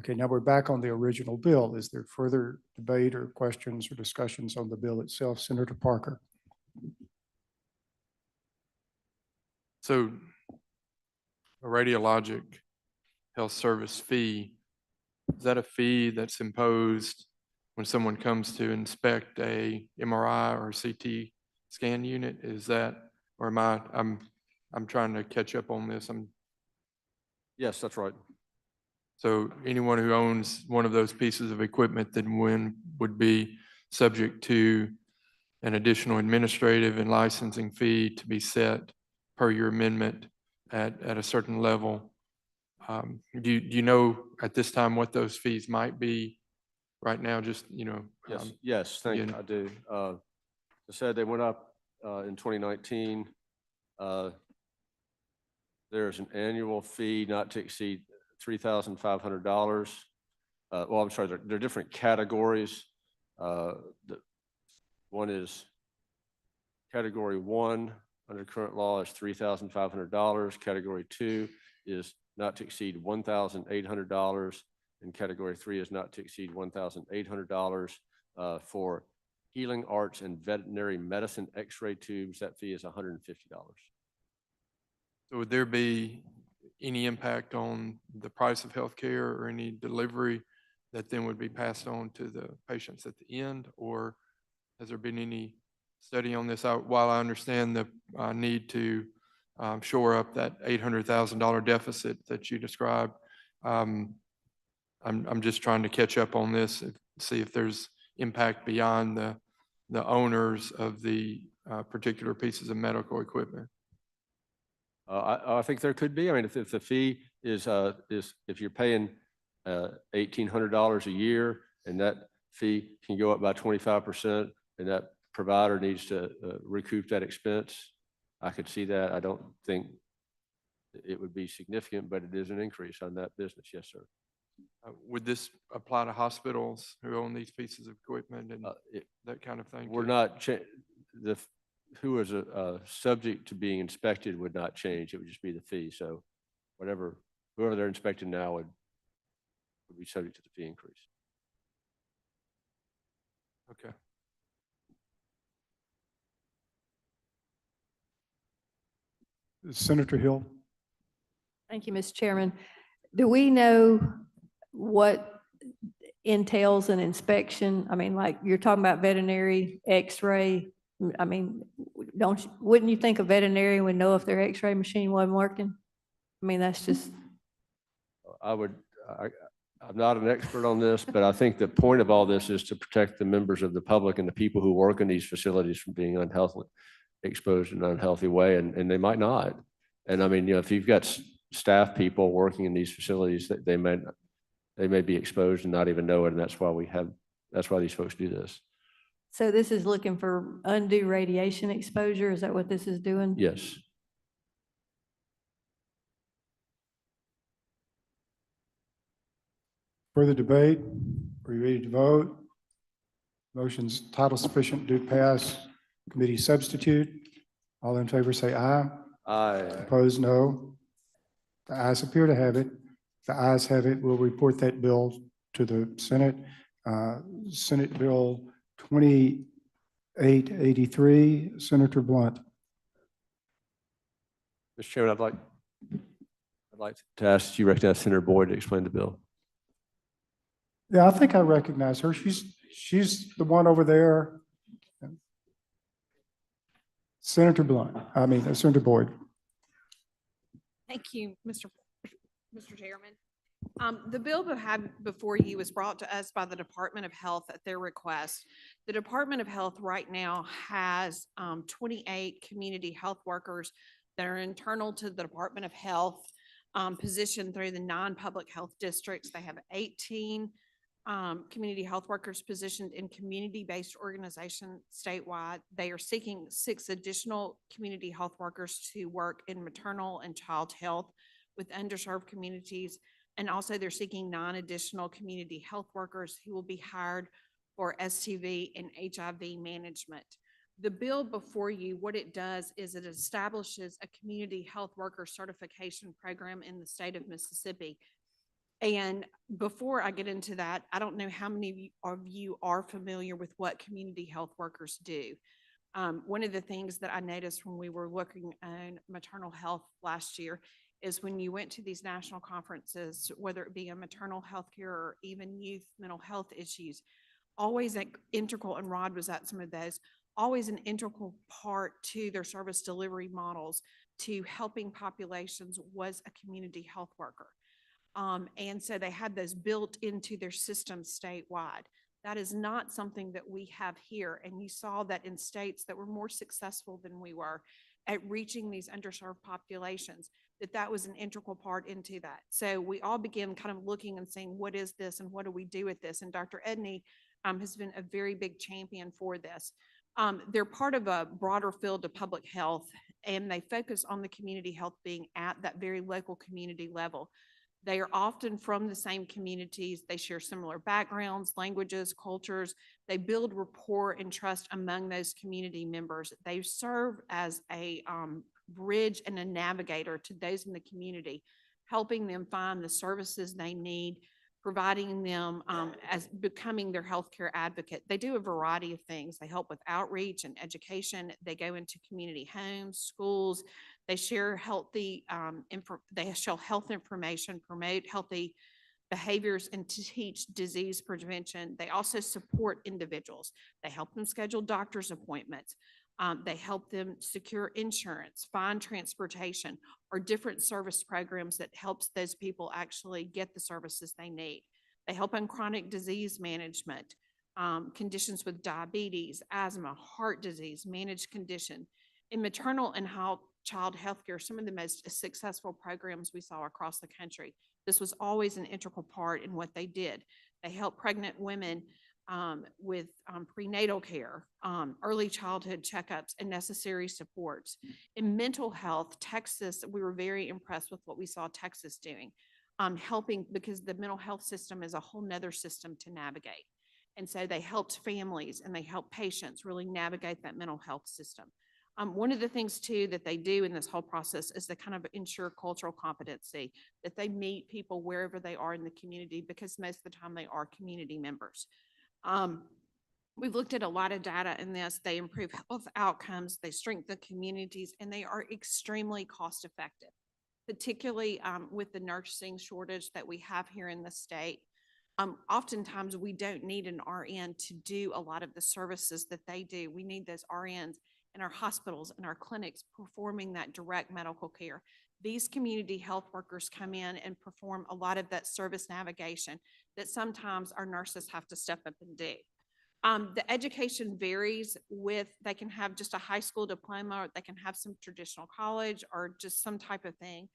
Okay, now we're back on the original bill. Is there further debate or questions or discussions on the bill itself? Senator Parker. So a radiologic health service fee, is that a fee that's imposed when someone comes to inspect a MRI or CT scan unit? Is that, or I'm trying to catch up on this. Yes, that's right. So anyone who owns one of those pieces of equipment then would be subject to an additional administrative and licensing fee to be set per your amendment at a certain level. Do you know at this time what those fees might be right now? Just, Yes, yes, thank you. I do. I said they went up in 2019. There's an annual fee not to exceed $3,500. Well, I'm sorry, there are different categories. One is category 1 under current law is $3,500. Category 2 is not to exceed $1,800, and category 3 is not to exceed $1,800 for healing arts and veterinary medicine X-ray tubes. That fee is $150. So would there be any impact on the price of healthcare or any delivery that then would be passed on to the patients at the end? Or has there been any study on this? While I understand the need to shore up that $800,000 deficit that you described, I'm just trying to catch up on this and see if there's impact beyond the owners of the particular pieces of medical equipment. I think there could be. I mean, if the fee is if you're paying $1,800 a year and that fee can go up by 25%, and that provider needs to recoup that expense, I could see that. I don't think it would be significant, but it is an increase on that business. Yes, sir. Would this apply to hospitals who own these pieces of equipment and that kind of thing? We're too? not, who is subject to being inspected would not change. It would just be the fee. So whoever they're inspecting now would be subject to the fee increase. Okay. Senator Hill. Thank you, Mr. Chairman. Do we know what entails an inspection? I mean, like you're talking about veterinary X-ray. I mean, wouldn't you think a veterinarian would know if their X-ray machine wasn't working? I mean, that's just. I'm not an expert on this, but I think the point of all this is to protect the members of the public and the people who work in these facilities from being exposed in an unhealthy way, and they might not. And I mean, if you've got staff people working in these facilities, that they may be exposed and not even know it, and that's why these folks do this. So this is looking for undue radiation exposure? Is that what this is doing? Yes. Further debate? Are you ready to vote? Motion's title sufficient to pass. Committee substitute. All in favor say aye. Aye. Opposed, no. The ayes appear to have it. The ayes have it. We'll report that bill to the Senate. Senate Bill 2883, Senator Blunt. Mr. Chairman, I'd like to ask you recognize Senator Boyd to explain the bill. Yeah, I think I recognize her. She's the one over there. Senator Boyd. Thank you, Mr. Chairman. The bill that had before you was brought to us by the Department of Health at their request. The Department of Health right now has 28 community health workers that are internal to the Department of Health, positioned through the non-public health districts. They have 18 community health workers positioned in community-based organization statewide. They are seeking 6 additional community health workers to work in maternal and child health with underserved communities. And also they're seeking 9 additional community health workers who will be hired for STV and HIV management. The bill before you, what it does is it establishes a community health worker certification program in the state of Mississippi. And before I get into that, I don't know how many of you are familiar with what community health workers do. One of the things that I noticed when we were looking at maternal health last year is when you went to these national conferences, whether it be a maternal health care or even youth mental health issues, always integral, and Rod was at some of those, always an integral part to their service delivery models to helping populations was a community health worker. And so they had those built into their system statewide. That is not something that we have here. And you saw that in states that were more successful than we were at reaching these underserved populations, that was an integral part into that. So we all began kind of looking and saying, what is this and what do we do with this? And Dr. Edney has been a very big champion for this. They're part of a broader field of public health, and they focus on the community health being at that very local community level. They are often from the same communities. They share similar backgrounds, languages, cultures. They build rapport and trust among those community members. They serve as a bridge and a navigator to those in the community, helping them find the services they need, providing them as becoming their healthcare advocate. They do a variety of things. They help with outreach and education. They go into community homes, schools. They share healthy, they share health information, promote healthy behaviors, and to teach disease prevention. They also support individuals. They help them schedule doctor's appointments. They help them secure insurance, find transportation, or different service programs that helps those people actually get the services they need. They help on chronic disease management, conditions with diabetes, asthma, heart disease, managed condition. In maternal and child health care, some of the most successful programs we saw across the country. This was always an integral part in what they did. They help pregnant women with prenatal care, early childhood checkups, and necessary supports. In mental health, Texas, we were very impressed with what we saw Texas doing, helping because the mental health system is a whole nother system to navigate. And so they helped families and they helped patients really navigate that mental health system. One of the things too that they do in this whole process is to kind of ensure cultural competency, that they meet people wherever they are in the community, because most of the time they are community members. We've looked at a lot of data in this. They improve health outcomes, they strengthen communities, and they are extremely cost effective, particularly with the nursing shortage that we have here in the state. Oftentimes we don't need an RN to do a lot of the services that they do. We need those RNs in our hospitals and our clinics performing that direct medical care. These community health workers come in and perform a lot of that service navigation that sometimes our nurses have to step up and do. The education varies they can have just a high school diploma, or they can have some traditional college or just some type of thing.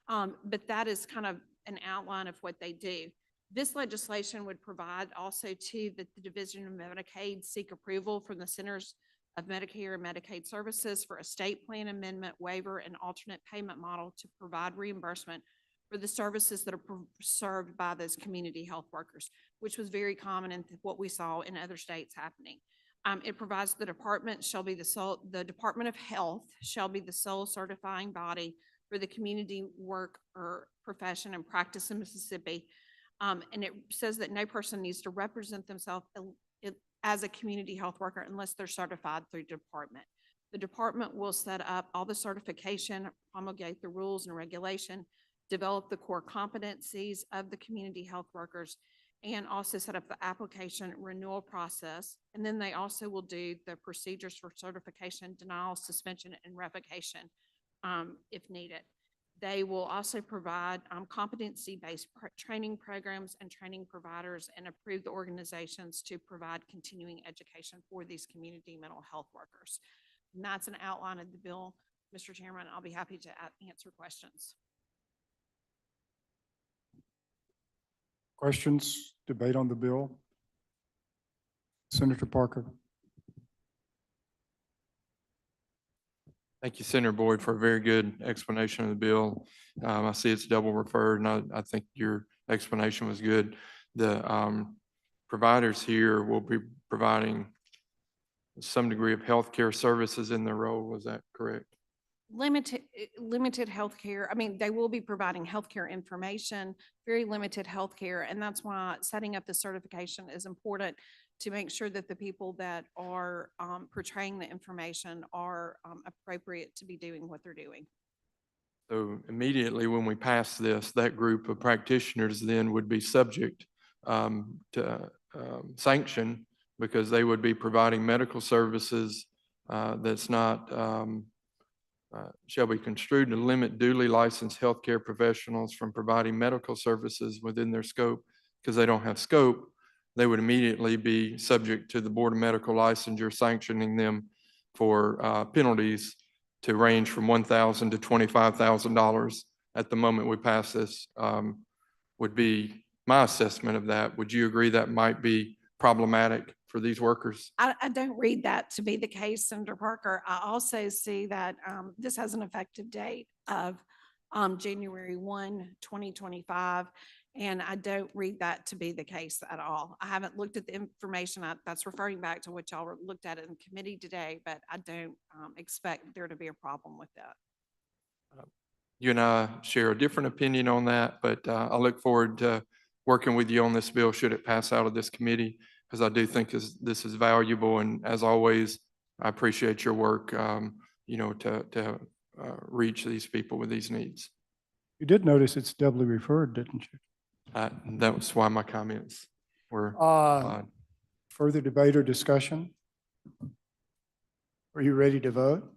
But that is kind of an outline of what they do. This legislation would provide also to that the Division of Medicaid seek approval from the Centers of Medicare and Medicaid Services for a state plan amendment, waiver, and alternate payment model to provide reimbursement for the services that are served by those community health workers, which was very common in what we saw in other states happening. It provides the Department of Health shall be the sole certifying body for the community work or profession and practice in Mississippi. And it says that no person needs to represent themselves as a community health worker unless they're certified through the department. The department will set up all the certification, promulgate the rules and regulation, develop the core competencies of the community health workers, and also set up the application renewal process. And then they also will do the procedures for certification, denial, suspension, and revocation if needed. They will also provide competency-based training programs and training providers, and approve the organizations to provide continuing education for these community mental health workers. And that's an outline of the bill, Mr. Chairman. I'll be happy to answer questions. Questions, debate on the bill? Senator Parker. Thank you, Senator Boyd, for a very good explanation of the bill. I see it's double referred, and I think your explanation was good. The providers here will be providing some degree of healthcare services in their role. Was that correct? Limited healthcare. I mean, they will be providing healthcare information, very limited healthcare, and that's why setting up the certification is important, to make sure that the people that are portraying the information are appropriate to be doing what they're doing. So immediately when we pass this, that group of practitioners then would be subject to sanction, because they would be providing medical services that's not, shall be construed to limit duly licensed healthcare professionals from providing medical services within their scope. Because they don't have scope, they would immediately be subject to the Board of Medical Licensure sanctioning them for penalties to range from $1,000 to $25,000 at the moment we pass this, would be my assessment of that. Would you agree that might be problematic for these workers? I don't read that to be the case, Senator Parker. I also see that this has an effective date of January 1, 2025. And I don't read that to be the case at all. I haven't looked at the information. That's referring back to what y'all looked at in committee today, but I don't expect there to be a problem with that. You and I share a different opinion on that, but I look forward to working with you on this bill should it pass out of this committee, because I do think this is valuable. And as always, I appreciate your work, to reach these people with these needs. You did notice it's doubly referred, didn't you? That was why my comments were. Further debate or discussion? Are you ready to vote?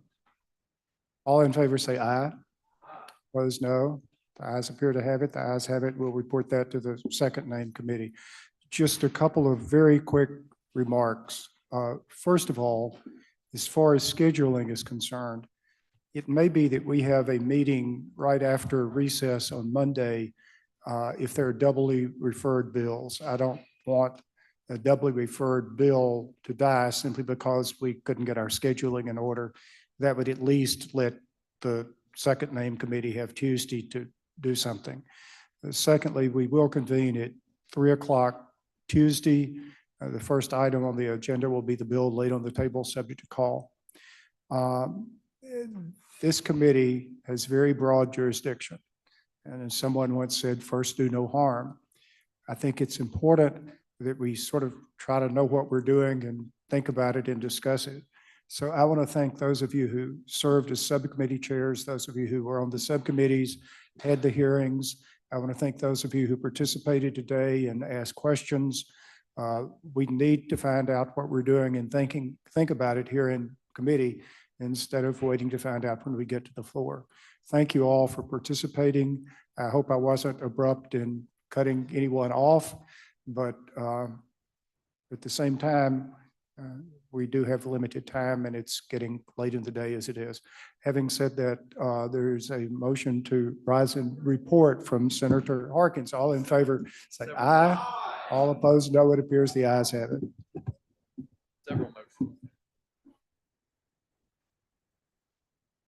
All in favor say aye. Opposed, no. The ayes appear to have it. The ayes have it. We'll report that to the second named committee. Just a couple of very quick remarks. First of all, as far as scheduling is concerned, it may be that we have a meeting right after recess on Monday if there are doubly referred bills. I don't want a doubly referred bill to die simply because we couldn't get our scheduling in order. That would at least let the second name committee have Tuesday to do something. Secondly, we will convene at 3:00 Tuesday. The first item on the agenda will be the bill laid on the table, subject to call. This committee has very broad jurisdiction. And as someone once said, first do no harm. I think it's important that we sort of try to know what we're doing and think about it and discuss it. So I want to thank those of you who served as subcommittee chairs, those of you who were on the subcommittees, had the hearings. I want to thank those of you who participated today and asked questions. We need to find out what we're doing and think about it here in committee instead of waiting to find out when we get to the floor. Thank you all for participating. I hope I wasn't abrupt in cutting anyone off, but at the same time, we do have limited time and it's getting late in the day as it is. Having said that, there's a motion to rise and report from Senator Harkins. All in favor, say aye. All opposed, no. It appears the ayes have it.